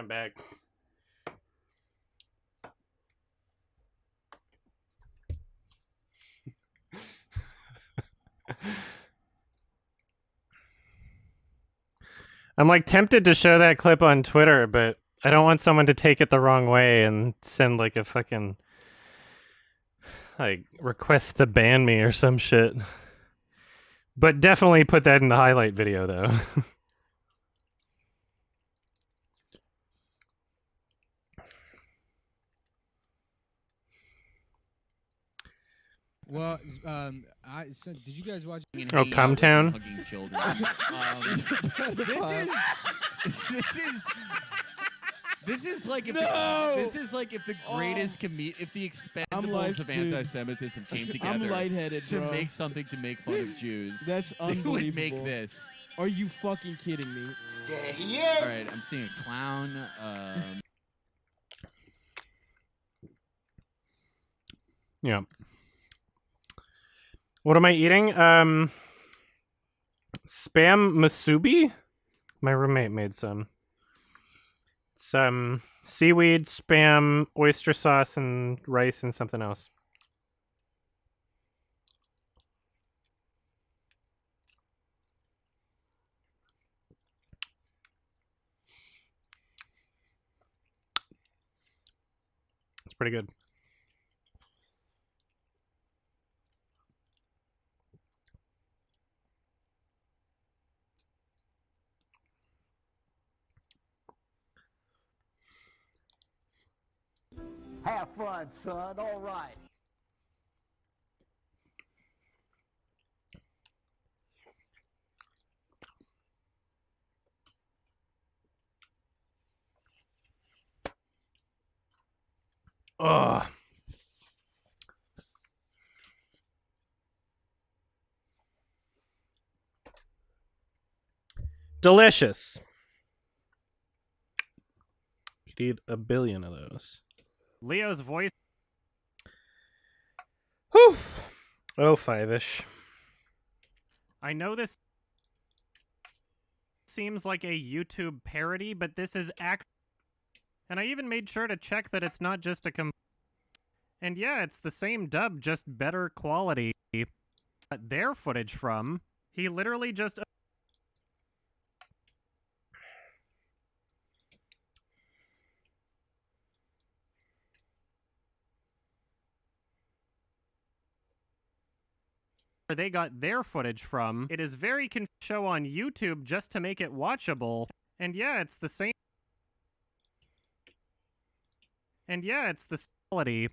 I'm back. I'm like tempted to show that clip on Twitter, but I don't want someone to take it the wrong way and send like a fucking like request to ban me or some shit. But definitely put that in the highlight video though. Well, so did you guys watch? Oh, Comtown? Hugging children. This is like if the greatest if the Expendables of anti-Semitism came together. I'm lightheaded, to bro. make something to make fun of Jews. That's they unbelievable. would make this. Are you fucking kidding me? There he is. All right, I'm seeing a clown. Yeah. What am I eating? Spam masubi? My roommate made some. Some seaweed, spam, oyster sauce, and rice and something else. It's pretty good. Have fun, son. All right. Ugh. Delicious. Could eat a billion of those. Leo's voice. Whew. Oh, Fiveish. I know this seems like a YouTube parody, but this is and I even made sure to check that it's not just a and yeah, it's the same dub, just better quality. Their footage from, he literally just they got their footage from. It is very show on YouTube just to make it watchable. And yeah, it's the same. And yeah, it's the quality.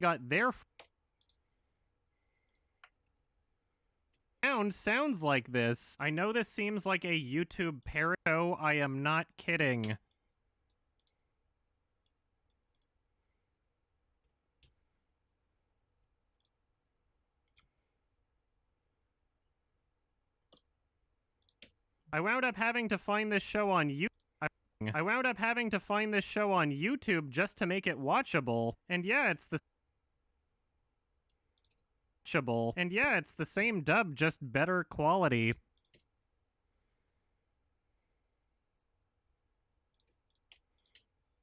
Got their sounds like this. I know this seems like a YouTube parody. I am not kidding. I wound up having to find this show on YouTube. I wound up having to find this show on YouTube just to make it watchable. And yeah, it's the and yeah, it's the same dub, just better quality.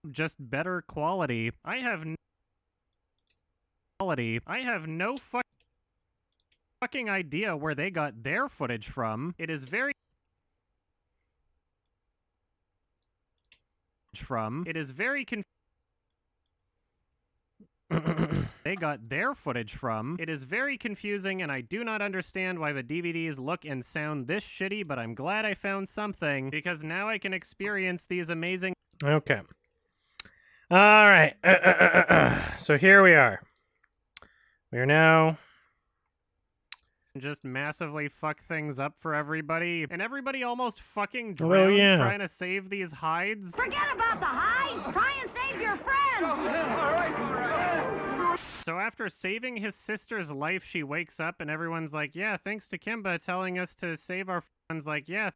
Just better quality. I have no fucking idea where they got their footage from. It is very they got their footage from. It is very confusing, and I do not understand why the DVDs look and sound this shitty, but I'm glad I found something, because now I can experience these amazing... Okay. Alright. So here we are. We are now... just massively fuck things up for everybody, and everybody almost fucking drowns trying to save these hides. Forget about the hides. Try and save your friends. All right. So after saving his sister's life, she wakes up and everyone's like, yeah, thanks to Kimba telling us to save our friends. Like, yeah,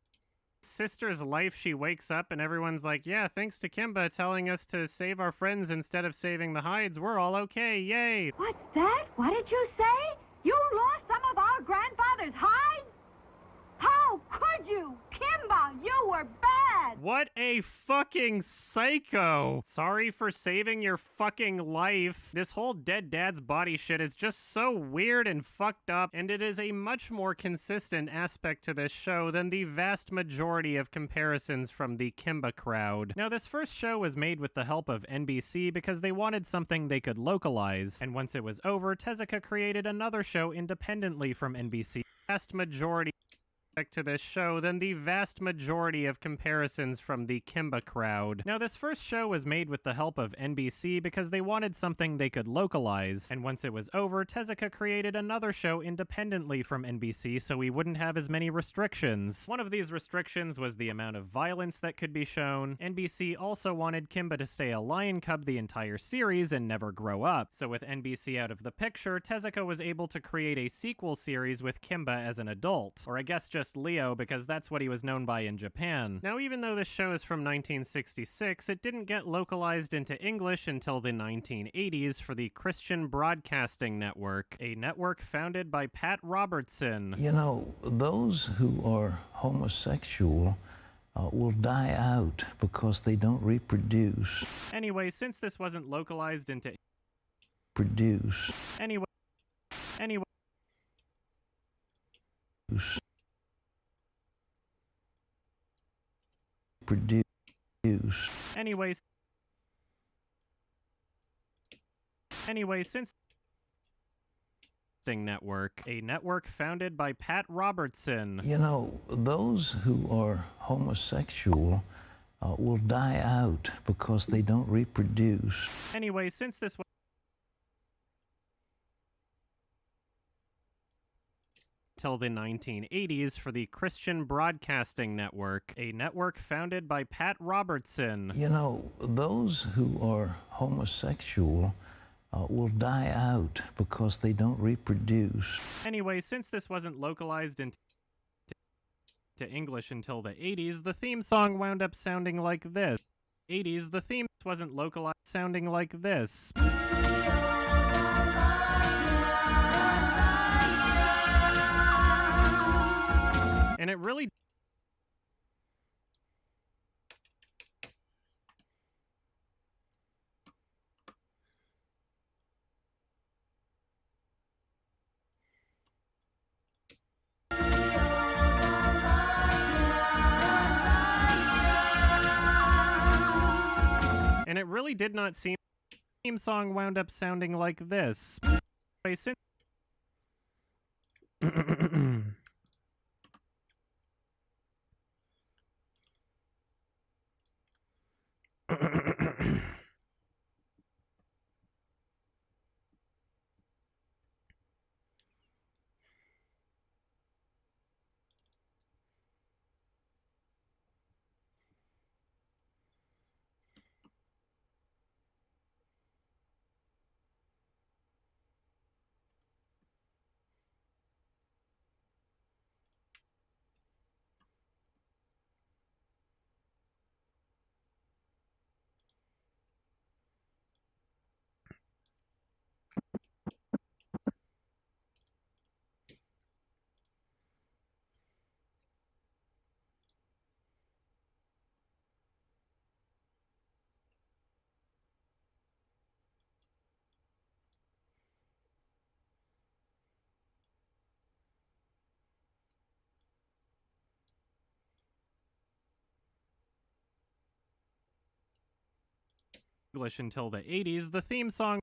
sister's life, she wakes up and everyone's like, yeah, thanks to Kimba telling us to save our friends instead of saving the hides. We're all okay. Yay. What's that? What did you say? You lost some of our grandfather's hides? How could you? Kimba, you were a fucking psycho. Sorry for saving your fucking life. This whole dead dad's body shit is just so weird and fucked up, and it is a much more consistent aspect to this show than the vast majority of comparisons from the Kimba crowd. Now, this first show was made with the help of NBC because they wanted something they could localize, and once it was over, Tezuka created another show independently from NBC. Vast majority to this show than the vast majority of comparisons from the Kimba crowd. Now, this first show was made with the help of NBC because they wanted something they could localize, and once it was over, Tezuka created another show independently from NBC so we wouldn't have as many restrictions. One of these restrictions was the amount of violence that could be shown. NBC also wanted Kimba to stay a lion cub the entire series and never grow up, so with NBC out of the picture, Tezuka was able to create a sequel series with Kimba as an adult, or I guess just Leo, because that's what he was known by in Japan. Now, even though this show is from 1966, it didn't get localized into English until the 1980s for the Christian Broadcasting Network, a network founded by Pat Robertson. You know, those who are homosexual will die out because they don't reproduce. Anyway, since this wasn't localized into Anyway. Anyway, since network, a network founded by Pat Robertson. You know, those who are homosexual will die out because they don't reproduce. Anyway, since this was till the 1980s for the Christian Broadcasting Network, a network founded by Pat Robertson. You know, those who are homosexual will die out because they don't reproduce. Anyway, since this wasn't localized into English until the 80s, the theme song wound up sounding like this. 80s, the theme wasn't localized sounding like this. And it really did not seem the theme song wound up sounding like this. Since English until the 80s, the theme song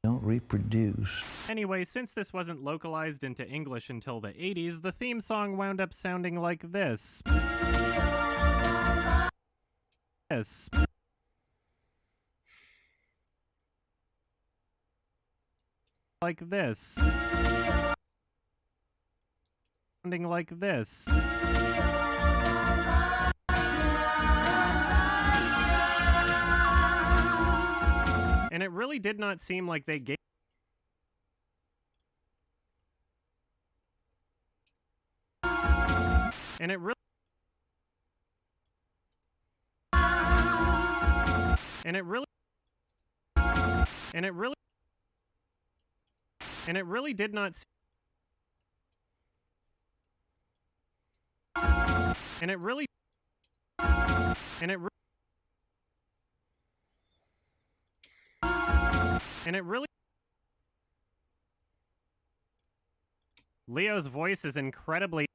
don't reproduce. Anyway, since this wasn't localized into English until the 80s, the theme song wound up sounding like this. Like this. Sounding like this. And it really did not seem like they gave and it really and it really and it really and it really did not And it really... Leo's voice is incredibly...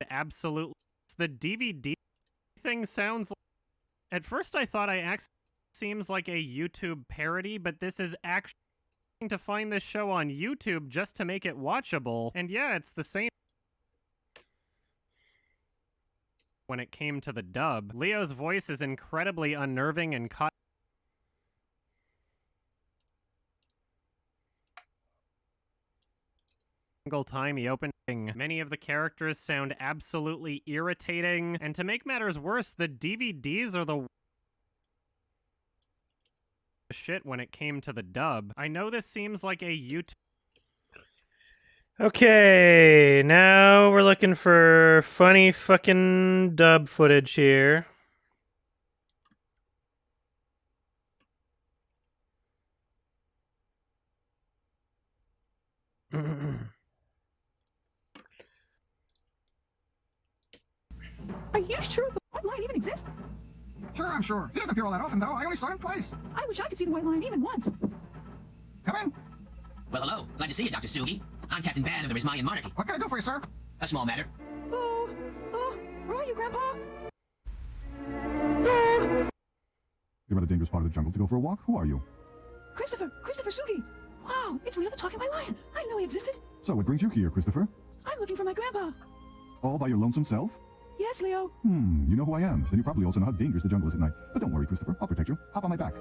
Absolutely... The DVD thing sounds like... At first I thought I accidentally... Seems like a YouTube parody, but this is actually... to find this show on YouTube just to make it watchable. And yeah, it's the same... When it came to the dub, Leo's voice is incredibly unnerving and caught... Single time he opened, many of the characters sound absolutely irritating, and to make matters worse, the DVDs are the shit when it came to the dub. I know this seems like a YouTube... Okay, now we're looking for funny fucking dub footage here. Are you sure the white line even exists? Sure, I'm sure. He doesn't appear all that often, though. I only saw him twice. I wish I could see the white line even once. Come in. Well, hello. Glad to see you, Dr. Sugi. I'm Captain Bad of the Rismayan Monarchy. What can I do for you, sir? A small matter. Where are you, Grandpa? You're at a dangerous part of the jungle to go for a walk? Who are you? Christopher Sugi. Wow, it's Leo the Talking White Lion. I didn't know he existed. So what brings you here, Christopher? I'm looking for my grandpa. All by your lonesome self? Yes, Leo. You know who I am. Then you probably also know how dangerous the jungle is at night. But don't worry, Christopher. I'll protect you. Hop on my back.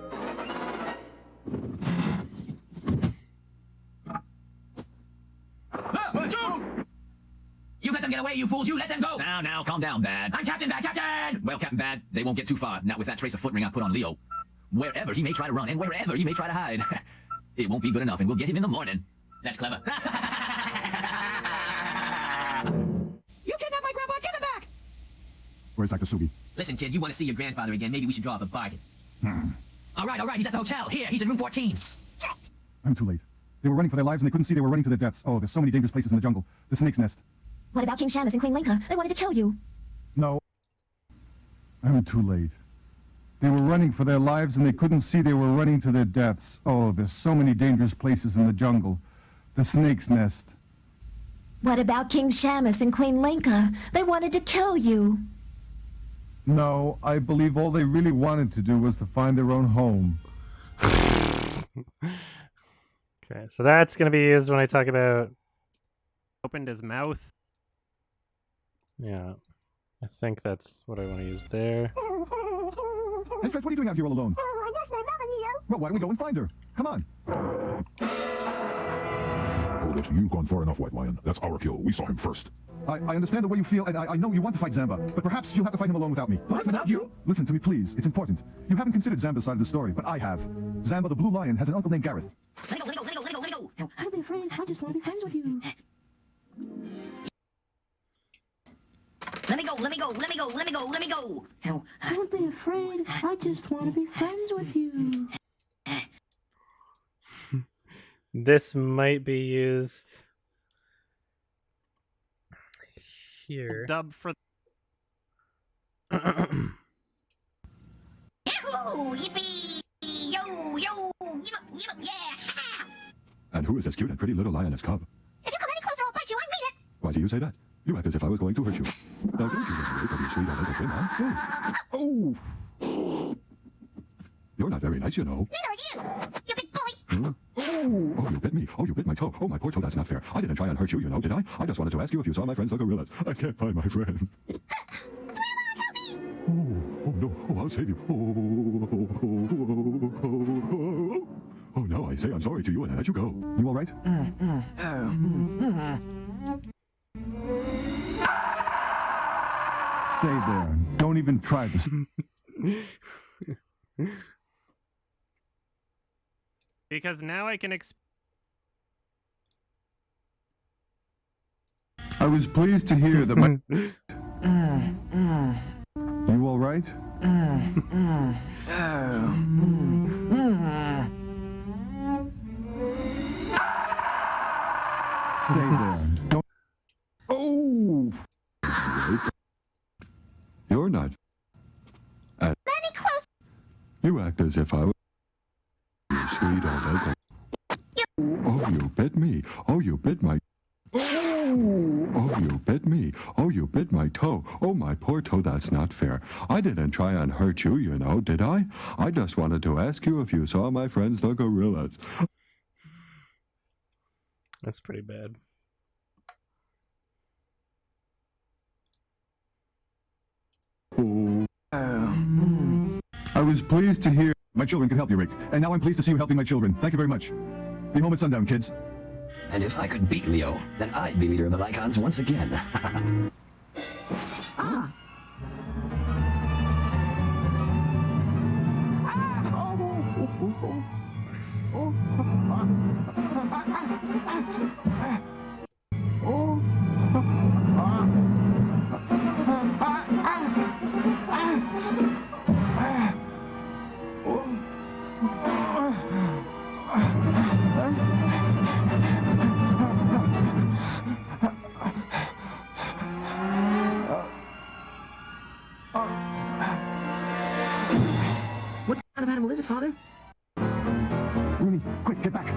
You let them get away, you fools! You let them go! Now, calm down, Bad. I'm Captain Bad, Captain! Well, Captain Bad, they won't get too far, not with that trace of foot ring I put on Leo. Wherever he may try to run, and wherever he may try to hide. It won't be good enough, and we'll get him in the morning. That's clever. You kidnapped my grandpa! Give him back! Where's Dr. Sugi? Listen, kid, you want to see your grandfather again, maybe we should draw up a bargain. All right, he's at the hotel. Here, he's in room 14. I'm too late. They were running for their lives, and they couldn't see they were running to their deaths. Oh, there's so many dangerous places in the jungle. The snake's nest. What about King Shamus and Queen Linka? They wanted to kill you. No. I'm too late. They were running for their lives, and they couldn't see they were running to their deaths. Oh, there's so many dangerous places in the jungle. The snake's nest. What about King Shamus and Queen Linka? They wanted to kill you. No, I believe all they really wanted to do was to find their own home. Okay, so that's going to be used when I talk about... Opened his mouth. Yeah, I think that's what I want to use there. Hey, Stretch, what are you doing out here all alone? Oh, yes, my mother here. Well, why don't we go and find her? Come on. Hold it. You've gone far enough, White Lion. That's our kill. We saw him first. I understand the way you feel, and I know you want to fight Zamba, but perhaps you'll have to fight him alone without me. What, without you? Listen to me, please. It's important. You haven't considered Zamba's side of the story, but I have. Zamba the Blue Lion has an uncle named Gareth. Let me go. Don't be afraid. I just want to be friends with you. Let me go. Don't be afraid. I just want to be friends with you. This might be used here. Dub for... Yahoo! Yippee! Yo! Give up, yeah! And who is this cute and pretty little lioness cub? If you come any closer, I'll bite you. I mean it. Why do you say that? You act as if I was going to hurt you. Now don't you run away from your sweet little thing, huh? Oh! You're not very nice, you know. Neither are you, you big bully. Oh, you bit me. Oh, you bit my toe. Oh, my poor toe, that's not fair. I didn't try and hurt you, you know, did I? I just wanted to ask you if you saw my friends the gorillas. I can't find my friends. Oh, no. Oh, I'll save you. Oh, no, I say I'm sorry to you and I let you go. You all right? Stay there. Don't even try this. Because now I can I was pleased to hear that my... You all right? Stay there. Don't... Oh! as if I was sweet old Oh, you bit me. Oh, you bit my... Oh, you bit me. Oh, you bit my toe. Oh, my poor toe, that's not fair. I didn't try and hurt you, you know, did I? I just wanted to ask you if you saw my friends the gorillas. That's pretty bad. I was pleased to hear my children could help you, Rick. And now I'm pleased to see you helping my children. Thank you very much. Be home at sundown, kids. And if I could beat Leo, then I'd be leader of the Lycons once again. Ah. What kind of animal is it, Father? Rooney, quick, get back.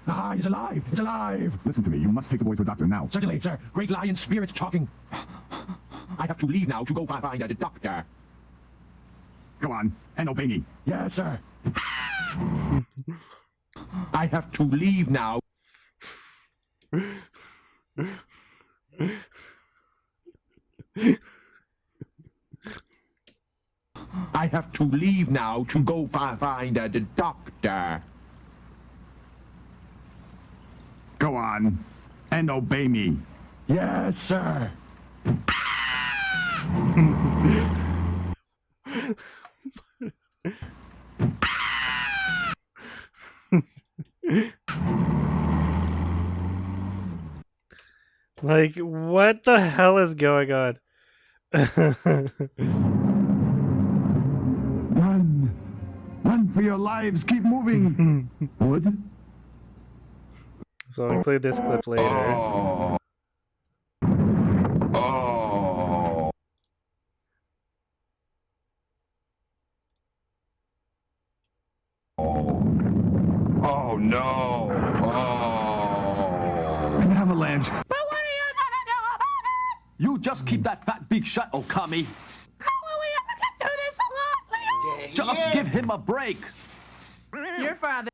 Ah, he's alive! It's alive! Listen to me. You must take the boy to a doctor now. Certainly, sir. Great lion spirit talking. I have to leave now to go find a doctor. Go on, and obey me. Yes, sir. I have to leave now. I have to leave now to go find a doctor. Go on, and obey me. Yes, sir. Like, what the hell is going on? Run! Run for your lives! Keep moving! Wood? So I'll include this clip later. Oh. Oh. Oh no! Oh! An avalanche! But what are you gonna do about it? You just keep that fat beak shut, Okami. How will we ever get through this alone, Leo? Just give him a break. Your father.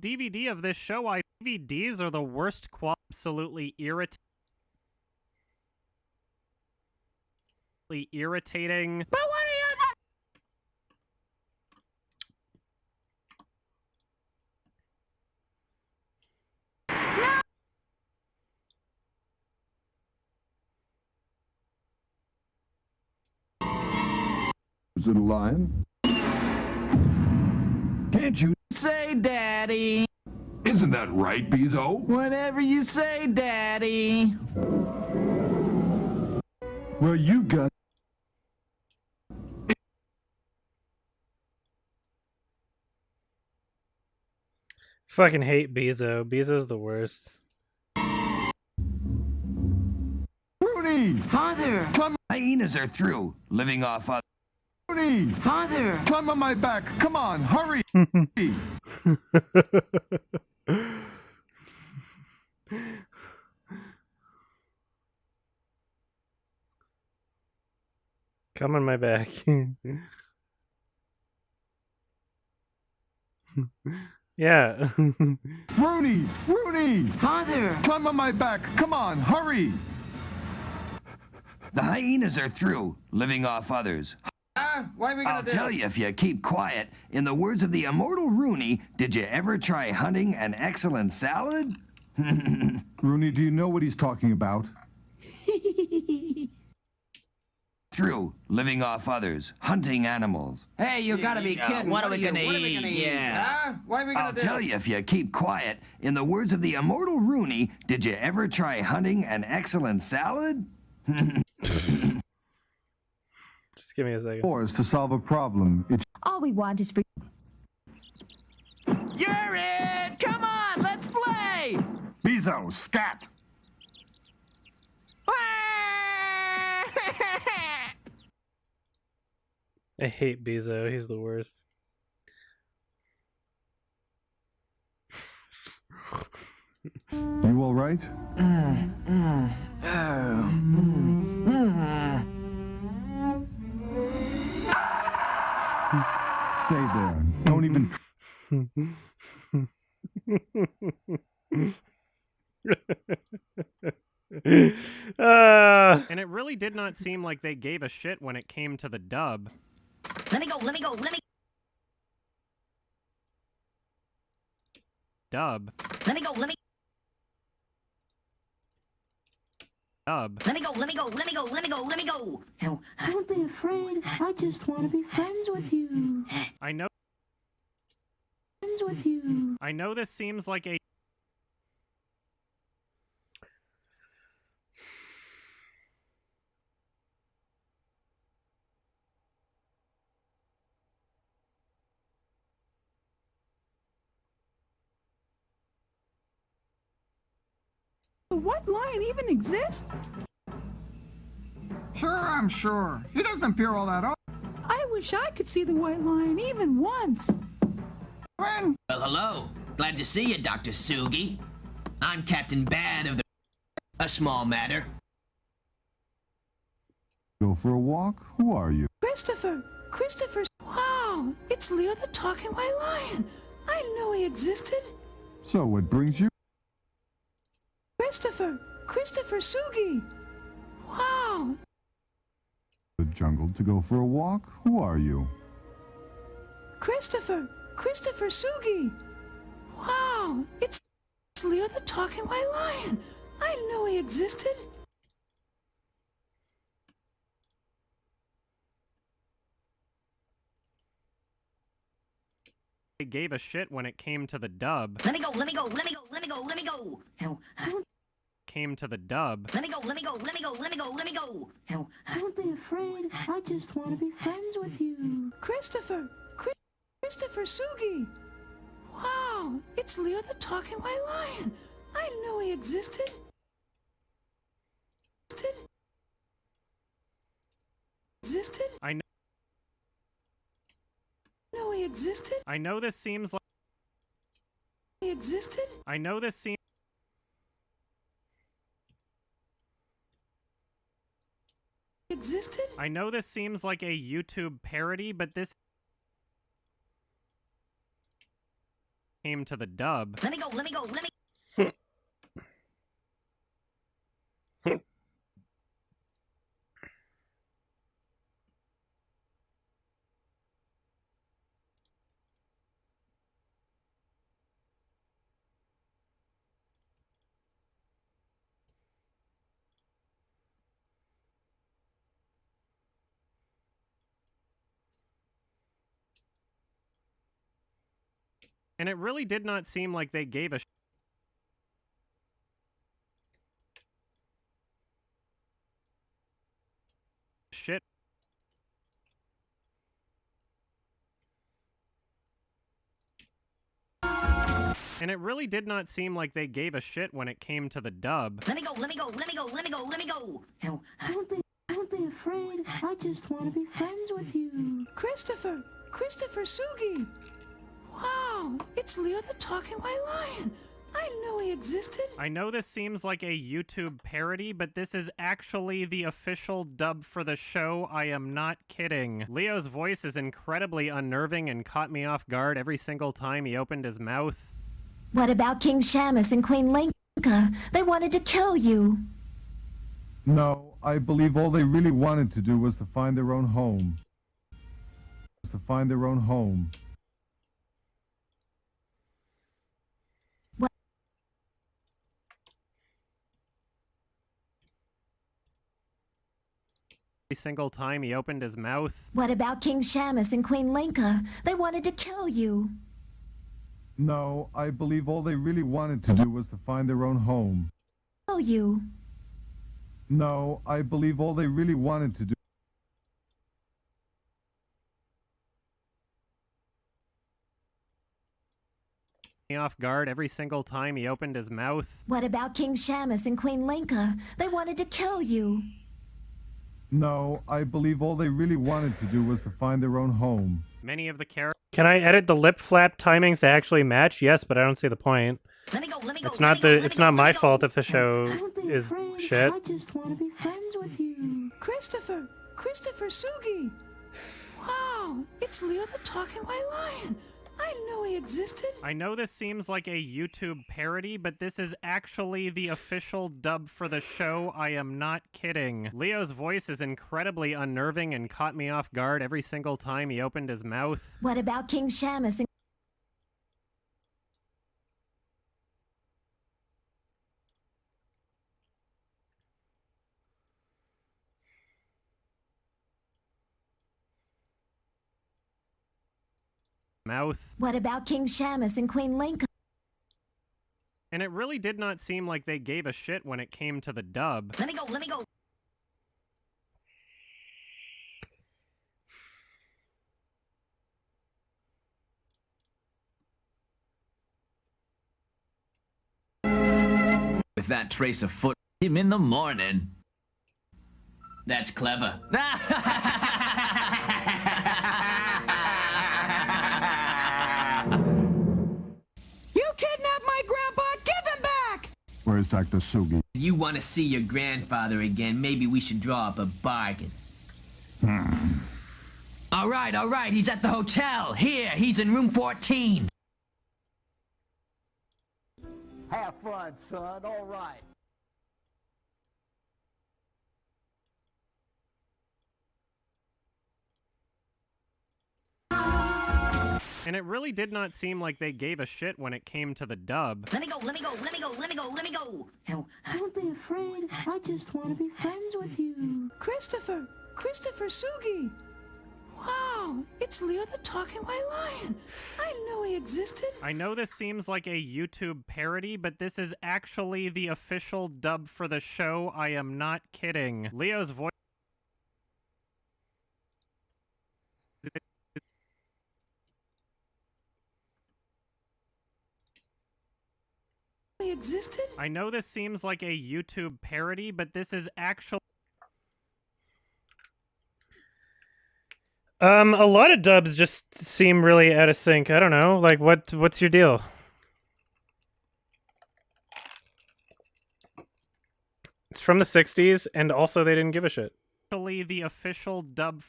DVD of this show, DVDs are the worst absolutely irritating. But what are you Little lion? Can't you say, Daddy? Isn't that right, Bezo? Whatever you say, Daddy. Well, you got... Fucking hate Bezo. Bezo's the worst. Rooney! Father! Come... Hyenas are through, living off other... Rooney! Father! Climb on my back! Come on, hurry! Come on my back. Yeah. Rooney! Rooney! Father! Climb on my back! Come on, hurry! The hyenas are through, living off others. What are we gonna I'll do? tell you if you keep quiet. In the words of the immortal Rooney, did you ever try hunting an excellent salad? Rooney, do you know what he's talking about? Through, living off others, hunting animals. Hey, you gotta be kidding. What are we gonna eat? Yeah. What are we gonna I'll do? tell you if you keep quiet. In the words of the immortal Rooney, did you ever try hunting an excellent salad? Just give me a second. Or is to solve a problem. It's... All we want is for... You're in! Come on, let's play! Bezo, scat! I hate Bezo. He's the worst. You all right? Stay there. Don't even... And it really did not seem like they gave a shit when it came to the dub. Let me go, let me go, let me... Dub. Let me go, let me... Dub. Let me go, let me go, let me go, let me go, let me go. Don't be afraid. I just want to be friends with you. I know. Friends with you. I know this seems like a... The white lion even exists? Sure, I'm sure. He doesn't appear all that often. I wish I could see the white lion even once. Well, hello. Glad to see you, Dr. Sugi. I'm Captain Bad of the... A small matter. Go for a walk? Who are you? Christopher! Christopher! Wow! It's Leo the talking white lion! I didn't know he existed! So, what brings you? Christopher! Christopher Sugi! Wow! The jungle to go for a walk? Who are you? Christopher! Christopher Sugi! Wow! It's Leo the talking white lion! I didn't know he existed! They gave a shit when it came to the dub. Let me go, let me go, let me go, let me go, let me go. Came to the dub. Let me go, let me go, let me go, let me go, let me go. Don't be afraid. I just want to be friends with you. Christopher! Christopher Sugi! Wow! It's Leo the talking white lion! I didn't know he existed! Existed? I know. No, he existed? I know this seems like... He existed? I know this seems... Existed? I know this seems like a YouTube parody, but this... came to the dub. Let me go, let me go, let me... And it really did not seem like they gave a shit. And it really did not seem like they gave a shit when it came to the dub. Let me go, let me go, let me go, let me go, let me go. Don't be afraid. I just want to be friends with you. Christopher! Christopher Sugi! Wow! It's Leo the talking white lion! I didn't know he existed! I know this seems like a YouTube parody, but this is actually the official dub for the show. I am not kidding. Leo's voice is incredibly unnerving and caught me off guard every single time he opened his mouth. What about King Shamus and Queen Lenka? They wanted to kill you. No, I believe all they really wanted to do was to find their own home. To find their own home. Every single time he opened his mouth. What about King Shamus and Queen Lenka? They wanted to kill you. No, I believe all they really wanted to do was to find their own home. Kill you. No, I believe all they really wanted to do. me off guard every single time he opened his mouth. What about King Shamus and Queen Linka? They wanted to kill you. No, I believe all they really wanted to do was to find their own home. Many of the characters. Can I edit the lip flap timings to actually match? Yes, but I don't see the point. Let me go, let me go. It's not my fault if the show is shit. I just want to be friends with you. Christopher Sugi. Wow, it's Leo the Talking White Lion. I knew he existed. I know this seems like a YouTube parody, but this is actually the official dub for the show. I am not kidding. Leo's voice is incredibly unnerving and caught me off guard every single time he opened his mouth. What about King Shamus and mouth? What about King Shamus and Queen Linka? And it really did not seem like they gave a shit when it came to the dub. Let me go, let me go. With that trace of foot him in the morning. That's clever. You kidnapped my grandpa! Give him back! Where's Dr. Sugi? You want to see your grandfather again? Maybe we should draw up a bargain. All right. He's at the hotel. Here, he's in room 14. Have fun, son. All right. And it really did not seem like they gave a shit when it came to the dub. Let me go, let me go, let me go, let me go, let me go. Don't be afraid. I just want to be friends with you. Christopher Sugi. Wow, it's Leo the Talking White Lion. I knew he existed. I know this seems like a YouTube parody, but this is actually the official dub for the show. I am not kidding. Leo's voice. He existed? I know this seems like a YouTube parody, but this is actually... a lot of dubs just seem really out of sync. I don't know. Like, what's your deal? It's from the 60s, and also they didn't give a shit. Actually, the official dub...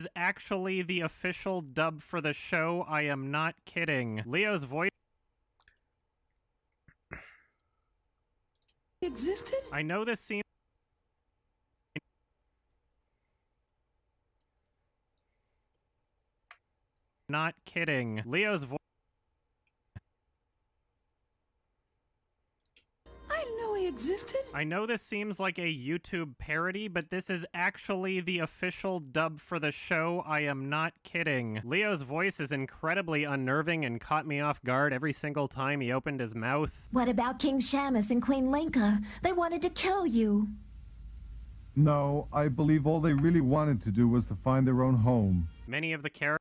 is actually the official dub for the show. I am not kidding. Leo's voice... Existed? I know this seems... Not kidding. Leo's voice... I knew he existed. I know this seems like a YouTube parody, but this is actually the official dub for the show. I am not kidding. Leo's voice is incredibly unnerving and caught me off guard every single time he opened his mouth. What about King Shamus and Queen Linka? They wanted to kill you. No, I believe all they really wanted to do was to find their own home. Many of the characters...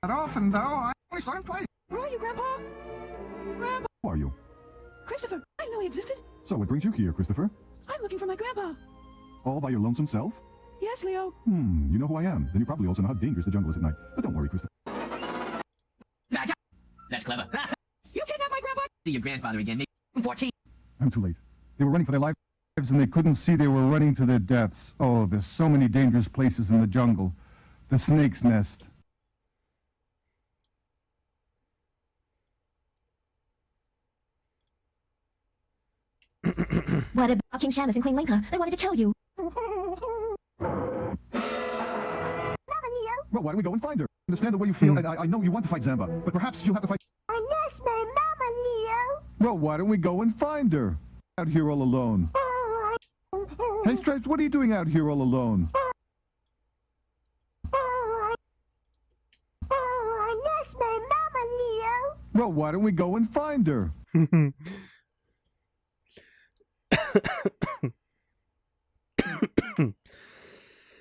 Not often, though. I only saw him twice. Where are you, Grandpa? Grandpa! Who are you? Christopher, I knew he existed. So what brings you here, Christopher? I'm looking for my grandpa. All by your lonesome self? Yes, Leo. You know who I am. Then you probably also know how dangerous the jungle is at night. But don't worry, Christopher. That's clever. You kidnapped my grandpa! See your grandfather again. Maybe 14. I'm too late. They were running for their lives and they couldn't see they were running to their deaths. Oh, there's so many dangerous places in the jungle. The snake's nest. What about King Shamus and Queen Linka? They wanted to kill you. Well, why don't we go and find her? I understand the way you feel, and I know you want to fight Zamba, but perhaps you'll have to fight... I lost my mama, Leo. Well, why don't we go and find her? Out here all alone. Hey, Stripes, what are you doing out here all alone? I lost my mama, Leo. Well, why don't we go and find her?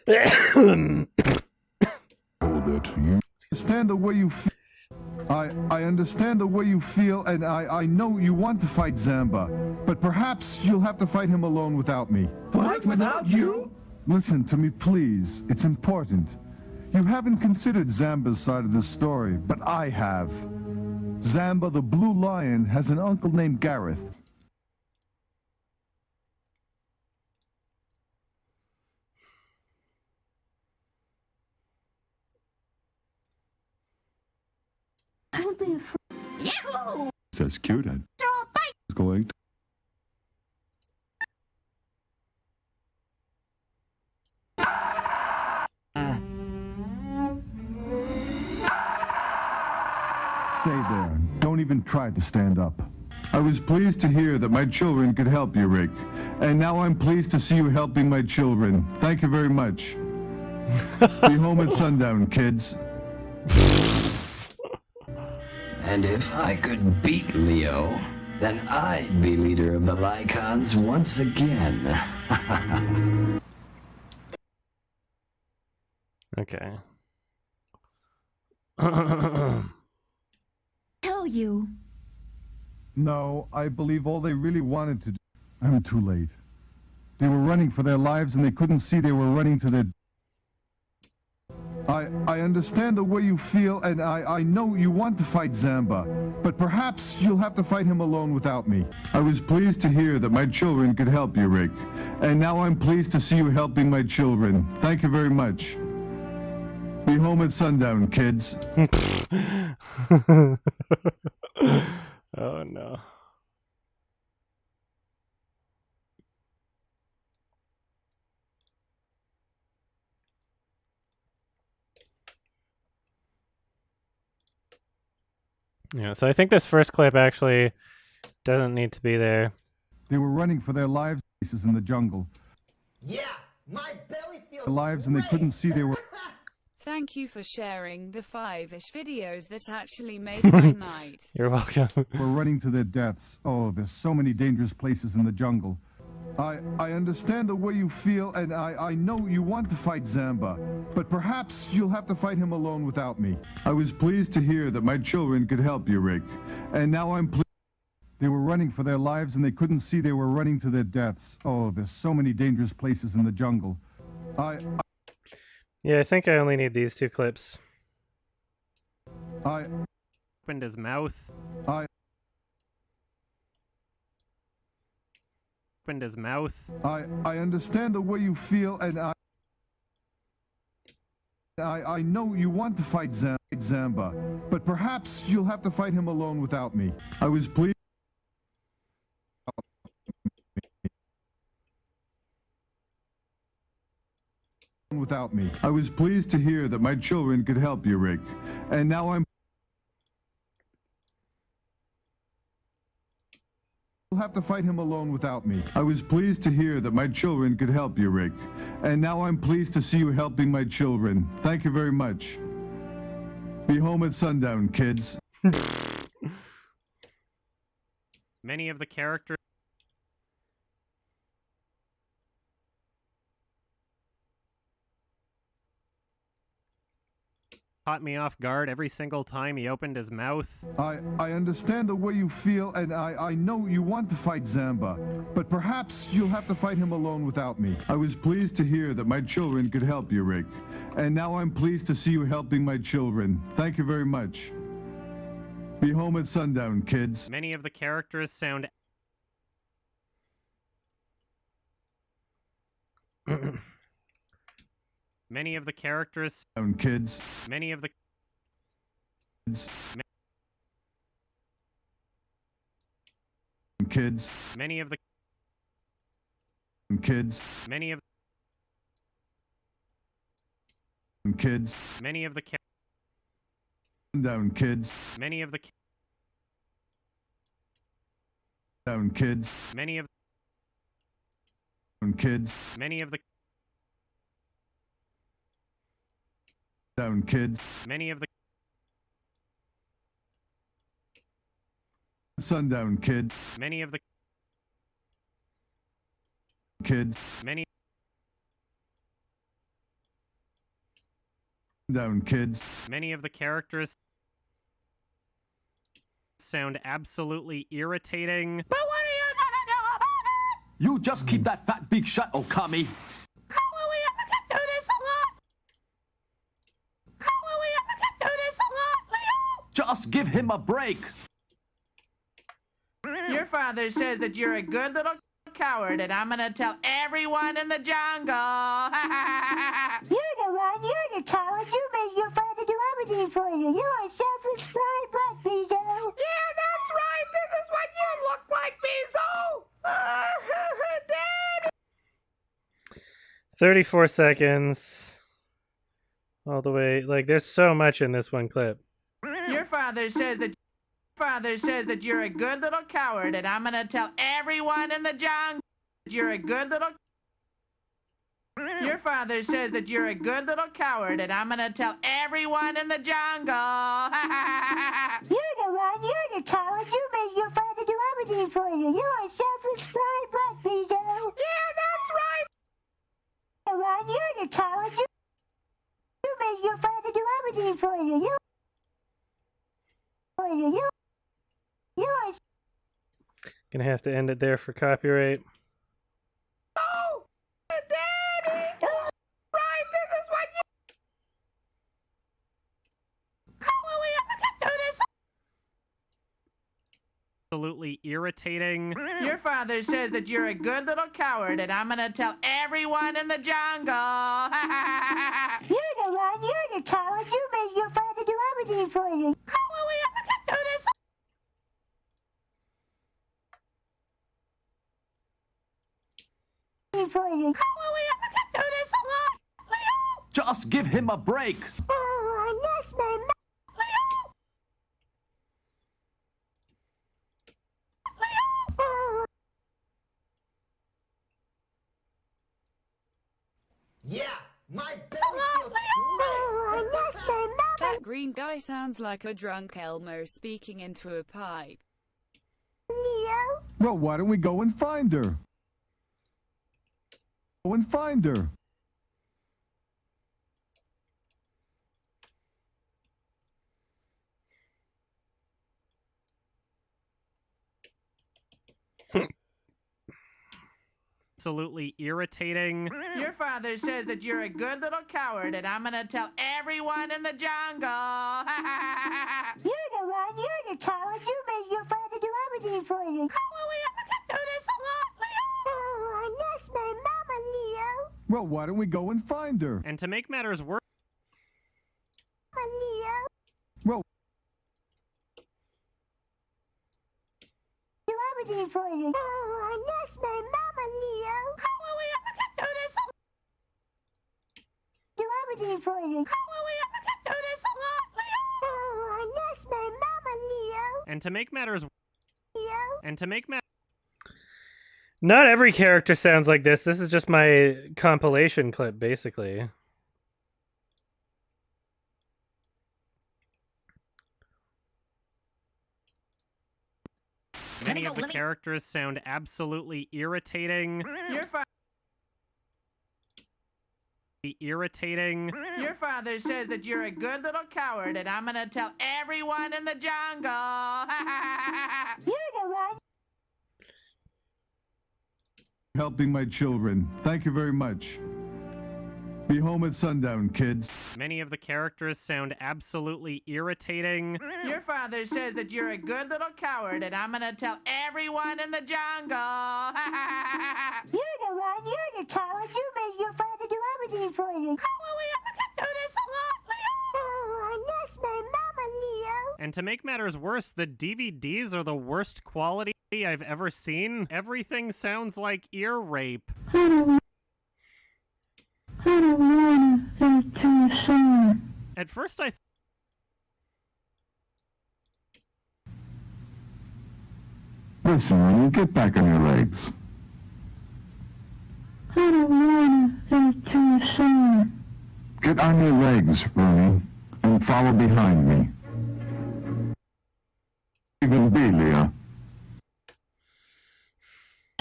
That you understand the way you feel. I understand the way you feel, and I know you want to fight Zamba, but perhaps you'll have to fight him alone without me. Fight without you? Listen to me, please. It's important. You haven't considered Zamba's side of the story, but I have. Zamba the Blue Lion has an uncle named Gareth. Don't be afraid. Yahoo! Says cute and They're all bite. is going to Stay there. Don't even try to stand up. I was pleased to hear that my children could help you, Rick. And now I'm pleased to see you helping my children. Thank you very much. Be home at sundown, kids. And if I could beat Leo, then I'd be leader of the Lycons once again. Okay. Tell you. No, I believe all they really wanted to do. I'm too late. They were running for their lives and they couldn't see they were running to their... I understand the way you feel, and I know you want to fight Zamba, but perhaps you'll have to fight him alone without me. I was pleased to hear that my children could help you, Rick. And now I'm pleased to see you helping my children. Thank you very much. Be home at sundown, kids. Oh no. Yeah, so I think this first clip actually doesn't need to be there. They were running for their lives in the jungle. Yeah, my belly feels Their lives and they couldn't see they were... Thank you for sharing the Fiveish videos that actually made my night. You're welcome. Were running to their deaths. Oh, there's so many dangerous places in the jungle. I understand the way you feel, and I know you want to fight Zamba, but perhaps you'll have to fight him alone without me. I was pleased to hear that my children could help you, Rick. And now I'm pleased. They were running for their lives and they couldn't see they were running to their deaths. Oh, there's so many dangerous places in the jungle. Yeah, I think I only need these two clips. I opened his mouth. Opened his mouth. I understand the way you feel, and I know you want to fight Zamba, but perhaps you'll have to fight him alone without me. I was pleased. Without me. I was pleased to hear that my children could help you, Rick. And now I'm... You'll have to fight him alone without me. I was pleased to hear that my children could help you, Rick. And now I'm pleased to see you helping my children. Thank you very much. Be home at sundown, kids. Many of the characters... caught me off guard every single time he opened his mouth. I understand the way you feel, and I know you want to fight Zamba, but perhaps you'll have to fight him alone without me. I was pleased to hear that my children could help you, Rick. And now I'm pleased to see you helping my children. Thank you very much. Be home at sundown, kids. Many of the characters sound... Many of the characters... kids. Many of the... Kids. Many of the... Kids. Many of... Kids. Many of the... Down, kids. Many of the... Down, kids. Many of... Kids. Many of the... Down, kids. Many of the... Sundown, kids. Many of the... Kids. Many... Down, kids. Many of the characters sound absolutely irritating. But what are you gonna do about it? You just keep that fat beak shut, Okami. How will we ever get through this alone? How will we ever get through this alone, Leo? Just give him a break. Your father says that you're a good little coward, and I'm gonna tell everyone in the jungle. You're the one, you're the coward. You made your father do everything for you. You're a self-respect black Bezo. Yeah, that's right. This is what you look like, Bezo. Dad. 34 seconds. All the way. Like, there's so much in this one clip. Your father says that you're a good little coward, and I'm gonna tell everyone in the jungle that you're a good little. Your father says that you're a good little coward, and I'm gonna tell everyone in the jungle. You're the one, you're the coward. You made your father do everything for you. You're a self-respect black Bezo. Yeah, that's right. You're the one, you're the coward. You made your father do everything for you. You're a Gonna have to end it there for copyright. Oh, Daddy! Right, this is what you. How will we ever get through this? Absolutely irritating. Your father says that you're a good little coward, and I'm gonna tell everyone in the jungle. You're the one, you're the coward. You made your father do everything for you. How will we ever get through this? For you. How will we ever get through this alone, Leo? Just give him a break. Oh, I lost my Leo. Oh. Yeah, my belly Leo. Oh, I lost my mama. That green guy sounds like a drunk Elmo speaking into a pipe. Leo. Well, why don't we go and find her? Go and find her. Absolutely irritating. Your father says that you're a good little coward, and I'm gonna tell everyone in the jungle. You're the one, you're the coward. You made your father do everything for you. How will we ever get through this alone, Leo? Oh, I lost my mama, Leo. Well, why don't we go and find her? And to make matters worse, Leo. Well, do everything for you. Oh, I lost my mama, Leo. How will we ever get through this alone? Do everything for you. How will we ever get through this alone, Leo? Oh, I lost my mama, Leo. and to make matters Leo. Not every character sounds like this. This is just my compilation clip, basically. Many of the characters sound absolutely irritating. Your father says that you're a good little coward, and I'm gonna tell everyone in the jungle. You're the one. helping my children. Thank you very much. Be home at sundown, kids. Many of the characters sound absolutely irritating. Your father says that you're a good little coward, and I'm gonna tell everyone in the jungle. You're the one. You're the coward. You made your father do everything for you. How will we ever get through this alone, Leo? Oh, I lost my mama, Leo. And to make matters worse, the DVDs are the worst quality I've ever seen. Everything sounds like ear rape. I don't wanna. They're too soon. At first I Listen, Rooney, get back on your legs. I don't wanna. They're too soon. Get on your legs, Rooney, and follow behind me. Even be, Leah.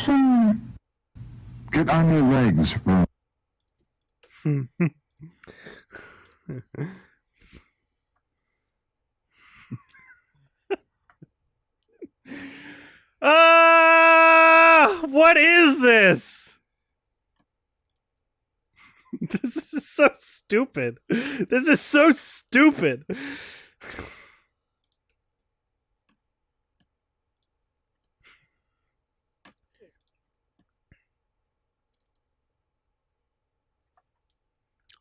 Soon. Get on your legs, Rooney. What is this? This is so stupid. This is so stupid.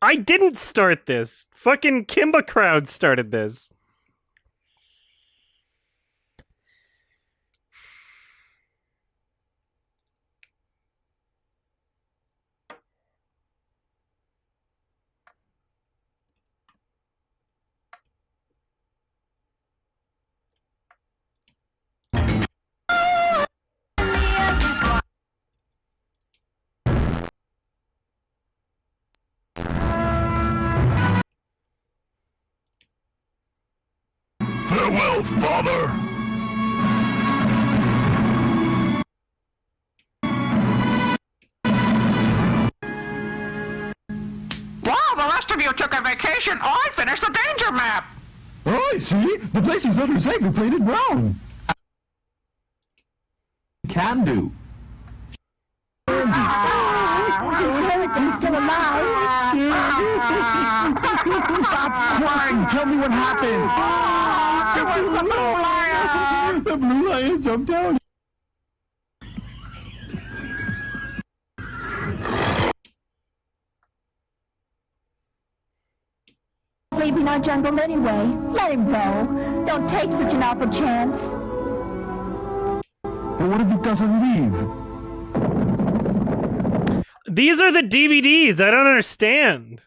I didn't start this. Fucking Kimba Crowd started this. Farewell, father! While the rest of you took a vacation, I finished the danger map. Oh, I see. The place was better safe. We played it wrong. Can do. I'm still alive. Stop crying. Tell me what happened. It was the blue lion. The blue lion jumped out. Leaving our jungle anyway. Let him go. Don't take such an awful chance. But what if he doesn't leave? These are the DVDs. I don't understand.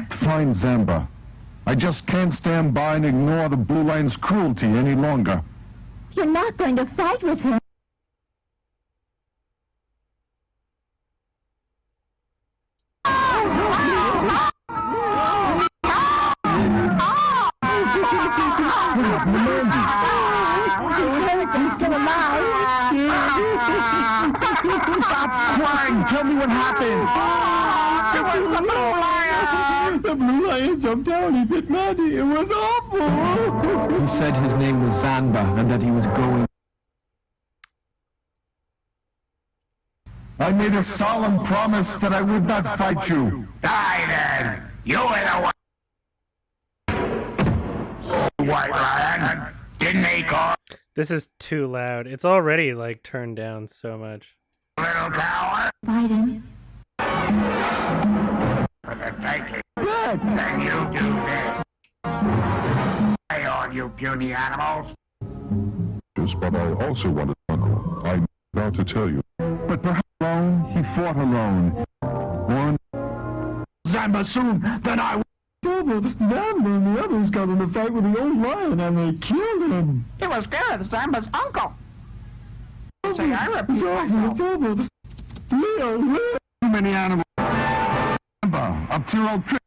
Find Zamba. I just can't stand by and ignore the Blue Lion's cruelty any longer. You're not going to fight with him. He's hurt, but he's still alive. Stop crying. Tell me what happened. It was the blue lion. The blue lion jumped out. He bit Maddie. It was awful. He said his name was Zamba and that he was going. I made a solemn promise that I would not fight you. Die then. You were the one. White lion. Didn't he call This is too loud. It's already like turned down so much. little coward? Fight him. For the taking. Good. Then you do this. Hey, all you puny animals. But I also wanted Uncle. I'm about to tell you. But perhaps alone, he fought alone. One. Zamba soon. Then I. Zamba and the others got in a fight with the old lion and they killed him. It was Gareth, Zamba's uncle. Say, I repeat It's over. Leo, too many animals. Zamba, up to your old trick.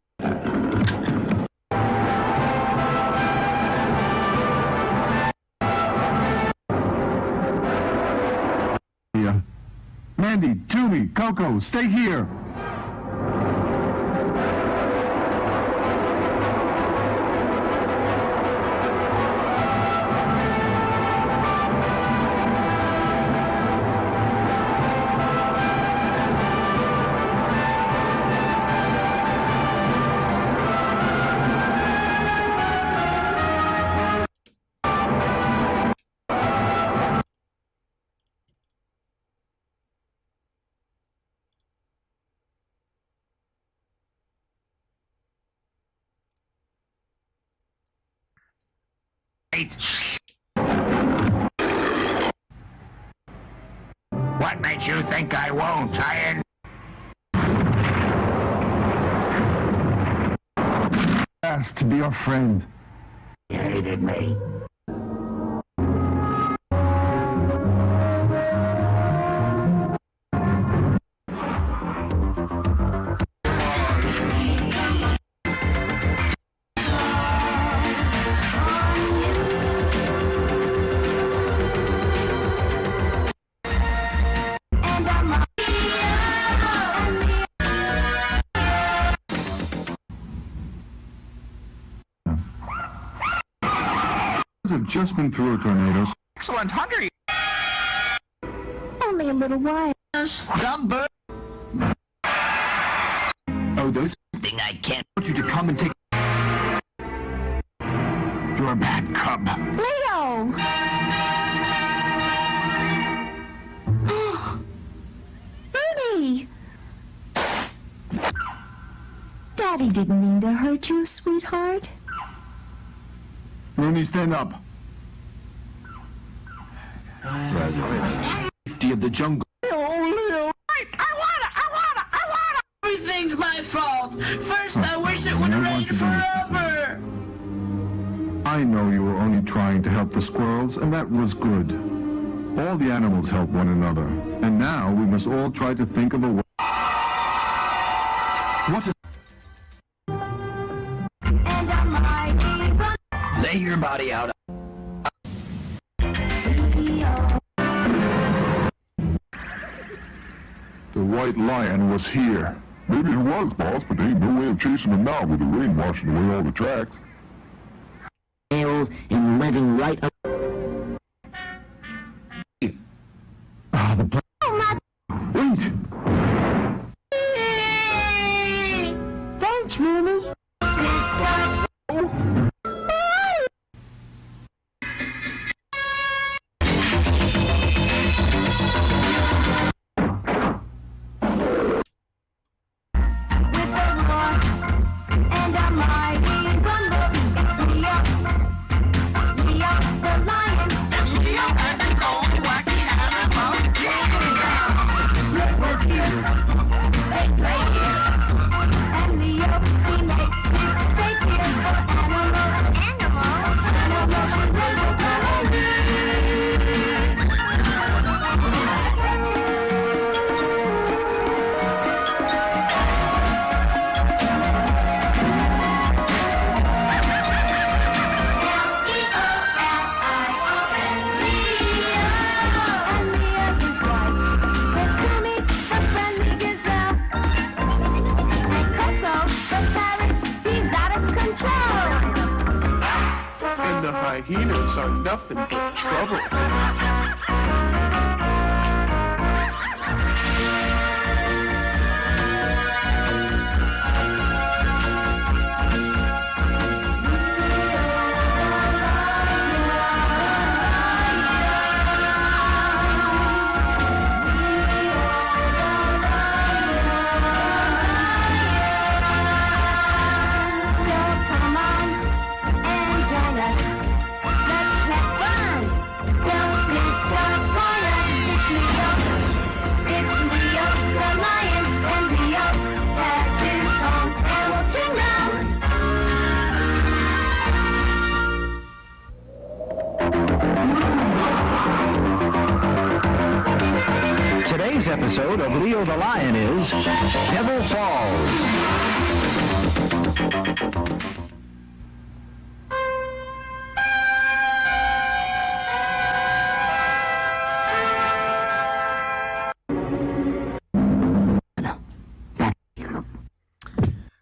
Mandy, Toomey, Coco, stay here. What makes you think I won't, Iron? asked to be your friend. You hated me. Have just been through a tornado. Excellent hunter. Only a little while. Dumb bird. Oh, those Thing I can't. want you to come and take. You're a bad cub. Leo! Bernie! Daddy didn't mean to hurt you, sweetheart. Rooney, stand up. Safety of the jungle. I wanna. Everything's my fault. First, I wished it would rain forever. I know you were only trying to help the squirrels, and that was good. All the animals help one another, and now we must all try to think of a way. What is... Lay your body out. The white lion was here. Maybe he was, boss, but there ain't no way of chasing him now with the rain washing away all the tracks. Nails and living right up. Ah, the... Wait! Thanks, Rooney. Hyenas are nothing but trouble. Today's episode of Leo the Lion is Devil Falls.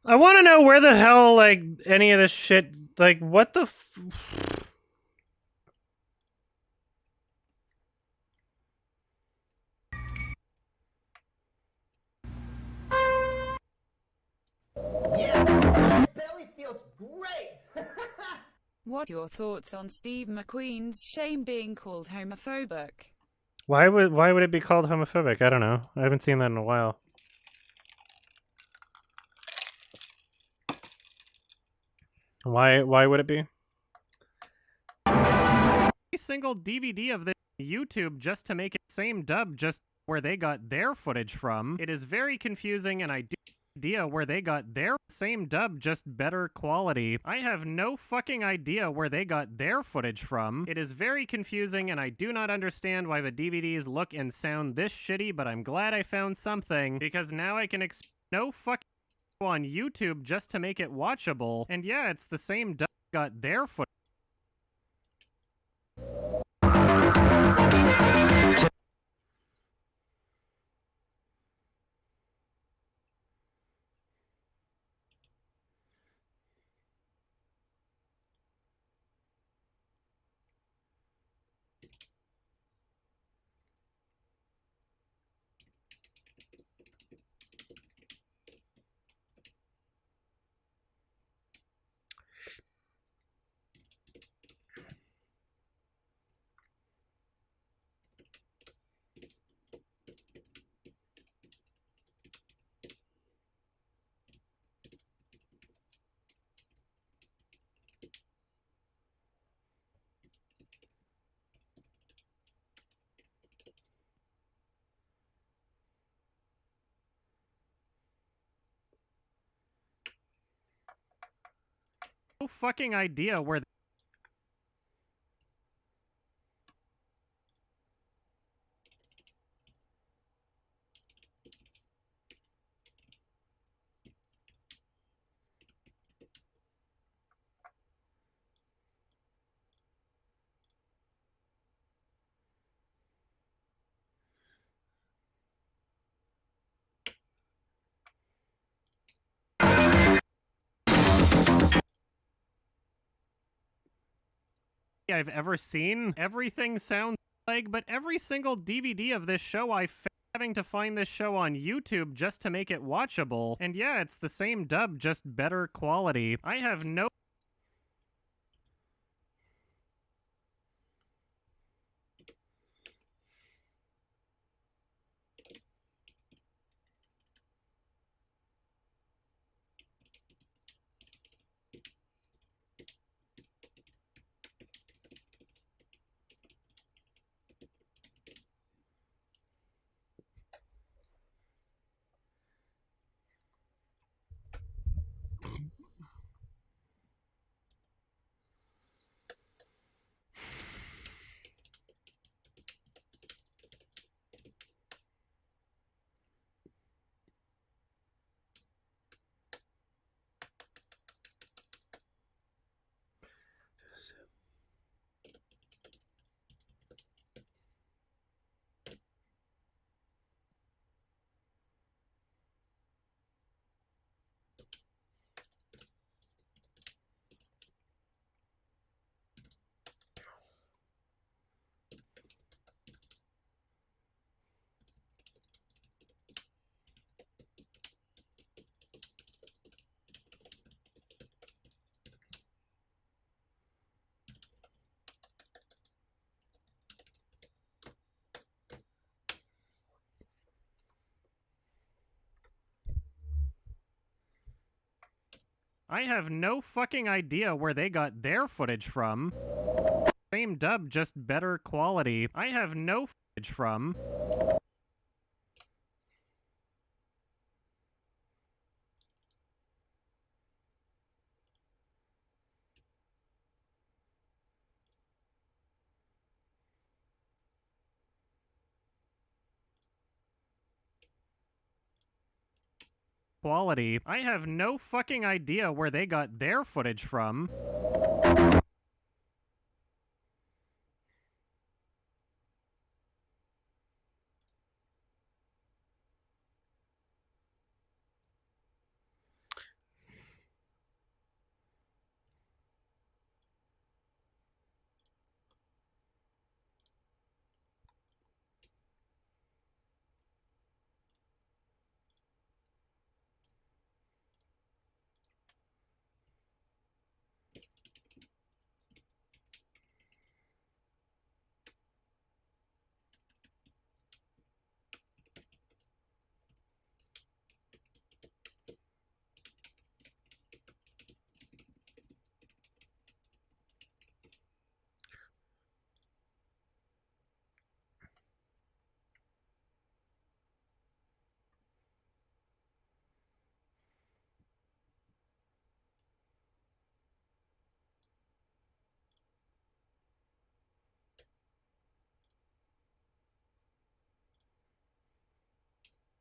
I want to know where the hell, like, any of this shit, like, what the belly feels great. What your thoughts on Steve McQueen's shame being called homophobic? Why would it be called homophobic? I don't know. I haven't seen that in a while. Why would it be? A single DVD of the YouTube just to make it same dub just where they got their footage from. It is very confusing and I do idea where they got their same dub, just better quality. I have no fucking idea where they got their footage from. It is very confusing and I do not understand why the DVDs look and sound this shitty, but I'm glad I found something because now I can no fucking on YouTube just to make it watchable. And yeah, it's the same dub got their footage. No fucking idea where I've ever seen. Everything sounds like, but every single DVD of this show I found having to find this show on YouTube just to make it watchable. And yeah, it's the same dub, just better quality. I have no I have no fucking idea where they got their footage from. Same dub, just better quality. I have no footage from. Quality. I have no fucking idea where they got their footage from.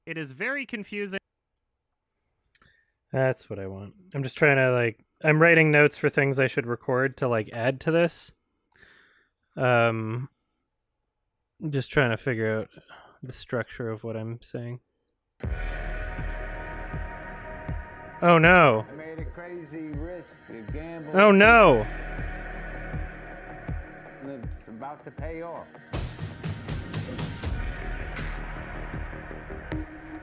It is very confusing. That's what I want. I'm just trying to like I'm writing notes for things I should record to like add to this. I'm just trying to figure out the structure of what I'm saying. Oh no. I made a crazy risk, a gamble. Oh no. And it's about to pay off.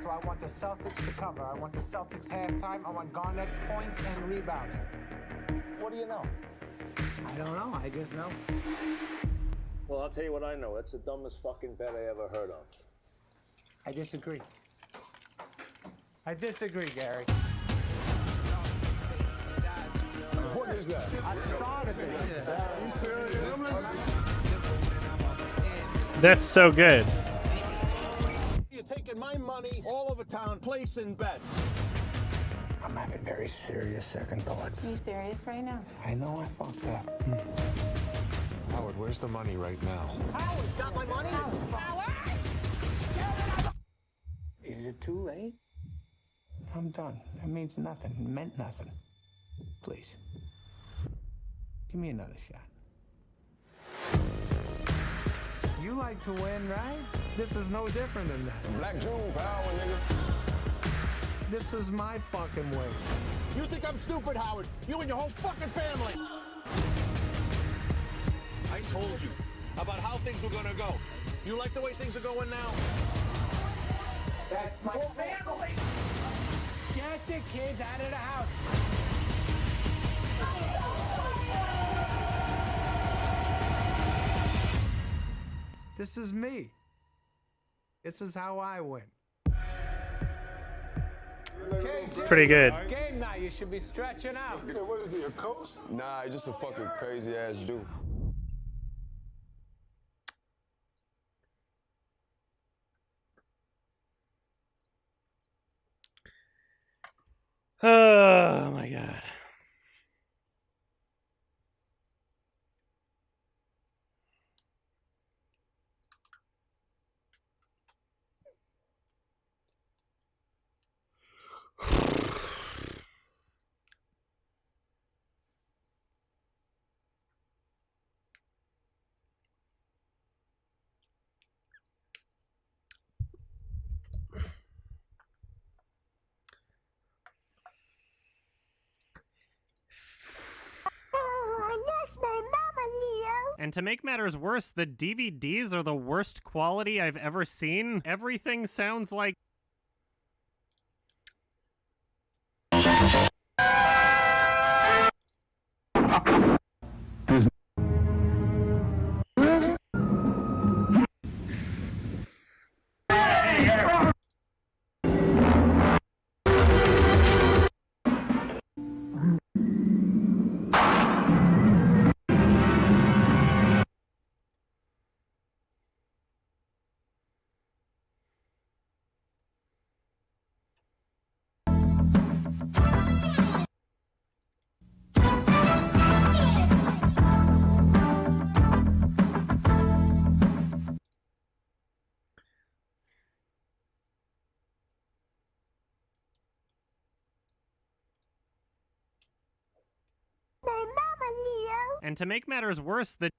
So I want the Celtics to cover. I want the Celtics halftime. I want Garnett points and rebounds. What do you know? I don't know. I just know. Well, I'll tell you what I know. That's the dumbest fucking bet I ever heard of. I disagree. I disagree, Gary. What is that? I started it. Are you serious? That's so good. You're taking my money all over town, placing bets. I'm having very serious second thoughts. Are you serious right now? I know I fucked up. Howard, where's the money right now? Howard, got my money? Howard! Is it too late? I'm done. It means nothing. It meant nothing. Please. Give me another shot. You like to win, right? This is no different than that. Black June power, nigga. This is my fucking way. You think I'm stupid, Howard? You and your whole fucking family. I told you about how things were gonna go. You like the way things are going now? That's my family. Get the kids out of the house. This is me. This is how I win. It's pretty good. Game night, you should be stretching out. What is he, a coach? Nah, he's just a fucking crazy ass dude. Oh my god. And to make matters worse, the DVDs are the worst quality I've ever seen. Everything sounds like... There's And to make matters worse, the...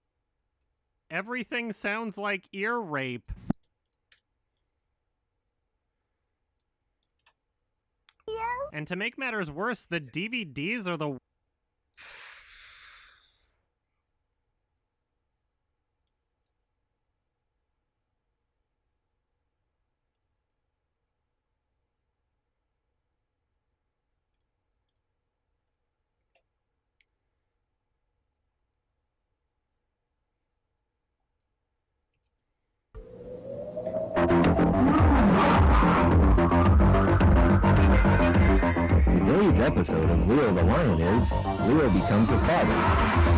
Everything sounds like ear rape. And to make matters worse, the DVDs are the... Today's episode of Leo the Lion is Leo becomes a father.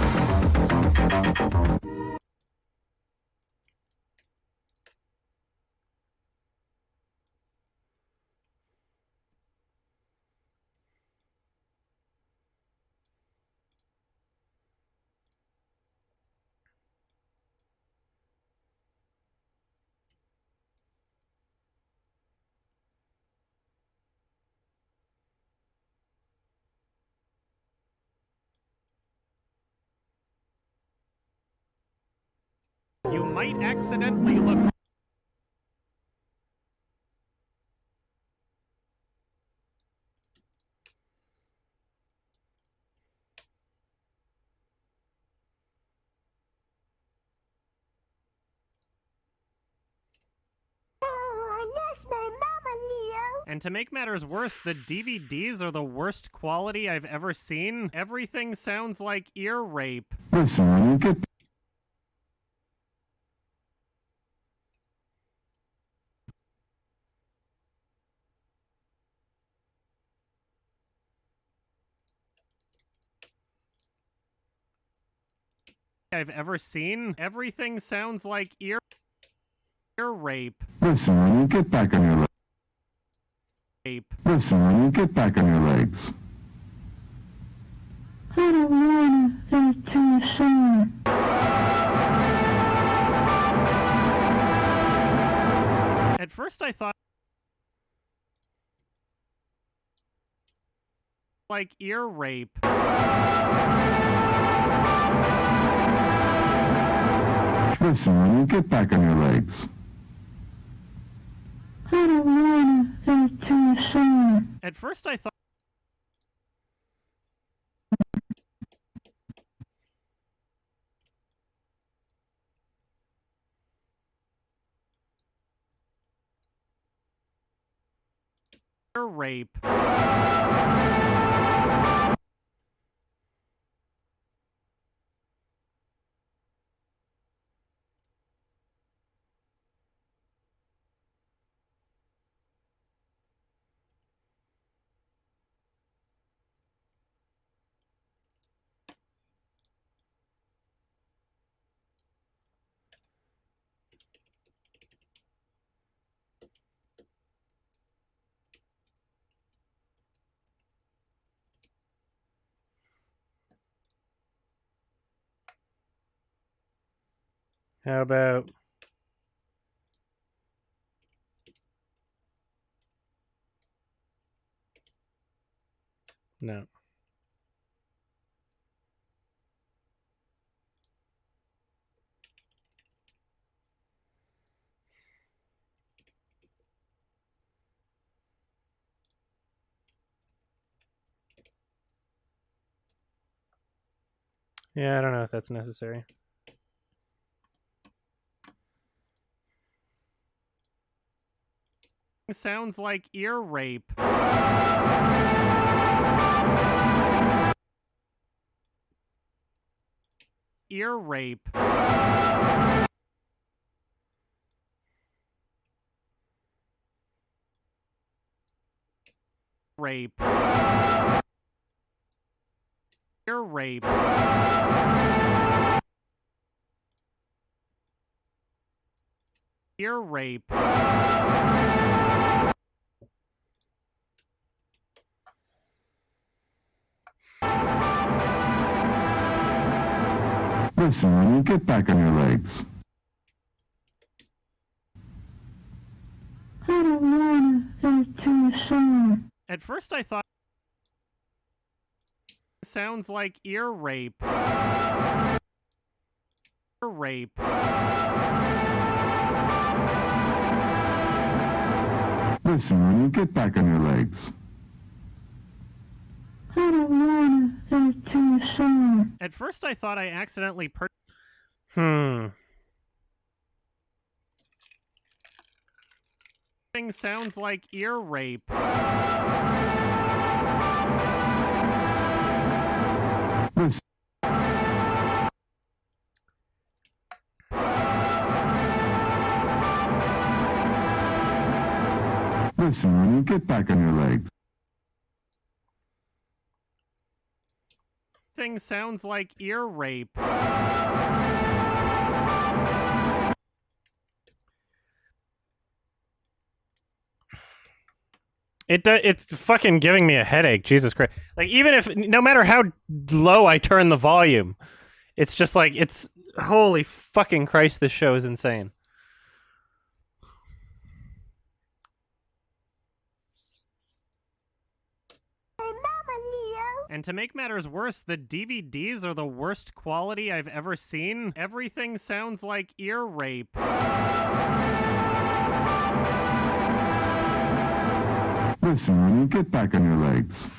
might accidentally look... And to make matters worse, the DVDs are the worst quality I've ever seen. Everything sounds like ear rape. Listen, when you get... I've ever seen. Everything sounds like ear rape. Listen, when you get back on your legs. Listen, when you get back on your legs. I don't wanna. They're too soon. At first I thought like ear rape. Listen, when you get back on your legs. I don't wanna. They're too soon. At first I thought ear rape. How about no? Yeah, I don't know if that's necessary. Sounds like ear rape. Ear rape. Rape. Ear rape. Ear rape. Listen, when you get back on your legs. I don't wanna. They're too soon. At first I thought sounds like ear rape. Ear rape. Listen, when you get back on your legs. I don't wanna. They're too soon. At first I thought I accidentally Thing sounds like ear rape. Listen. Listen, when you get back on your legs. Thing sounds like ear rape. It's fucking giving me a headache. Jesus Christ! Like even if no matter how low I turn the volume, it's just like it's holy fucking Christ. This show is insane. And to make matters worse, the DVDs are the worst quality I've ever seen. Everything sounds like ear rape. Listen, Ronnie, get back on your legs.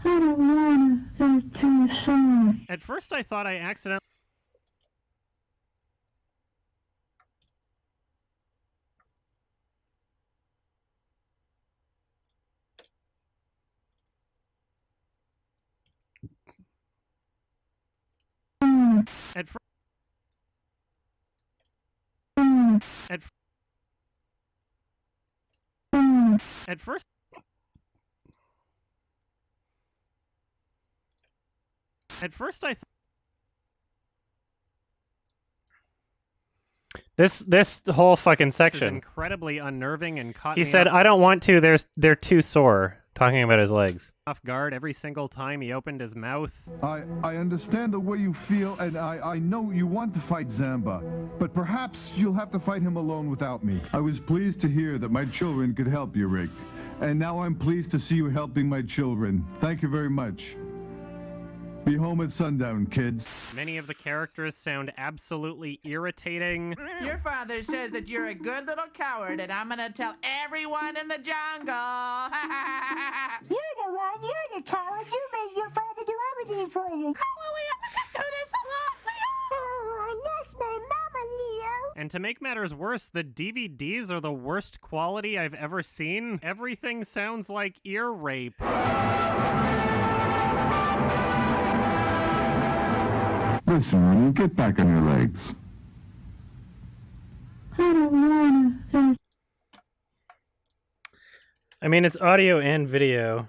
I don't wanna. They're too soon. At first I thought I accidentally... At first... At first... At first I This whole fucking section is incredibly unnerving and caught me. He said, "I don't want to. They're too sore." Talking about his legs. Off guard every single time he opened his mouth. I understand the way you feel, and I know you want to fight Zamba, but perhaps you'll have to fight him alone without me. I was pleased to hear that my children could help you, Rick. And now I'm pleased to see you helping my children. Thank you very much. Be home at sundown, kids. Many of the characters sound absolutely irritating. Your father says that you're a good little coward, and I'm gonna tell everyone in the jungle. You're the one, you're the coward. You made your father do everything for you. Oh, we have to go through this alone, Leo. Oh, I lost my mama, Leo. And to make matters worse, the DVDs are the worst quality I've ever seen. Everything sounds like ear rape. Listen, Ronnie, get back on your legs. I don't wanna. I mean, it's audio and video.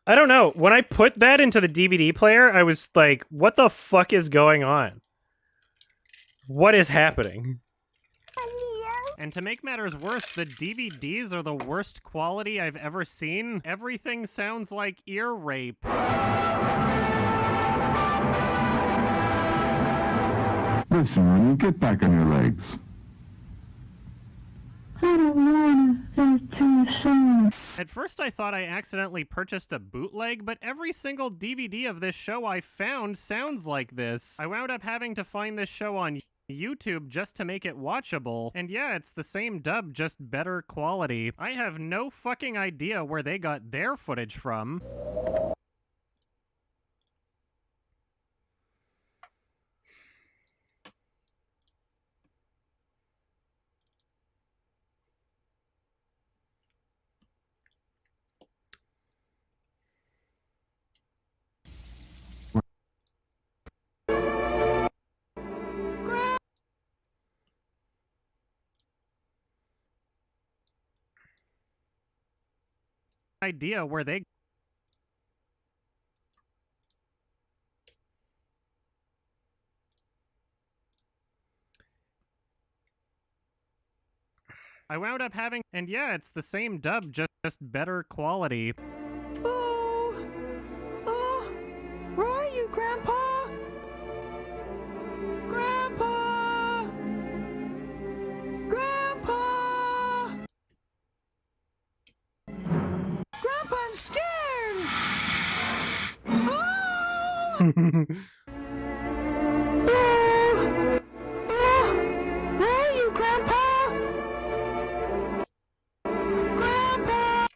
I don't know. When I put that into the DVD player, I was like, what the fuck is going on? What is happening? And to make matters worse, the DVDs are the worst quality I've ever seen. Everything sounds like ear rape. Listen, Ronnie, get back on your legs. I don't wanna. They're too soon. At first I thought I accidentally purchased a bootleg, but every single DVD of this show I found sounds like this. I wound up having to find this show on YouTube just to make it watchable. And yeah, it's the same dub, just better quality. I have no fucking idea where they got their footage from. Idea where they I wound up having, and yeah, it's the same dub, just better quality. Oh, where are you, Grandpa? Grandpa! Grandpa! Grandpa, I'm scared! Oh! Where are you, Grandpa? Grandpa!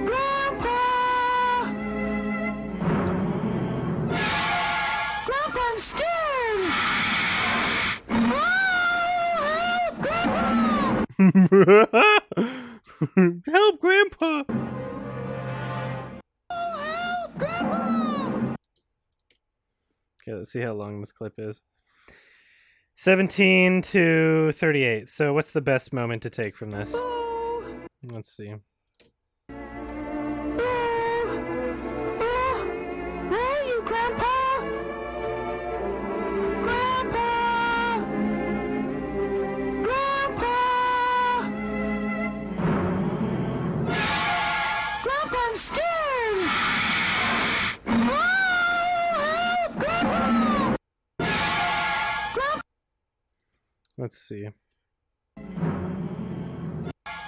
Grandpa! Grandpa, I'm scared! Oh, help, Grandpa! Help, Grandpa! Oh, help, Grandpa! Okay, let's see how long this clip is. 17 to 38. So what's the best moment to take from this? Let's see. Where are you, Grandpa? Grandpa! I'm scared! Oh, help! Grandpa! Let's see.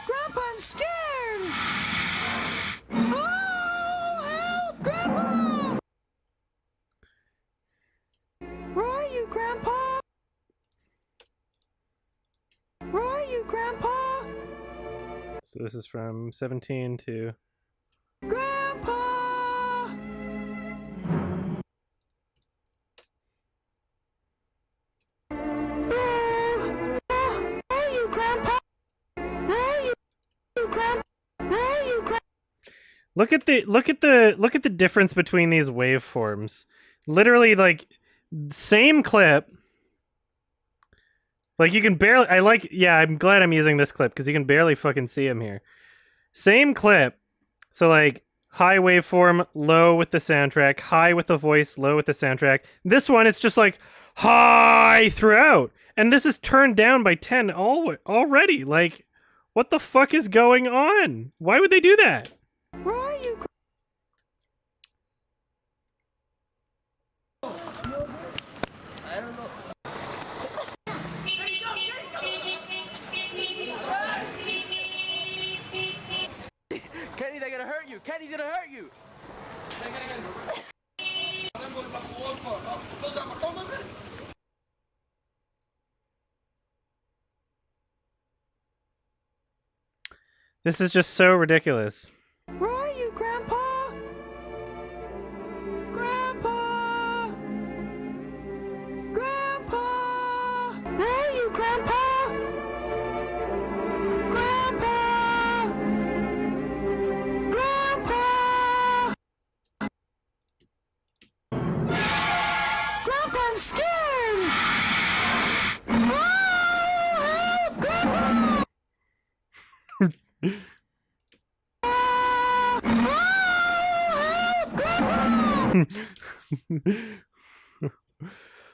Grandpa, I'm scared! Oh, help! Grandpa! Where are you, Grandpa? Where are you, Grandpa? So this is from 17 to... Grandpa! Where are you, Grandpa? Where are you, Grandpa? Where are you, Grandpa? Look at the difference between these waveforms. Literally, like, same clip. Like, you can barely... Yeah, I'm glad I'm using this clip, because you can barely fucking see him here. Same clip. So, like, high waveform, low with the soundtrack, high with the voice, low with the soundtrack. This one, it's just, like, high throughout. And this is turned down by 10 already. Like, what the fuck is going on? Why would they do that? Where are you? I don't know. Kenny, they're gonna hurt you. Kenny's gonna hurt you. This is just so ridiculous. Where are you, Grandpa? Grandpa! Grandpa! Where are you, Grandpa? Grandpa! Grandpa! Grandpa, I'm scared! Oh, help! Grandpa!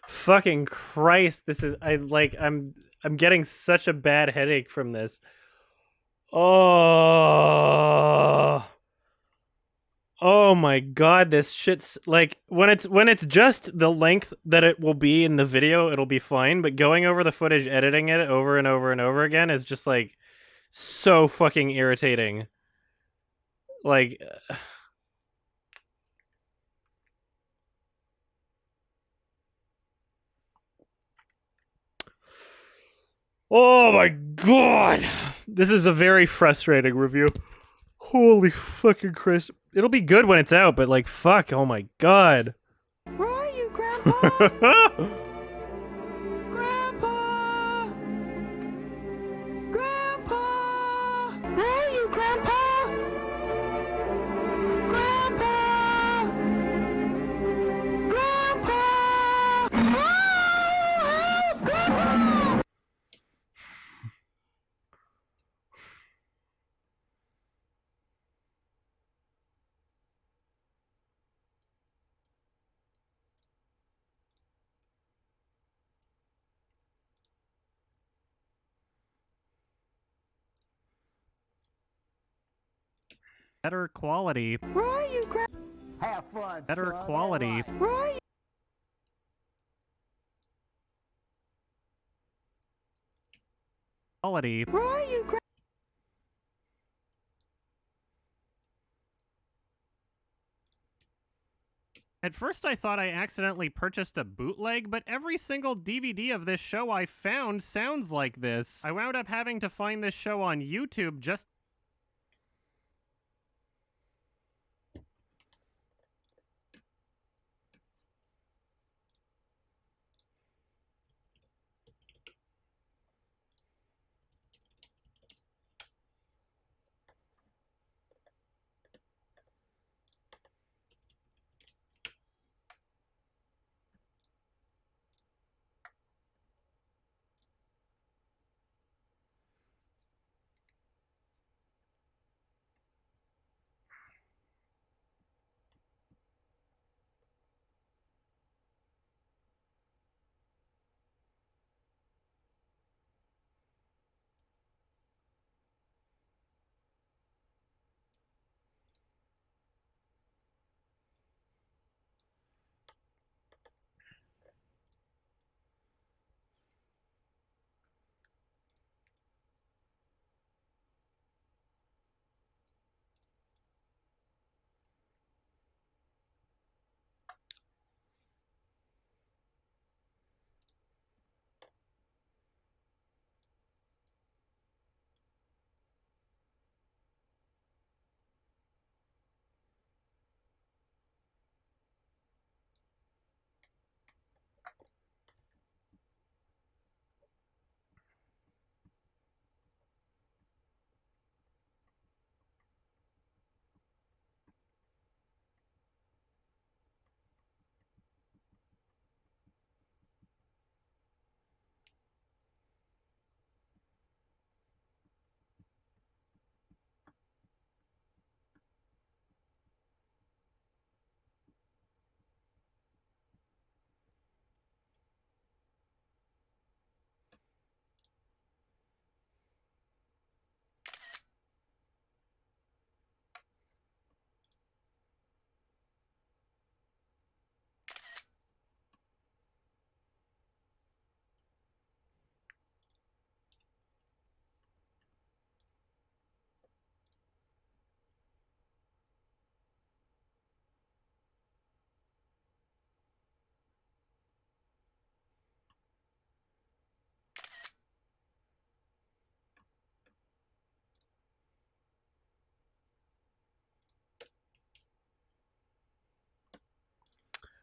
Fucking Christ, this is I'm getting such a bad headache from this. Oh my god, this shit's like when it's just the length that it will be in the video, it'll be fine, but going over the footage, editing it over and over and over again is just like so fucking irritating. Like oh my god! This is a very frustrating review. Holy fucking Christ. It'll be good when it's out, but like, fuck, oh my god. Where are you, Grandpa? Grandpa! Grandpa! Where are you, Grandpa? Grandpa! Grandpa! Oh, help! Grandpa! Better quality. Where are you, Grandpa? Have fun. Better son. quality. Where are you? Quality. Where are you, Grandpa? At first I thought I accidentally purchased a bootleg, but every single DVD of this show I found sounds like this. I wound up having to find this show on YouTube just...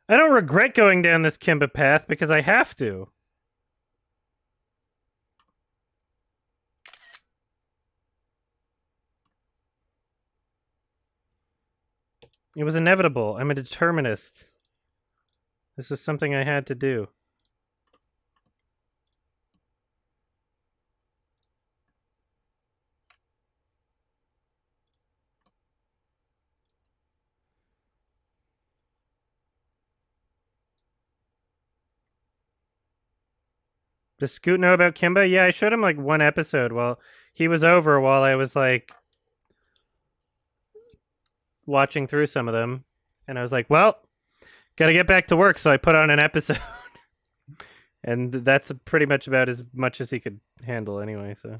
I don't regret going down this Kimba path because I have to. It was inevitable. I'm a determinist. This was something I had to do. Does Scoot know about Kimba? Yeah, I showed him like one episode while he was over while I was like watching through some of them. And I was like, well, gotta get back to work. So I put on an episode. And that's pretty much about as much as he could handle anyway, so.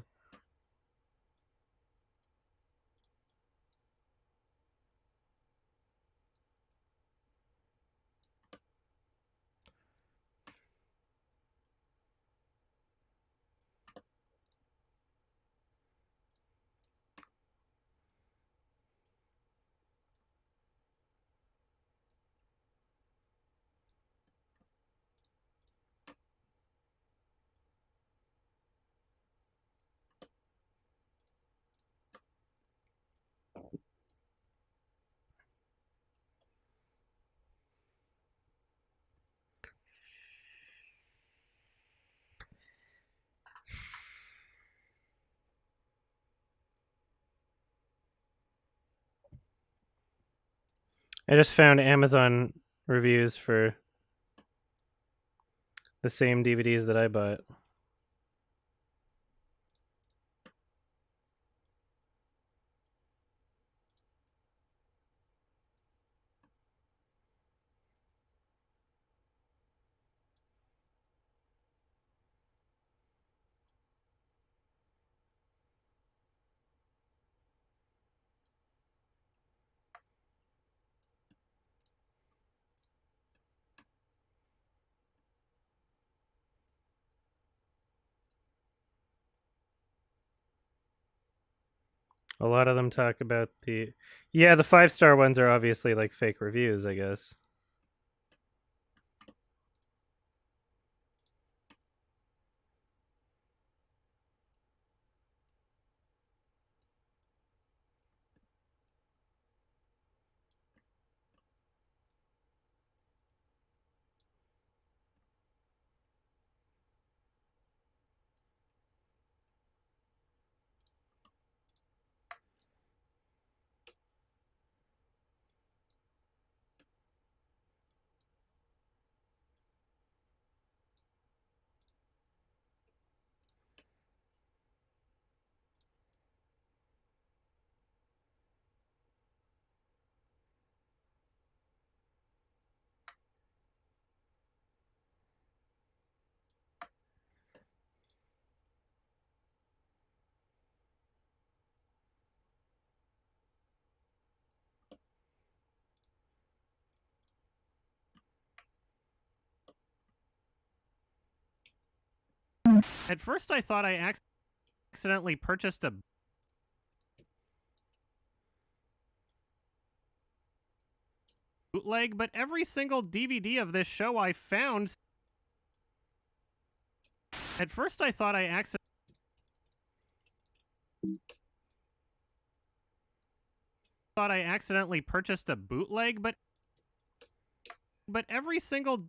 I just found Amazon reviews for the same DVDs that I bought. A lot of them talk about the... Yeah, the 5-star ones are obviously like fake reviews, I guess. At first I thought I accidentally purchased a bootleg, but every single DVD of this show I found... At first I thought I accidentally purchased a bootleg, but every single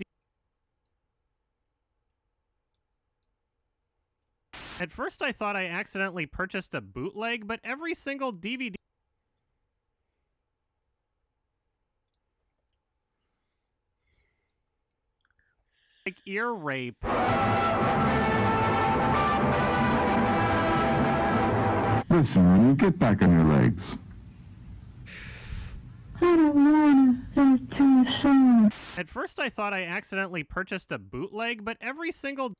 At first I thought I accidentally purchased a bootleg, but every single DVD... like ear rape. Listen, Ronnie, get back on your legs. I don't wanna. They're too soon. At first I thought I accidentally purchased a bootleg, but every single...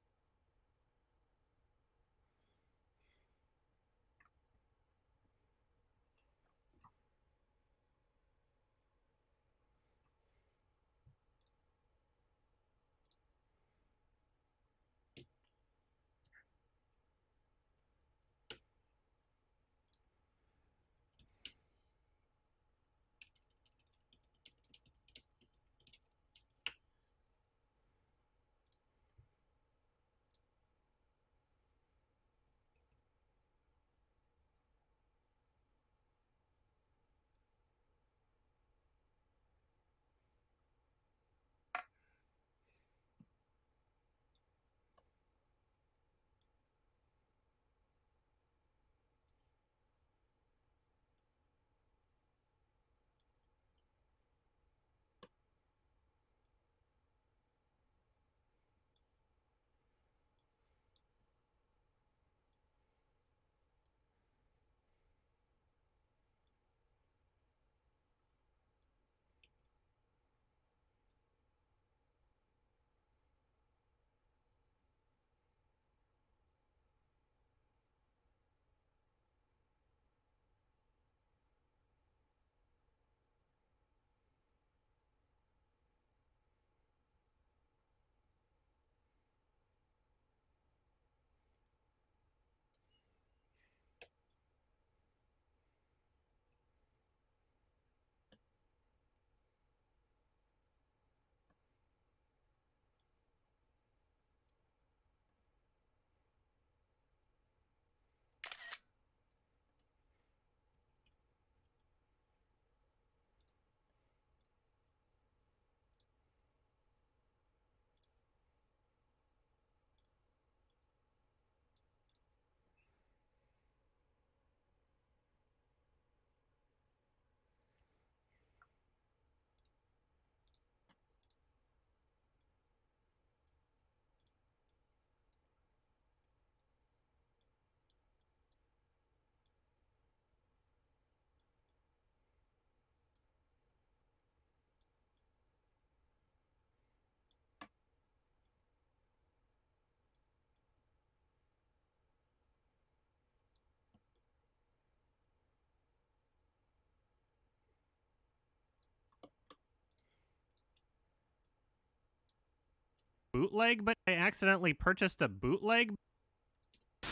bootleg, but I accidentally purchased a bootleg.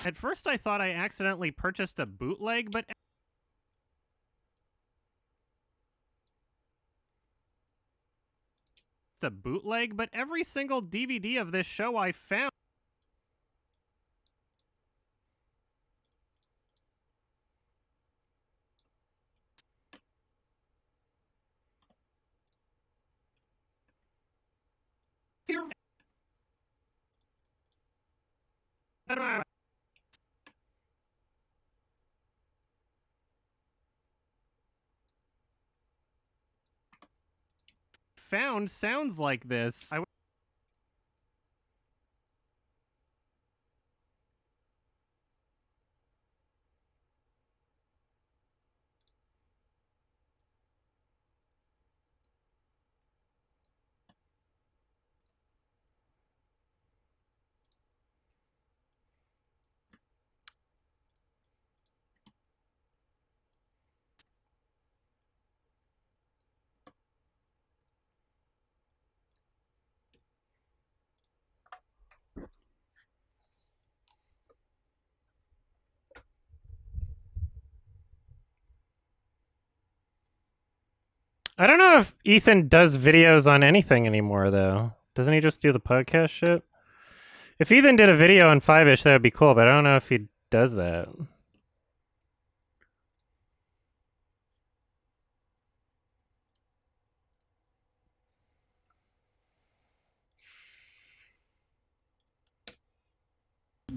At first I thought I accidentally purchased a bootleg, but every single DVD of this show I found sounds like this. I don't know if Ethan does videos on anything anymore, though. Doesn't he just do the podcast shit? If Ethan did a video on Fiveish, that would be cool, but I don't know if he does that.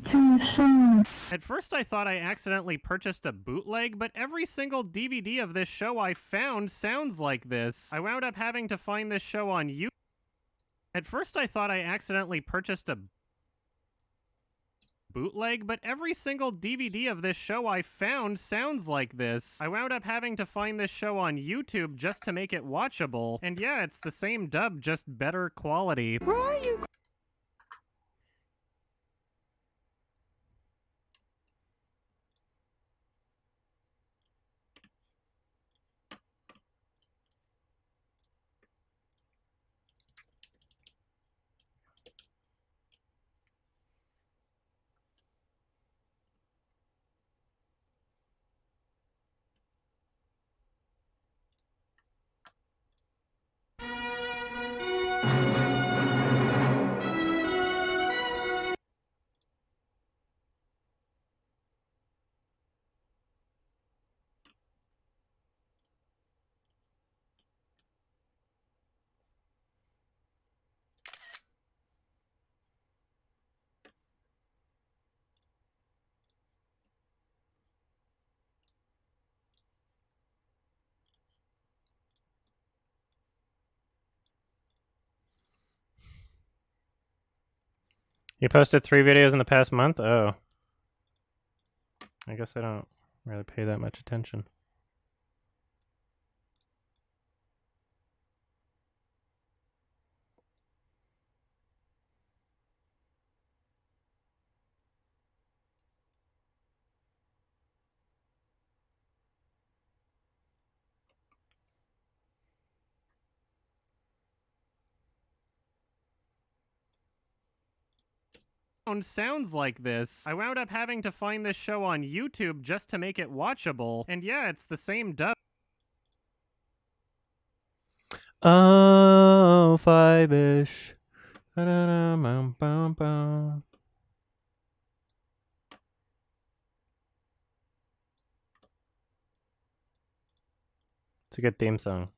Too soon. At first I thought I accidentally purchased a bootleg, but every single DVD of this show I found sounds like this. I wound up having to find this show on YouTube. At first I thought I accidentally purchased a bootleg, but every single DVD of this show I found sounds like this. I wound up having to find this show on YouTube just to make it watchable. And yeah, it's the same dub, just better quality. Where are you? You posted 3 videos in the past month? Oh. I guess I don't really pay that much attention. Sounds like this. I wound up having to find this show on YouTube just to make it watchable. And yeah, it's the same dub. Oh, Fiveish. It's a good theme song.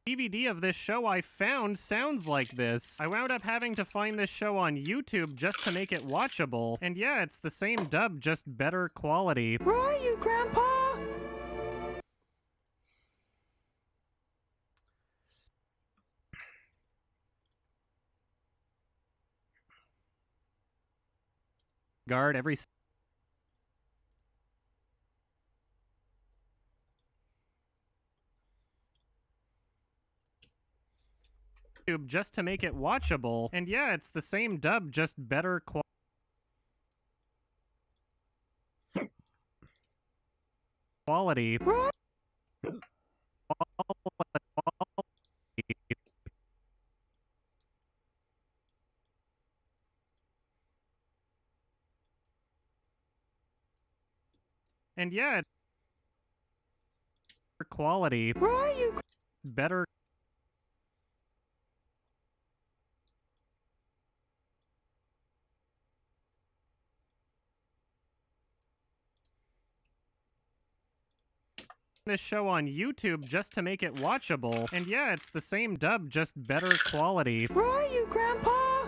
DVD of this show I found sounds like this. I wound up having to find this show on YouTube just to make it watchable. And yeah, it's the same dub, just better quality. Where are you, Grandpa? Guard every just to make it watchable. And yeah, it's the same dub, just better quality. And yeah, quality. Where are you? Better. This show on YouTube just to make it watchable. And yeah, it's the same dub, just better quality. Where are you, Grandpa?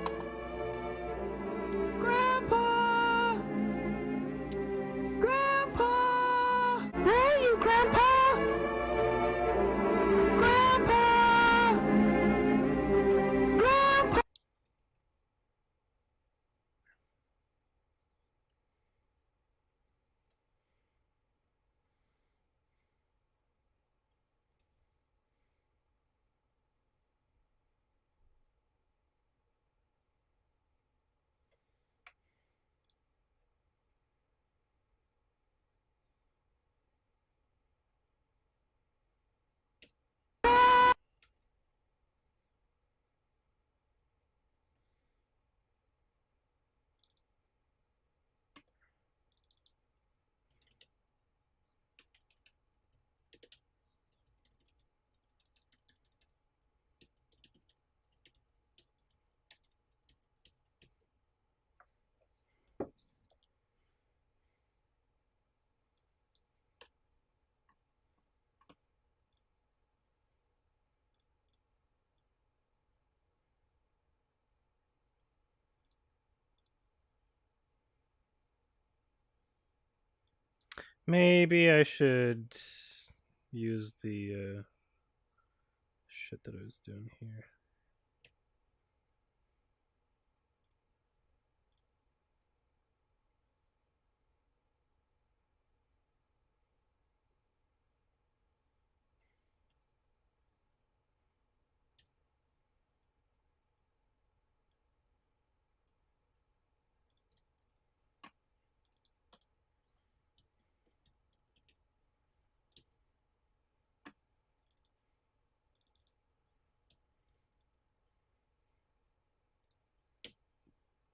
Grandpa! Grandpa! Where are you, Grandpa? Grandpa! Grandpa! Maybe I should use the shit that I was doing here.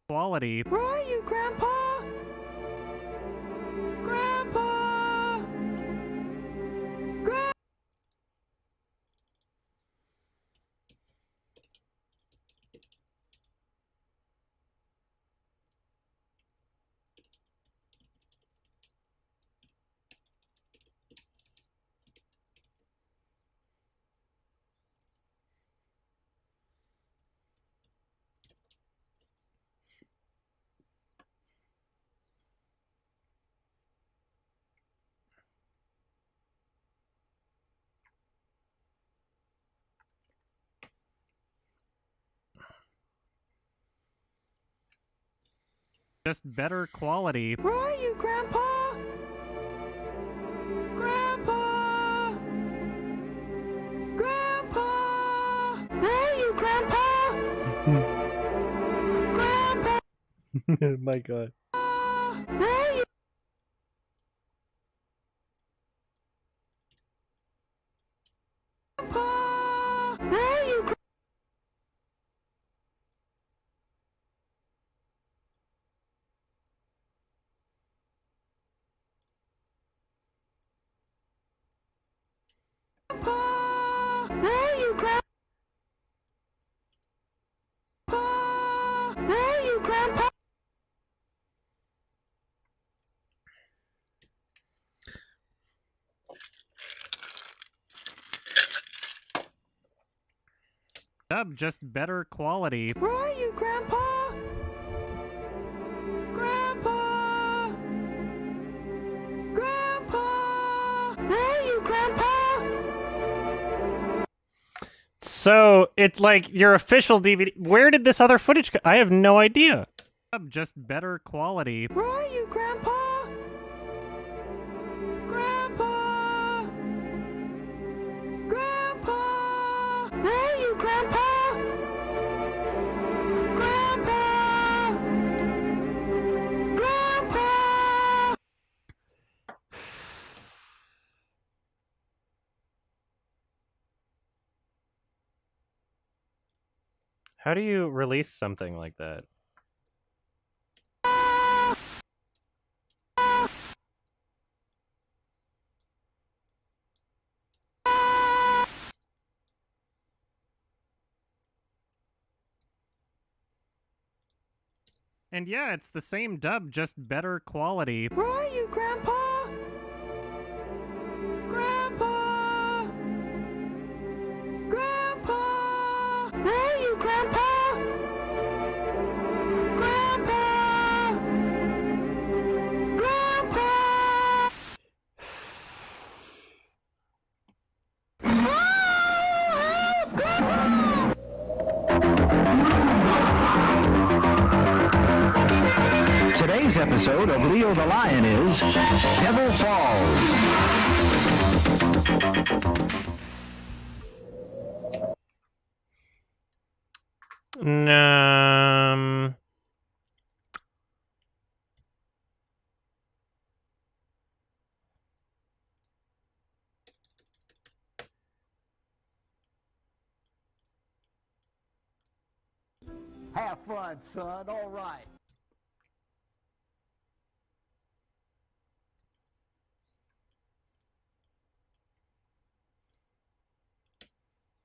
Quality. Where are you, Grandpa? Grandpa! Just better quality. Where are you, Grandpa? Grandpa! Grandpa! Where are you, Grandpa? Grandpa! My God. Where are you? Grandpa! Where are you, Grandpa? Where are you, Grandpa? Where are you, Grandpa? Dub, just better quality. Where are you, Grandpa? Grandpa! Grandpa! Where are you, Grandpa? So, it's like your official DVD. Where did this other footage go? I have no idea. Dub, just better quality. Where are you, Grandpa? Grandpa! Grandpa! Where are you, Grandpa? Grandpa! Grandpa! How do you release something like that? And yeah, it's the same dub, just better quality. Where are you, Grandpa? Grandpa! Grandpa! Where are you, Grandpa? Grandpa! Grandpa! Today's episode of Leo the Lion is Devil Falls. Have fun, son. All right.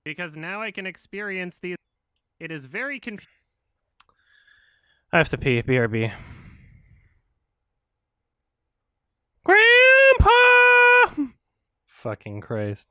Because now I can experience these. It is very confusing. I have to pee. BRB. Grandpa! Fucking Christ.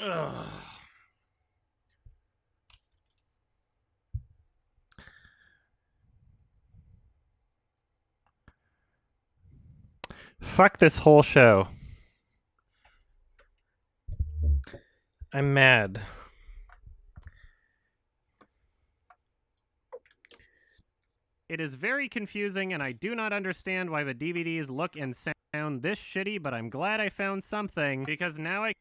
Ugh. Fuck this whole show. I'm mad. It is very confusing, and I do not understand why the DVDs look and sound this shitty, but I'm glad I found something, because now I...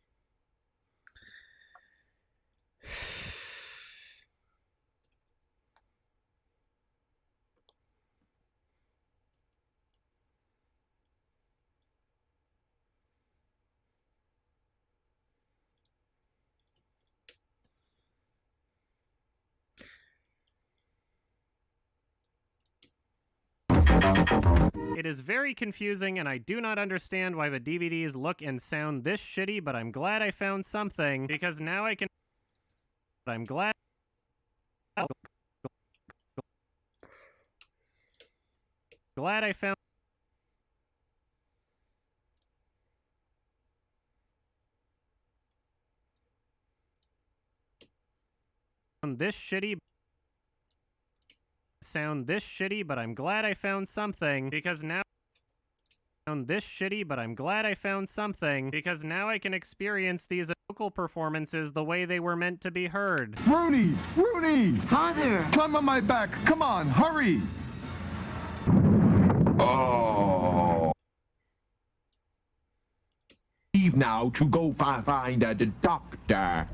It is very confusing, and I do not understand why the DVDs look and sound this shitty, but I'm glad I found something, because now I can... I'm glad... Glad I found... this shitty... sound this shitty, but I'm glad I found something, because now... sound this shitty, but I'm glad I found something, because now I can experience these vocal performances the way they were meant to be heard. Rooney! Rooney! Father! Climb on my back! Come on, hurry! Oh. Leave now to go find the doctor.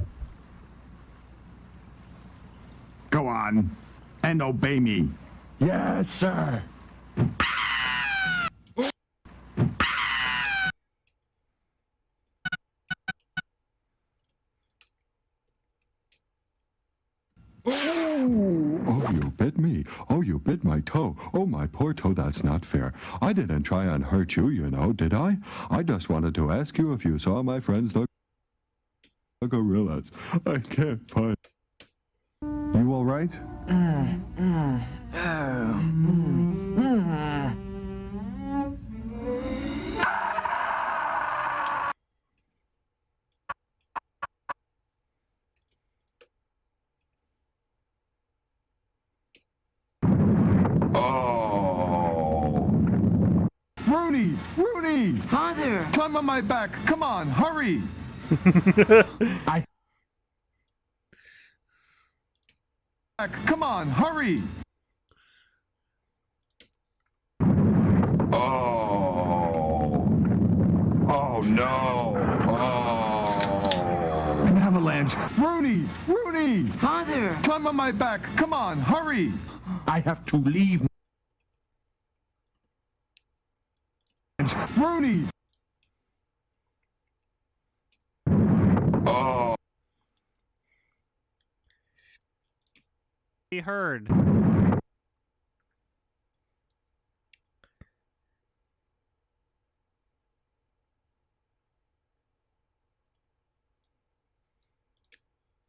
Go on, and obey me. Yes, sir. Oh, you bit me. Oh, you bit my toe. Oh, my poor toe, that's not fair. I didn't try and hurt you, you know, did I? I just wanted to ask you if you saw my friends the gorillas. I can't find... You all right? Rooney! Rooney! Father! Climb on my back! Come on, hurry! Come on, hurry! Oh. Oh, no. Oh. An avalanche! Rooney! Rooney! Father! Climb on my back! Come on, hurry! I have to leave. Rooney! Oh. Be heard.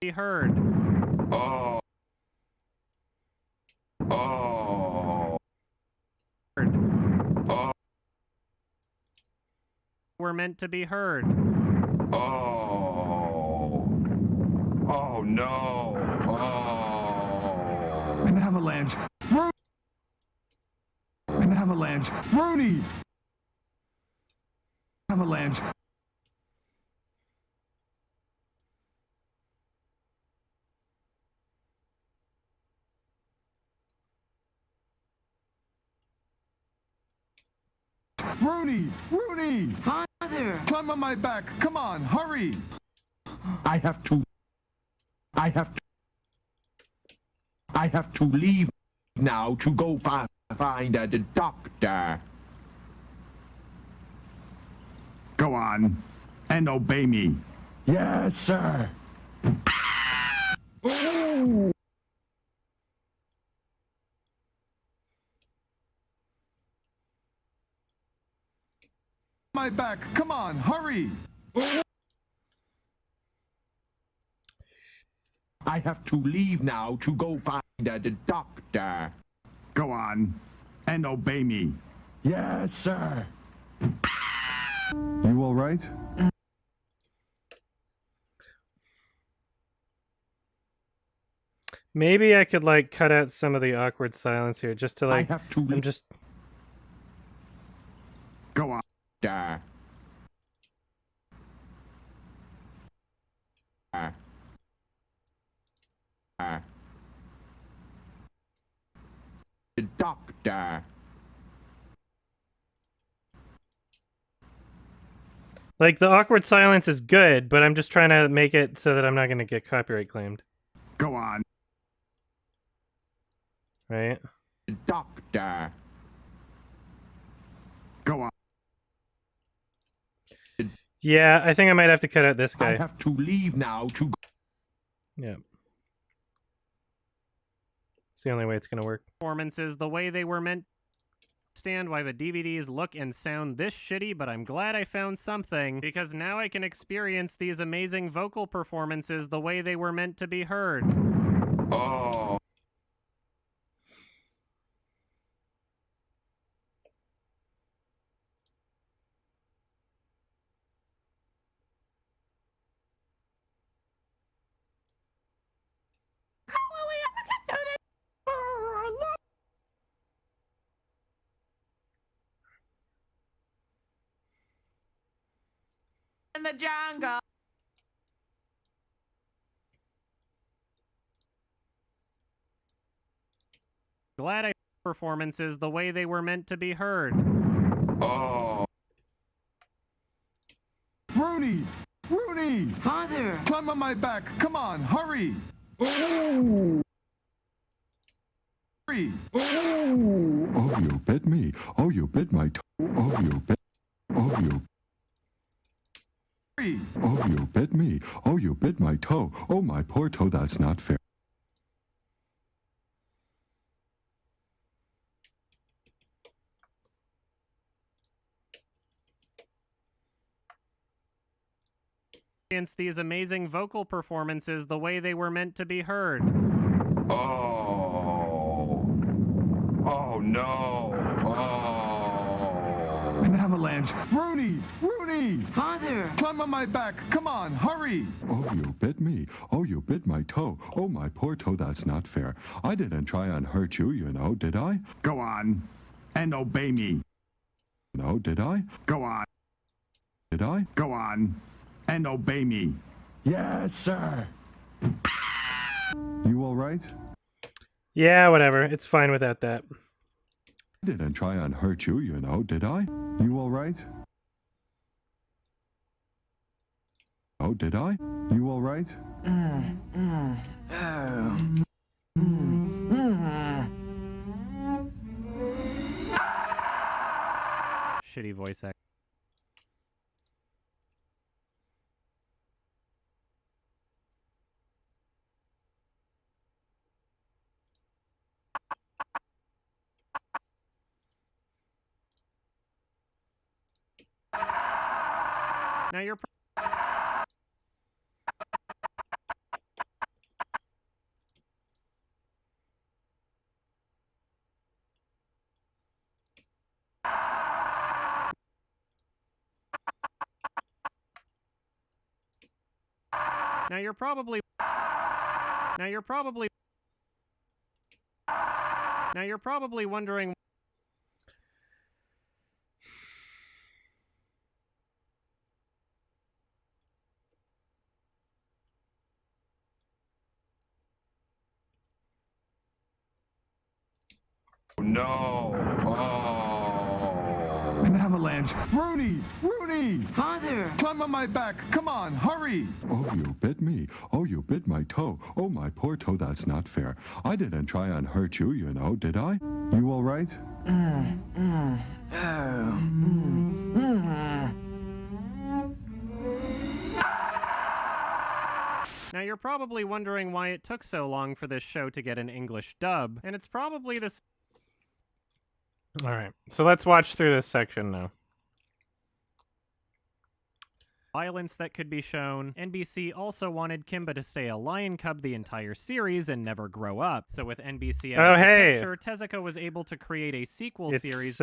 Be heard. Oh. Oh. Oh. We're meant to be heard. Oh. Oh, no. Oh. An avalanche! An avalanche! Rooney! Avalanche! Rooney! Rooney! Father! Climb on my back! Come on, hurry! I have to leave now to go find the doctor. Go on, and obey me. Yes, sir. Oh! My back! Come on, hurry! I have to leave now to go find the doctor. Go on, and obey me. Yes, sir. You all right? Maybe I could like cut out some of the awkward silence here, just to like. I have to. I'm just. Go on. The doctor. Like, the awkward silence is good, but I'm just trying to make it so that I'm not going to get copyright claimed. Go on. Right? The doctor. Go on. Yeah, I think I might have to cut out this guy. I have to leave now to go. Yeah. It's the only way it's going to work. Performances the way they were meant. Understand why the DVDs look and sound this shitty, but I'm glad I found something, because now I can experience these amazing vocal performances the way they were meant to be heard. Oh. In the jungle. Glad I performances the way they were meant to be heard. Oh. Rooney! Rooney! Father! Climb on my back. Come on, hurry! Oh! Hurry! Oh! Oh, you bit me. Oh, you bit my toe. Oh, you bit. Oh, you. Hurry! Oh, you bit me. Oh, you bit my toe. Oh, my poor toe. That's not fair. These amazing vocal performances the way they were meant to be heard. Oh. Oh, no. Oh. An avalanche. Rooney! Rooney! Father! Climb on my back. Come on, hurry! Oh, you bit me. Oh, you bit my toe. Oh, my poor toe. That's not fair. I didn't try and hurt you, you know, did I? Go on. And obey me. No, did I? Go on. Did I? Go on. And obey me. Yes, sir. You all right? Yeah, whatever. It's fine without that. I didn't try and hurt you, you know, did I? You all right? Oh, did I? You all right? Shitty voice act. Now you're. Now you're probably. Now you're probably. Now you're probably wondering. No. Oh. An avalanche. Rooney! Rooney! Father! Climb on my back. Come on, hurry! Oh, you bit me. Oh, you bit my toe. Oh, my poor toe. That's not fair. I didn't try and hurt you, you know, did I? You all right? Now you're probably wondering why it took so long for this show to get an English dub, and it's probably this. Alright, so let's watch through this section now. Violence that could be shown. NBC also wanted Kimba to stay a lion cub the entire series and never grow up. So with NBC out of the picture, Tezuka was able to create a sequel series.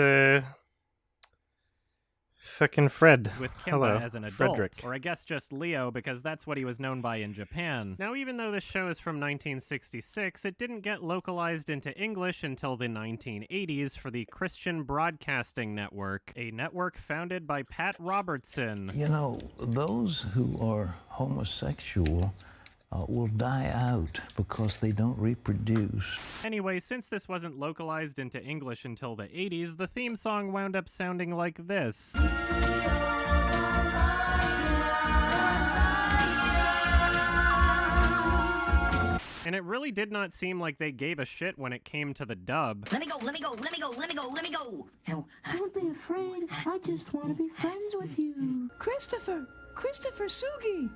Fucking Fred. With Kimba Hello, as an adult, Frederick. or I guess just Leo because that's what he was known by in Japan. Now, even though this show is from 1966, it didn't get localized into English until the 1980s for the Christian Broadcasting Network, a network founded by Pat Robertson. You know, those who are homosexual will die out because they don't reproduce. Anyway, since this wasn't localized into English until the 80s, the theme song wound up sounding like this. And it really did not seem like they gave a shit when it came to the dub. Let me go, let me go, let me go, let me go, let me go. Don't be afraid. I just want to be friends with you. Christopher Sugi.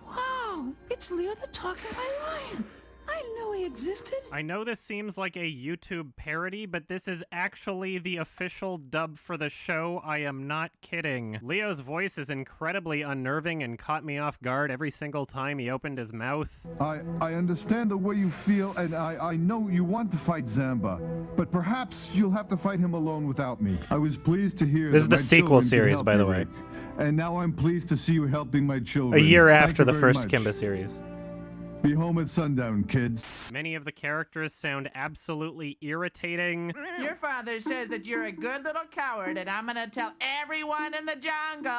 Wow, it's Leo the Talking White Lion. I knew he existed. I know this seems like a YouTube parody, but this is actually the official dub for the show. I am not kidding. Leo's voice is incredibly unnerving and caught me off guard every single time he opened his mouth. I understand the way you feel, and I know you want to fight Zamba, but perhaps you'll have to fight him alone without me. I was pleased to hear This is that the my sequel children could series, help by you, the way. Rick. And now I'm pleased to see you helping my children. A year Thank after you the very first much. Kimba series. Be home at sundown, kids. Many of the characters sound absolutely irritating. Your father says that you're a good little coward, and I'm gonna tell everyone in the jungle.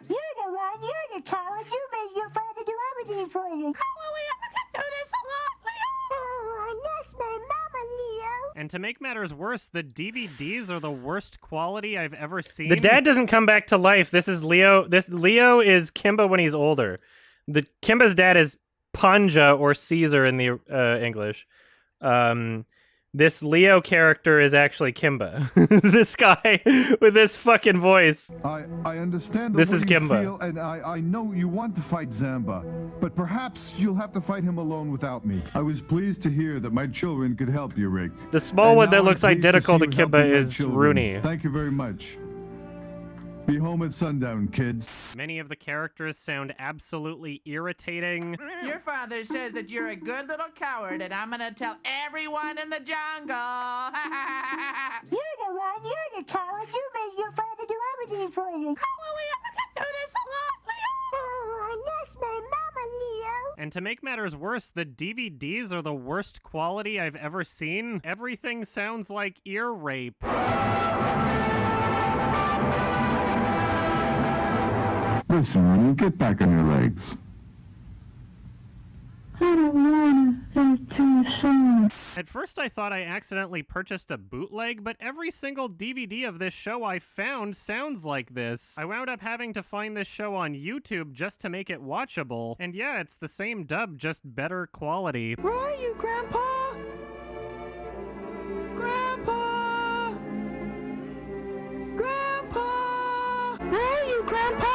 You're the one, you're the coward. You made your father do everything for you. How will we ever get through this alone, Leo? Oh, I lost my mama, Leo. And to make matters worse, the DVDs are the worst quality I've ever seen. The dad doesn't come back to life. This is Leo. This Leo is Kimba when he's older. The Kimba's dad is Panja or Caesar in the English. This Leo character is actually Kimba. This guy with this fucking voice. I understand the This way is you Kimba. feel, and I know you want to fight Zamba, but perhaps you'll have to fight him alone without me. I was pleased to hear that my children could help you, Rick. The small And one now that I'm looks pleased identical see to you Kimba helping my is children. Rooney. Thank you very much. Be home at sundown, kids. Many of the characters sound absolutely irritating. Your father says that you're a good little coward, and I'm gonna tell everyone in the jungle. You're the one, you're the coward. You made your father do everything for you. How will we ever get through this alone, Leo? Oh, I lost my mama, Leo. And to make matters worse, the DVDs are the worst quality I've ever seen. Everything sounds like ear rape. Listen, Rooney, get back on your legs. I don't wanna. They're too soon. At first I thought I accidentally purchased a bootleg, but every single DVD of this show I found sounds like this. I wound up having to find this show on YouTube just to make it watchable. And yeah, it's the same dub, just better quality. Where are you, Grandpa? Grandpa! Grandpa! Where are you, Grandpa?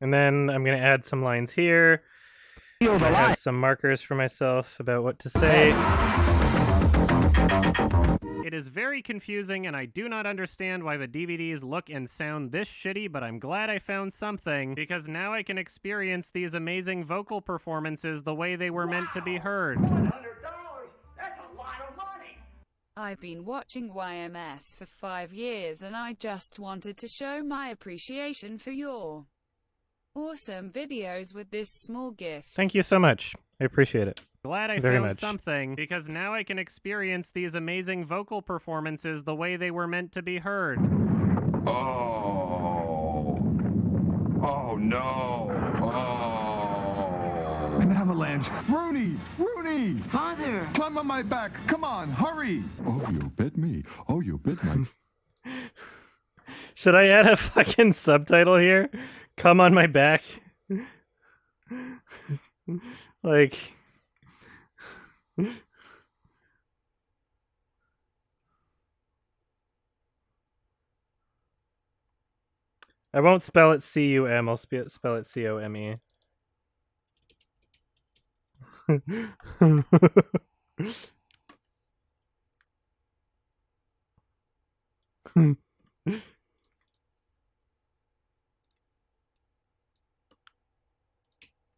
And then I'm going to add some lines here. I have some markers for myself about what to say. It is very confusing, and I do not understand why the DVDs look and sound this shitty, but I'm glad I found something, because now I can experience these amazing vocal performances the way they were meant to be heard. $100? That's a lot of money. I've been watching YMS for 5 years, and I just wanted to show my appreciation for your awesome videos with this small gift. Thank you so much. I appreciate it. Glad I Very found much. something, because now I can experience these amazing vocal performances the way they were meant to be heard. Oh. Oh, no. Oh. An avalanche. Rooney! Rooney! Father! Climb on my back. Come on, hurry! Oh, you bit me. Oh, you bit my... Should I add a fucking subtitle here? Come on my back. Like... I won't spell it C-U-M, I'll spell it C-O-M-E.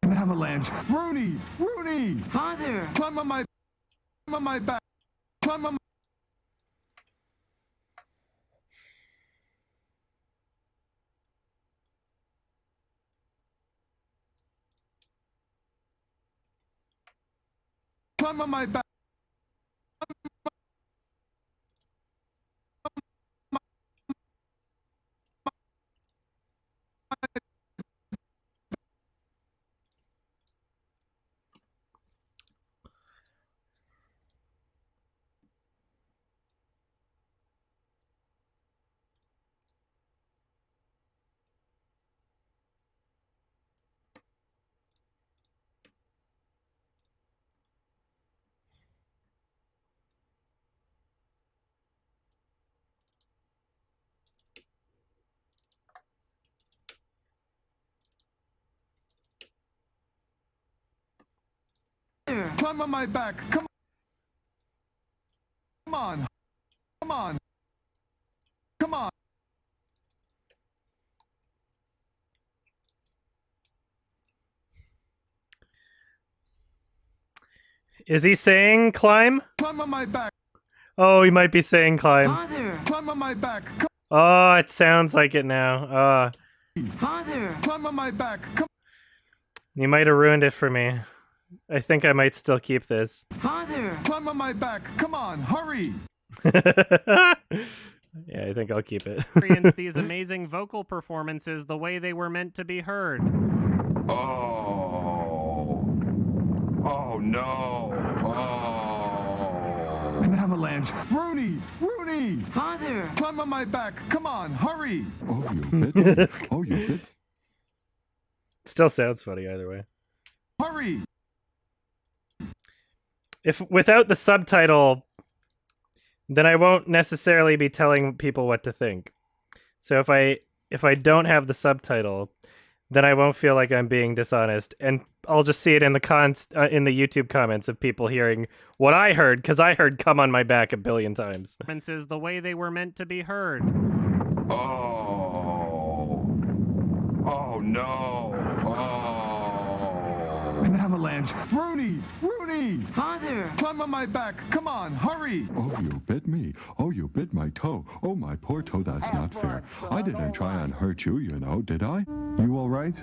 An avalanche. Rooney! Rooney! Father! Climb on my back. Climb on my back. Climb on my back. Come on. Come on. Come on. Is he saying climb? Climb on my back. Oh, he might be saying climb. Father! Climb on my back. Come Oh, it sounds like it now. Father! Climb on my back. Come You might have ruined it for me. I think I might still keep this. Father! Climb on my back. Come on. Hurry. Yeah, I think I'll keep it. Experience these amazing vocal performances the way they were meant to be heard. Oh. Oh no. Oh. An avalanche. Rooney! Rooney! Father! Climb on my back. Come on. Hurry. Oh, you bit me. Oh, you bit. Still sounds funny either way. Hurry. If without the subtitle, then I won't necessarily be telling people what to think. So if I don't have the subtitle, then I won't feel like I'm being dishonest, and I'll just see it in the in the YouTube comments of people hearing what I heard, because I heard "come on my back" a billion times. Performances the way they were meant to be heard. Oh. Oh no. Oh. An avalanche. Rooney! Rooney! Father! Climb on my back. Come on. Hurry. Oh, you bit me. Oh, you bit my toe. Oh, my poor toe. That's not fair. I didn't try and hurt you, you know, did I? You all right?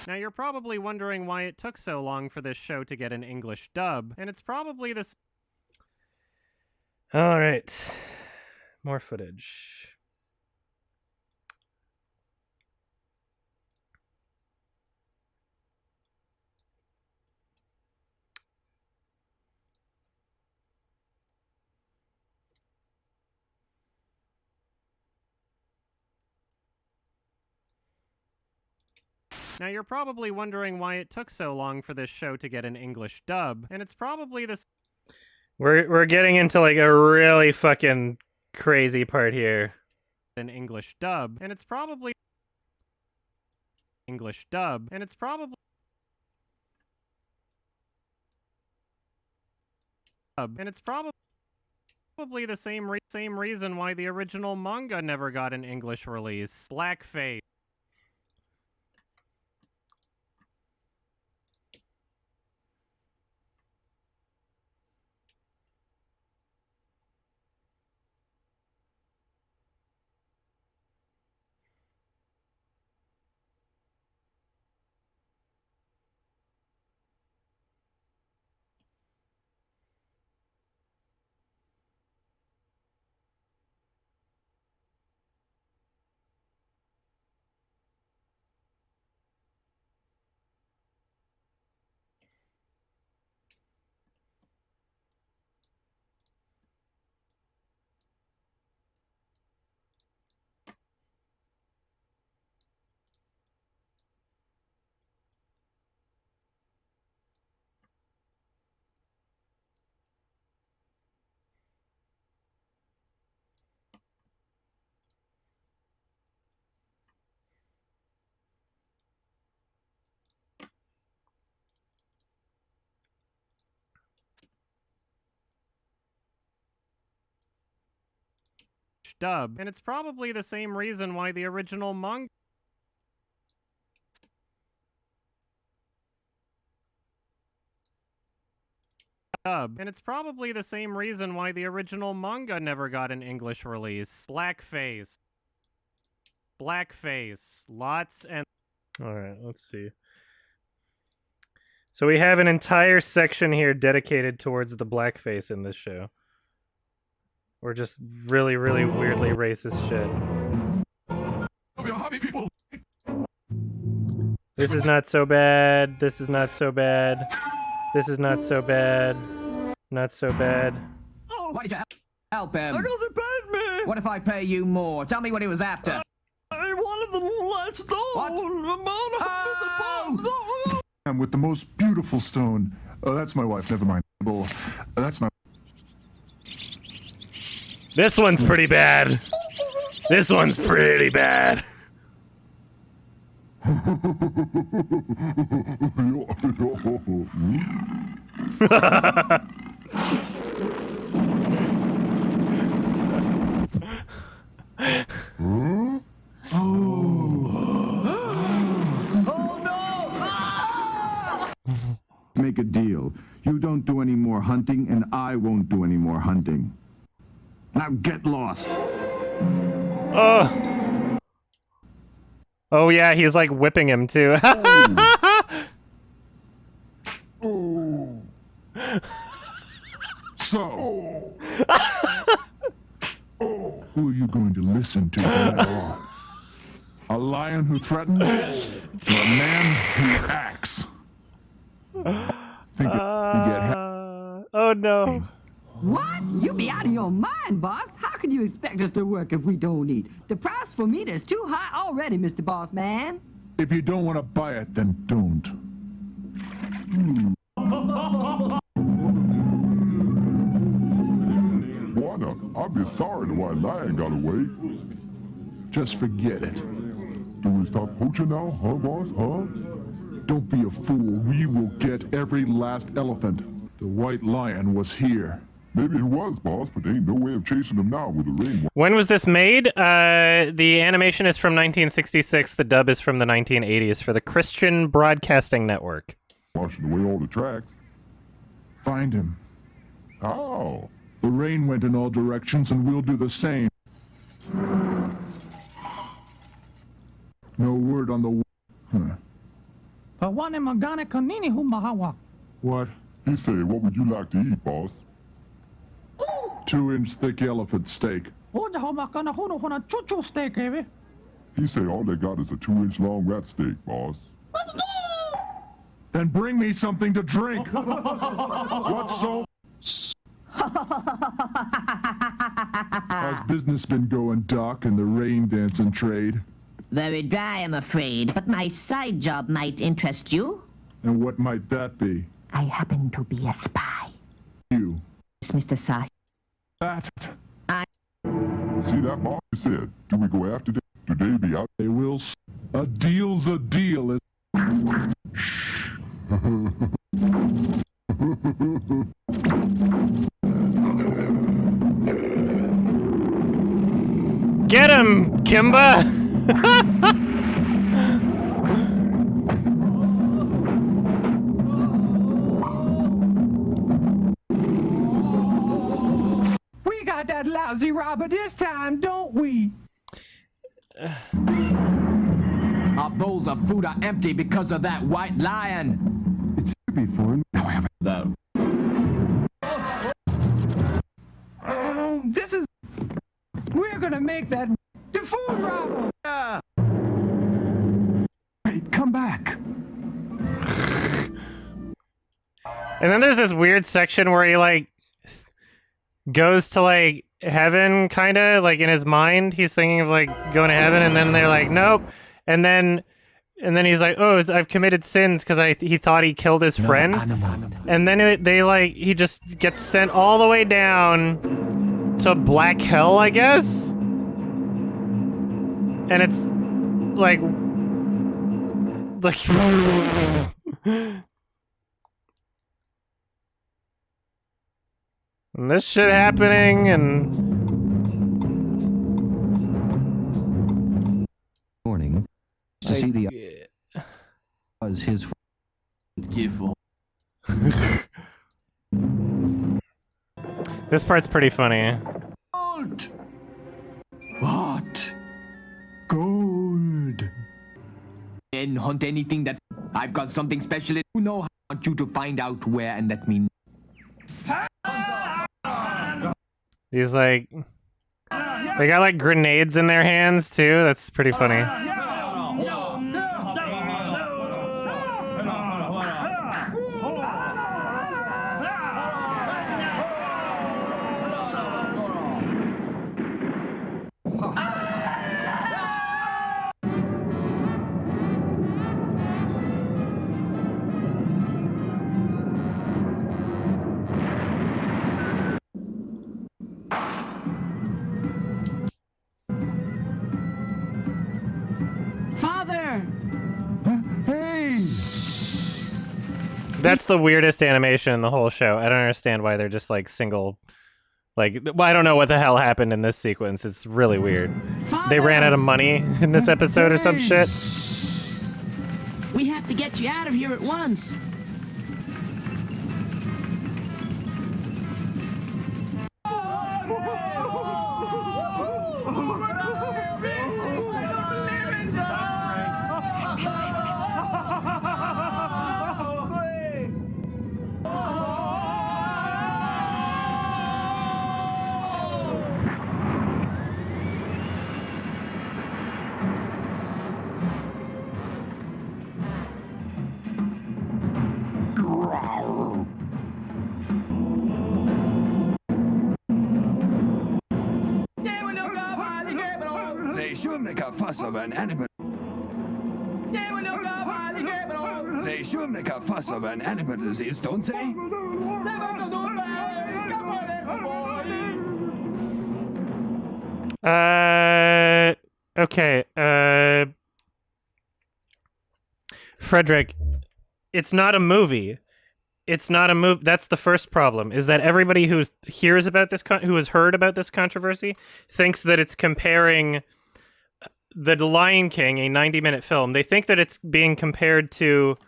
Now you're probably wondering why it took so long for this show to get an English dub, and it's probably this. All right, more footage. Now you're probably wondering why it took so long for this show to get an English dub, and it's probably this. We're getting into like a really fucking crazy part here. An English dub, and it's probably English dub, and it's probably the same reason why the original manga never got an English release. Blackface. dub, and it's probably the same reason why the original manga dub, and it's probably the same reason why the original manga never got an English release. Blackface. Blackface. Lots and... Alright, let's see. So we have an entire section here dedicated towards the blackface in this show. Or just really, really weirdly racist shit. This is not so bad. This is not so bad. This is not so bad. Not so bad. Why did you help him? Because he paid me. What if I pay you more? Tell me what he was after. I wanted the moonlight stone. What? I'm with the most beautiful stone. Oh, that's my wife. Never mind. That's my... This one's pretty bad. This one's pretty bad. Make a deal. You don't do any more hunting, and I won't do any more hunting. Now get lost. Oh. Oh yeah, he's like whipping him too. Oh. So. Who are you going to listen to now? A lion who threatens, or a man who acts? Think oh no. What? You be out of your mind, boss. How can you expect us to work if we don't eat? The price for meat is too high already, Mr. Boss Man. If you don't want to buy it, then don't. Warner, I'd be sorry the white lion got away. Just forget it. Do we stop poaching now, huh, boss, huh? Don't be a fool. We will get every last elephant. The white lion was here. Maybe he was, boss, but there ain't no way of chasing him now with the rain. When was this made? The animation is from 1966. The dub is from the 1980s for the Christian Broadcasting Network. Washing away all the tracks. Find him. How? The rain went in all directions, and we'll do the same. No word on the... Huh. What? He said, what would you like to eat, boss? 2-inch thick elephant steak. He said all they got is a 2-inch long rat steak, boss. Then bring me something to drink. What's so... How's business been going, Doc, in the rain dancing trade? Very dry, I'm afraid, but my side job might interest you. And what might that be? I happen to be a spy. You. Yes, Mr. Sah. That. See that, boss? He said, do we go after them? Do they be out? They will... A deal's a deal. Shh. Get him, Kimba! We got that lousy robber this time, don't we? Our bowls of food are empty because of that white lion. It's here before. Now I have it. No. This is... We're gonna make that the food robber. Wait, come back. And then there's this weird section where he, like, goes to, like, heaven, kind of, like, in his mind. He's thinking of, like, going to heaven, and then they're like, nope. And then he's like, oh, I've committed sins because he thought he killed his friend. And then they, like, he just gets sent all the way down to Black Hell, I guess? And it's, like... And this shit happening, and was his gift for. This part's pretty funny. Gold! What? Gold. And hunt anything that I've got something special. You know, I want you to find out where and let me know. These like, they got like grenades in their hands too. That's pretty funny. Father! That's the weirdest animation in the whole show. I don't understand why they're just like single. Like, well, I don't know what the hell happened in this sequence. It's really weird. They ran out of money in this episode or some shit. We have to get you out of here at once. They sure make a fuss over an animal. They sure make a fuss over an animal disease, don't they? Okay. Frederick, it's not a movie. It's not a movie. That's the first problem, is that everybody who hears about this, who has heard about this controversy, thinks that it's comparing The Lion King, a 90-minute film. They think that it's being compared to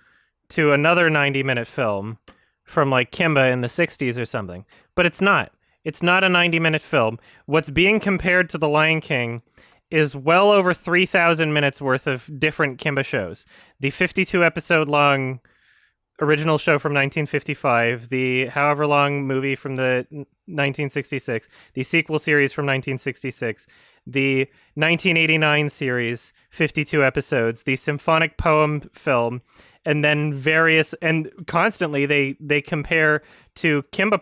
another 90-minute film from like Kimba in the 60s or something. But it's not. It's not a 90-minute film. What's being compared to The Lion King is well over 3,000 minutes worth of different Kimba shows. The 52-episode long original show from 1955, the however long movie from the 1966, the sequel series from 1966, the 1989 series, 52 episodes, the symphonic poem film, and then various, and constantly they compare to Kimba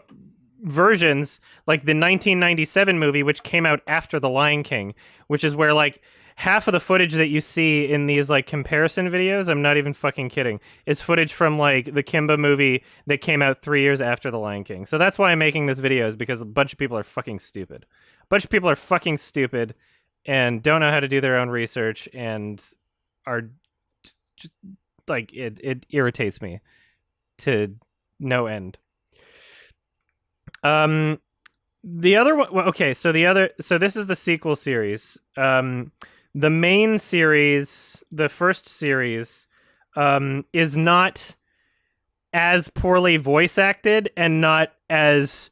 versions, like the 1997 movie, which came out after The Lion King, which is where like half of the footage that you see in these like comparison videos, I'm not even fucking kidding, is footage from like the Kimba movie that came out 3 years after The Lion King. So that's why I'm making this video, is because a bunch of people are fucking stupid. A bunch of people are fucking stupid and don't know how to do their own research and are just like, it irritates me to no end. The other one, well, okay, so this is the sequel series. The main series, the first series, is not as poorly voice acted and not as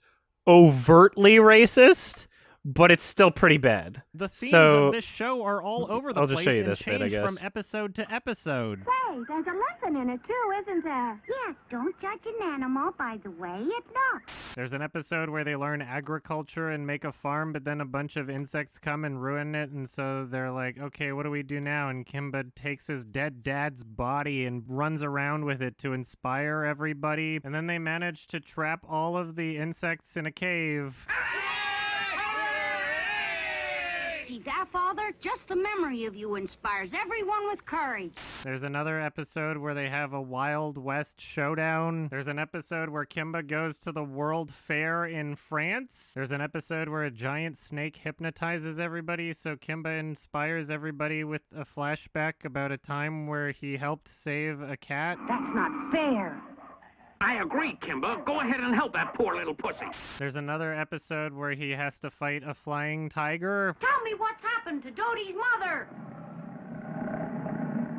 overtly racist, but it's still pretty bad. The themes So, of this show are all over the I'll just place show you and this bit, I change guess. from episode to episode. Say, there's a lesson in it too, isn't there? Yes, don't judge an animal by the way it looks. There's an episode where they learn agriculture and make a farm, but then a bunch of insects come and ruin it, and so they're like, okay, what do we do now? And Kimba takes his dead dad's body and runs around with it to inspire everybody, and then they manage to trap all of the insects in a cave. See that, Father? Just the memory of you inspires everyone with courage. There's another episode where they have a Wild West showdown. There's an episode where Kimba goes to the World Fair in France. There's an episode where a giant snake hypnotizes everybody, so Kimba inspires everybody with a flashback about a time where he helped save a cat. That's not fair. I agree, Kimba. Go ahead and help that poor little pussy. There's another episode where he has to fight a flying tiger. Tell me what's happened to Dodie's mother.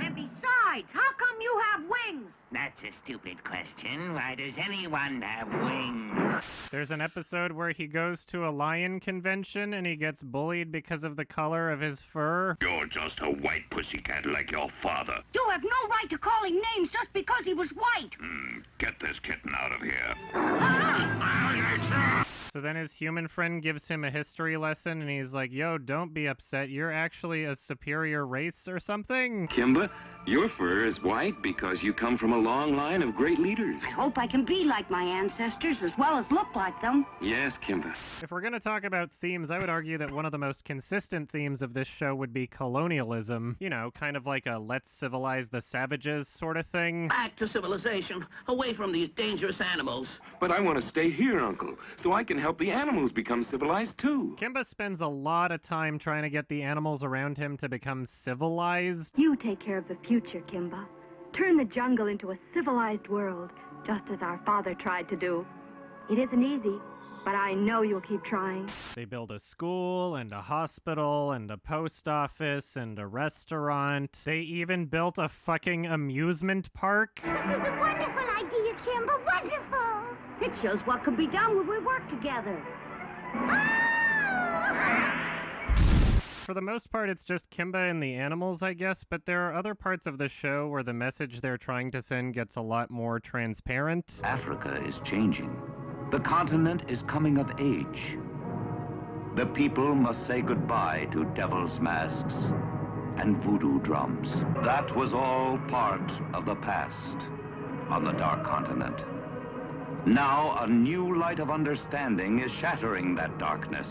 And Besides, how come you have wings? That's a stupid question. Why does anyone have wings? There's an episode where he goes to a lion convention and he gets bullied because of the color of his fur. You're just a white pussycat like your father. You have no right to call him names just because he was white. Get this kitten out of here. So then his human friend gives him a history lesson and he's like, yo, don't be upset. You're actually a superior race or something. Kimba, your fur is white because you come from a long line of great leaders. I hope I can be like my ancestors as well as look like them. Yes, Kimba. If we're going to talk about themes, I would argue that one of the most consistent themes of this show would be colonialism. You know, kind of like a let's civilize the savages sort of thing. Back to civilization, away from these dangerous animals. But I want to stay here, Uncle, so I can help the animals become civilized too. Kimba spends a lot of time trying to get the animals around him to become civilized. You take care of the future, Kimba. Turn the jungle into a civilized world, just as our father tried to do. It isn't easy, but I know you'll keep trying. They build a school and a hospital and a post office and a restaurant. They even built a fucking amusement park. This is a wonderful idea, Kimba. Wonderful. It shows what can be done when we work together. For the most part, it's just Kimba and the animals, I guess, but there are other parts of the show where the message they're trying to send gets a lot more transparent. Africa is changing. The continent is coming of age. The people must say goodbye to devil's masks and voodoo drums. That was all part of the past on the Dark Continent. Now a new light of understanding is shattering that darkness.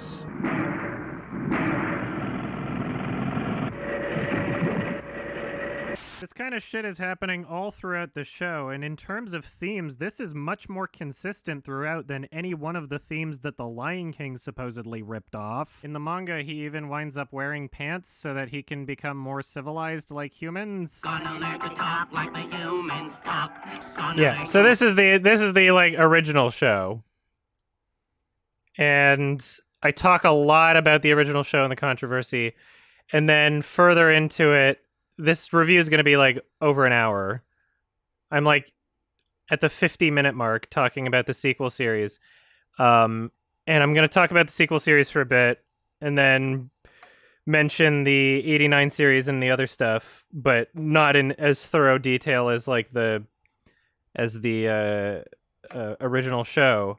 This kind of shit is happening all throughout the show, and in terms of themes, this is much more consistent throughout than any one of the themes that the Lion King supposedly ripped off. In the manga, he even winds up wearing pants so that he can become more civilized like humans. Gonna learn to talk like the humans talk. Yeah, so this is the like original show. And I talk a lot about the original show and the controversy, and then further into it, this review is going to be like over an hour. I'm like at the 50-minute mark talking about the sequel series. And I'm going to talk about the sequel series for a bit and then mention the 89 series and the other stuff, but not in as thorough detail as like the original show.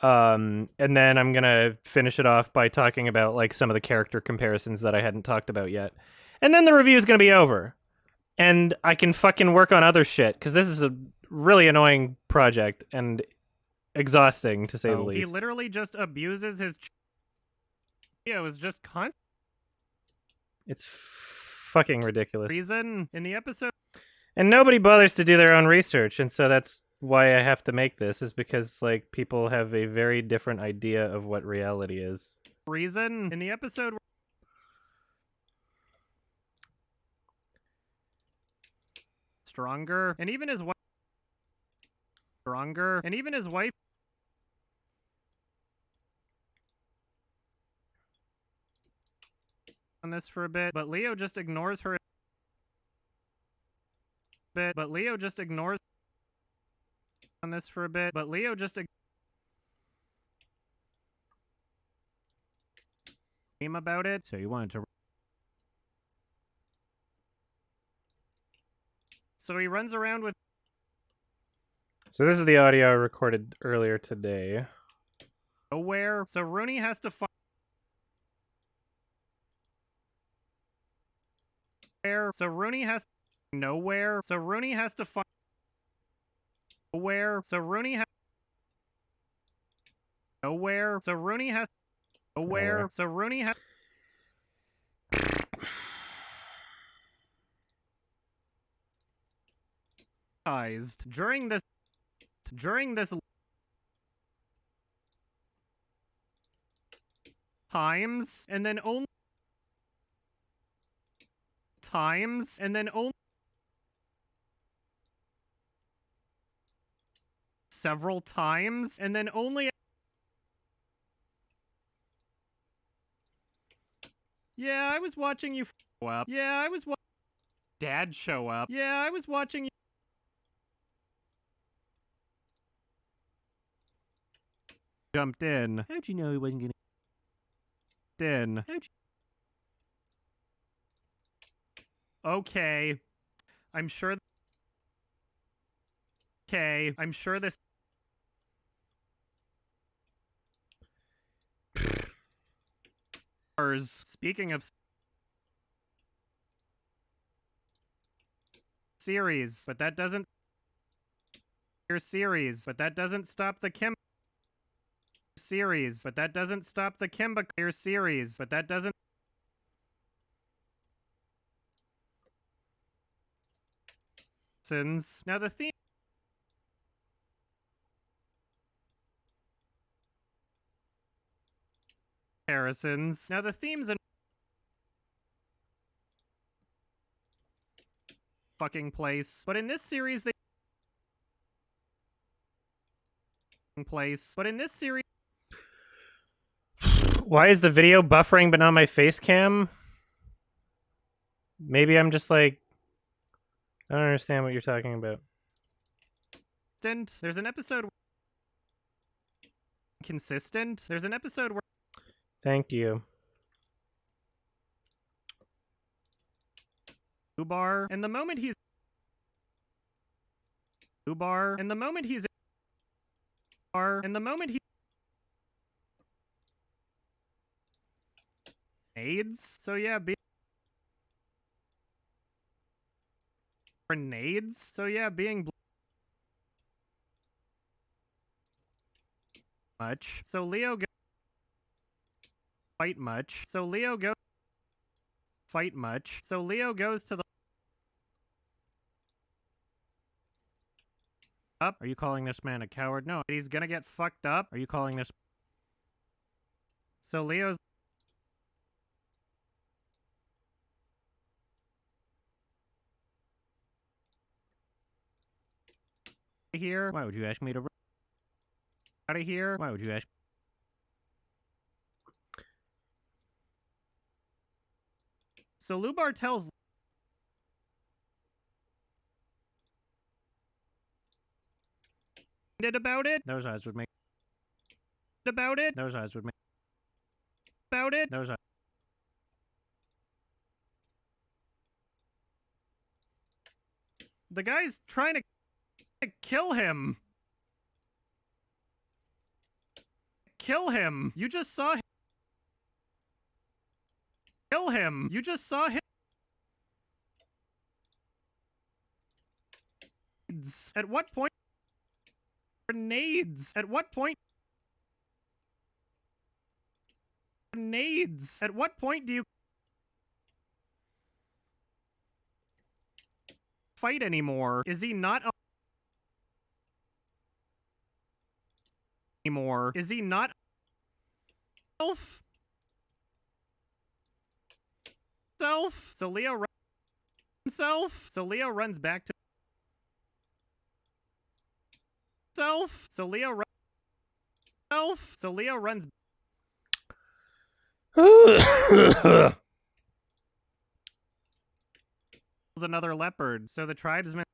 And then I'm going to finish it off by talking about like some of the character comparisons that I hadn't talked about yet. And then the review is going to be over. And I can fucking work on other shit, because this is a really annoying project and exhausting, to say the least. He literally just abuses his... Yeah, it was just constant. It's fucking ridiculous. Reason in the episode... And nobody bothers to do their own research, and so that's why I have to make this, is because, like, people have a very different idea of what reality is. Reason in the episode... Stronger, and even his wife on this for a bit, but Leo just ignores her on this for a bit, but Leo just about it, so you wanted to. So he runs around with... So this is the audio I recorded earlier today. Nowhere. So Rooney has to find... So Rooney has... Nowhere. So Rooney has to find... Nowhere. So Rooney has... Nowhere. So Rooney has... Nowhere. So Rooney has... During this times, and then only times, and then only several times, and then only... Yeah, I was watching you... Yeah, I was watching... dad show up. Yeah, I was watching. Jumped in. How'd you know he wasn't gonna in? How'd you... Okay. I'm sure. Okay, I'm sure this. Speaking of series, but that doesn't. Your series, but that doesn't stop the Kim series, but that doesn't stop the Kimba Clear series, but that doesn't. Now the theme. Comparisons. Now the themes and fucking place, but in this series they but in this series. Why is the video buffering but not my face cam? Maybe I'm just like, I don't understand what you're talking about. There's an episode consistent. There's an episode where. Thank you. Ubar, and the moment he's Ubar, and the moment he's and the moment he grenades. So yeah, grenades. So yeah, being much. So Leo go fight much. So Leo go fight much. So Leo goes to the up. Are you calling this man a coward? No, he's gonna get fucked up. Are you calling this? So Leo's here. Why would you ask me to out of here? Why would you ask? So Lubar tells about it. Those eyes would make about it. Those eyes would make about it. Those eyes. The guy's trying to kill him. Kill him. You just saw him. Kill him. You just saw him. At what point? Grenades. At what point? Grenades. At what point do you fight anymore? Is he not anymore? Is he not self? So Leo runs himself. So Leo runs back to self. So Leo runs self. So Leo runs. Another leopard. So the tribesman.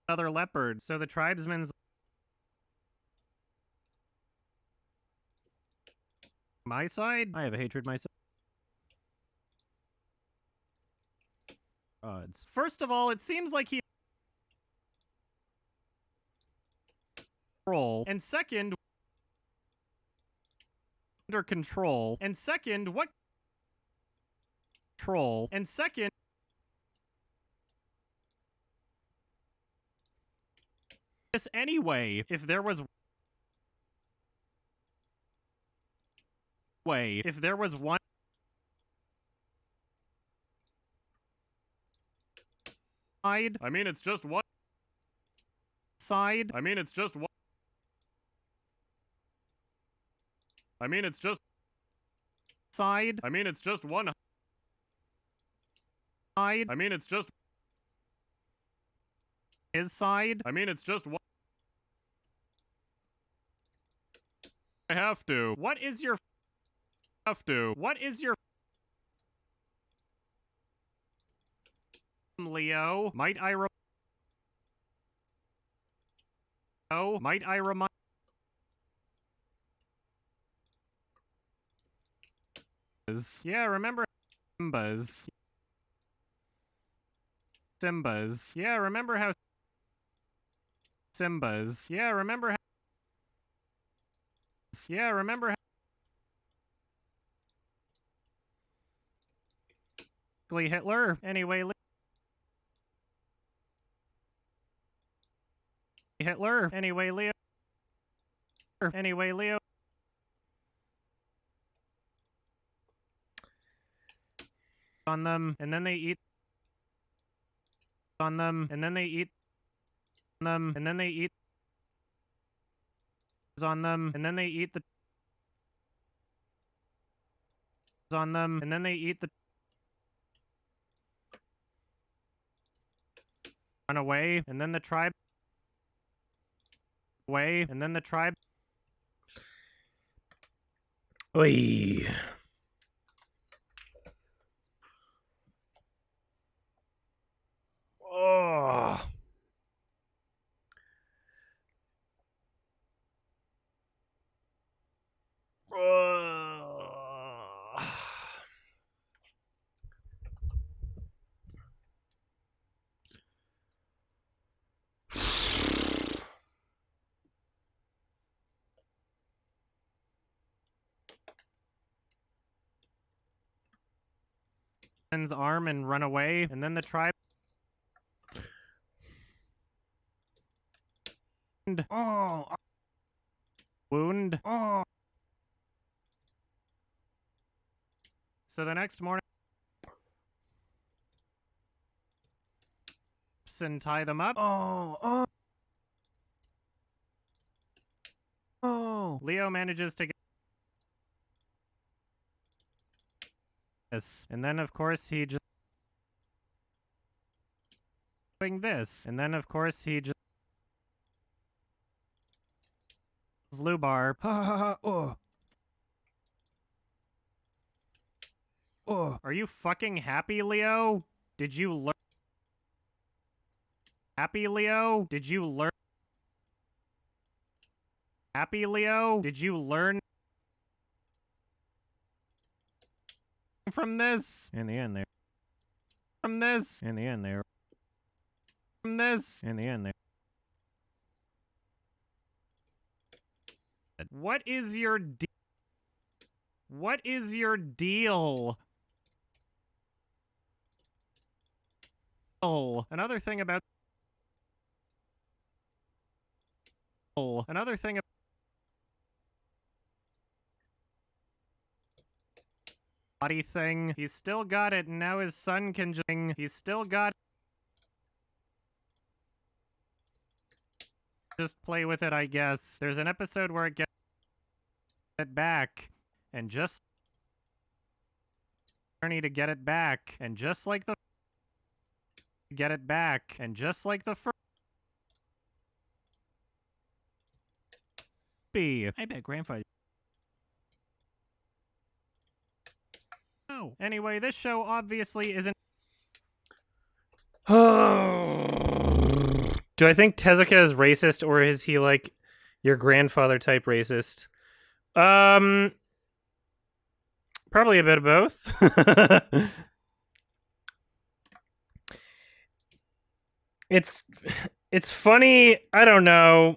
Another leopard. So the tribesman's. My side? I have a hatred myself. Odds. First of all, it seems like he. And second, under control. And second, what control? And second, this anyway. If there was if there was one side, I mean, it's just one side. I mean, it's just one. I mean, it's just side. I mean, it's just one side. I mean, it's just his side. I mean, it's just one. I have to. What is your have to? What is your Leo. Might I remind... Yeah, remember Simba's. Yeah, remember how Simba's. Yeah, remember how... Yeah, remember how... Hitler. Anyway, Hitler. Anyway, Leo. Anyway, Leo. On them, and then they eat on them, and then they eat them, and then they eat on them, and then they eat the on them, and then they eat the run away, and then the tribe away, and then the tribe. Oy. Oh. Arm and run away, and then the tribe. Oh. Wound. Oh. So the next morning, and tie them up. Oh. Leo manages to get this, and then of course he just doing this, and then of course he just Lubar. Oh. Oh. Are you fucking happy, Leo? Did you learn? Happy, Leo? Did you learn? Happy, Leo? Did you learn from this? In the end, there. From this. In the end, there. From this. In the end, there. What is your What is your deal? Oh, another thing about another thing body thing. He's still got it, and now his son can he's still got just play with it, I guess. There's an episode where it gets it back, and just journey to get it back, and just like the get it back, and just like the first. I bet grandfather. Oh, anyway, this show obviously isn't. Do I think Tezuka is racist, or is he like your grandfather type racist? Probably a bit of both. It's funny. I don't know.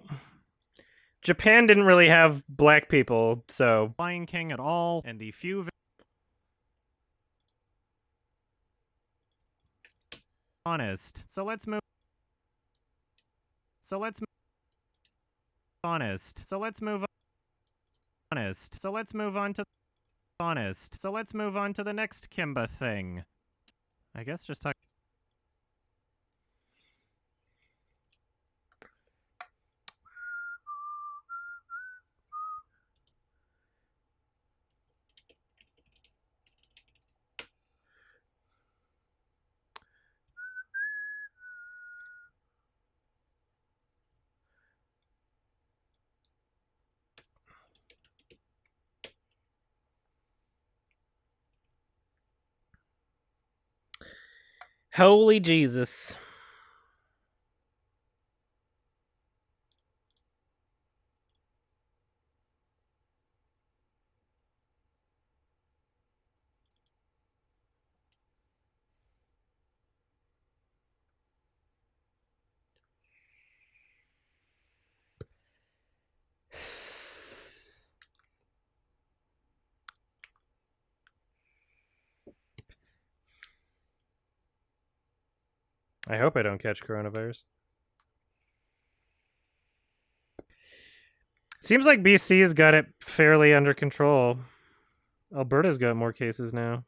Japan didn't really have black people, so Lion King at all, and the few honest. So let's move. Honest. So let's move on. Honest. So let's move on to honest. So let's move on to the next Kimba thing. I guess just talk. Holy Jesus. I hope I don't catch coronavirus. Seems like BC's got it fairly under control. Alberta's got more cases now.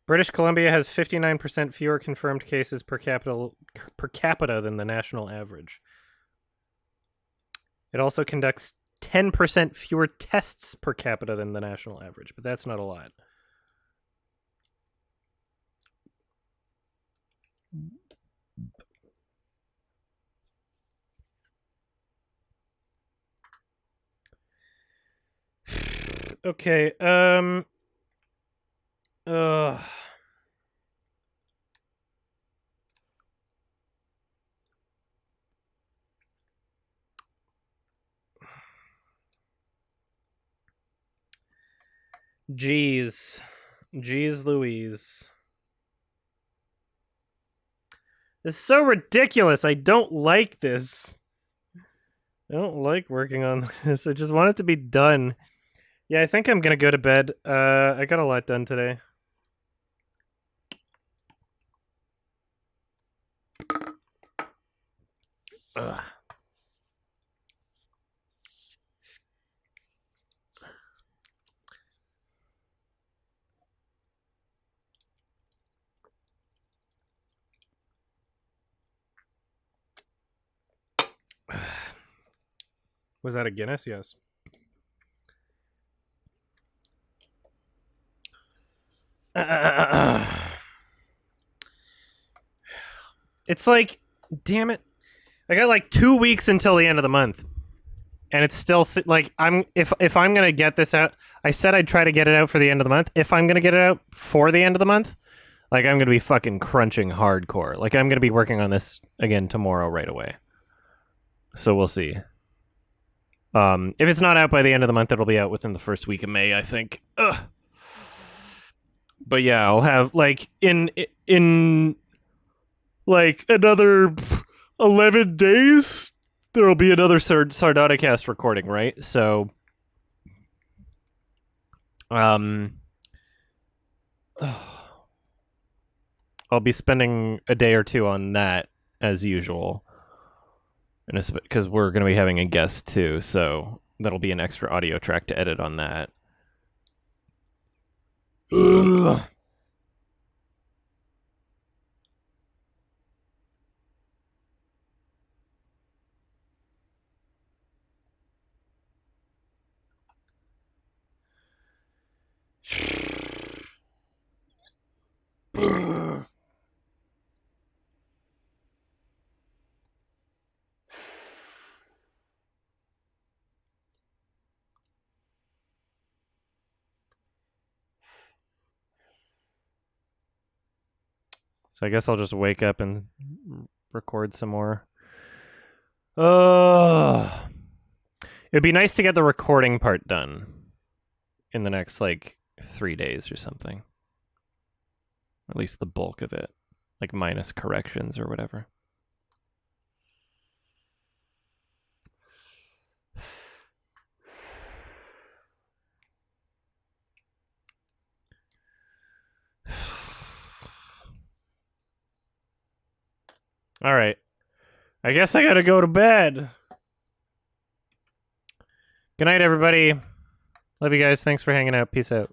British Columbia has 59% fewer confirmed cases per capita than the national average. It also conducts 10% fewer tests per capita than the national average, but that's not a lot. Okay, Jeez Louise. This is so ridiculous. I don't like this. I don't like working on this. I just want it to be done. Yeah, I think I'm gonna go to bed. I got a lot done today. Ugh. Was that a Guinness? Yes. It's like, damn it. I got like 2 weeks until the end of the month. And it's still like if I'm going to get this out, I said I'd try to get it out for the end of the month. If I'm going to get it out for the end of the month, like I'm going to be fucking crunching hardcore. Like I'm going to be working on this again tomorrow right away. So we'll see. If it's not out by the end of the month, it'll be out within the first week of May, I think. Ugh. But yeah, I'll have like in like another 11 days, there'll be another Sardonicast recording, right? So, I'll be spending a day or two on that as usual, and because we're going to be having a guest too, so that'll be an extra audio track to edit on that. Ugh. So I guess I'll just wake up and record some more. It'd be nice to get the recording part done in the next, like, 3 days or something. At least the bulk of it. Like, minus corrections or whatever. All right. I guess I gotta go to bed. Good night, everybody. Love you guys. Thanks for hanging out. Peace out.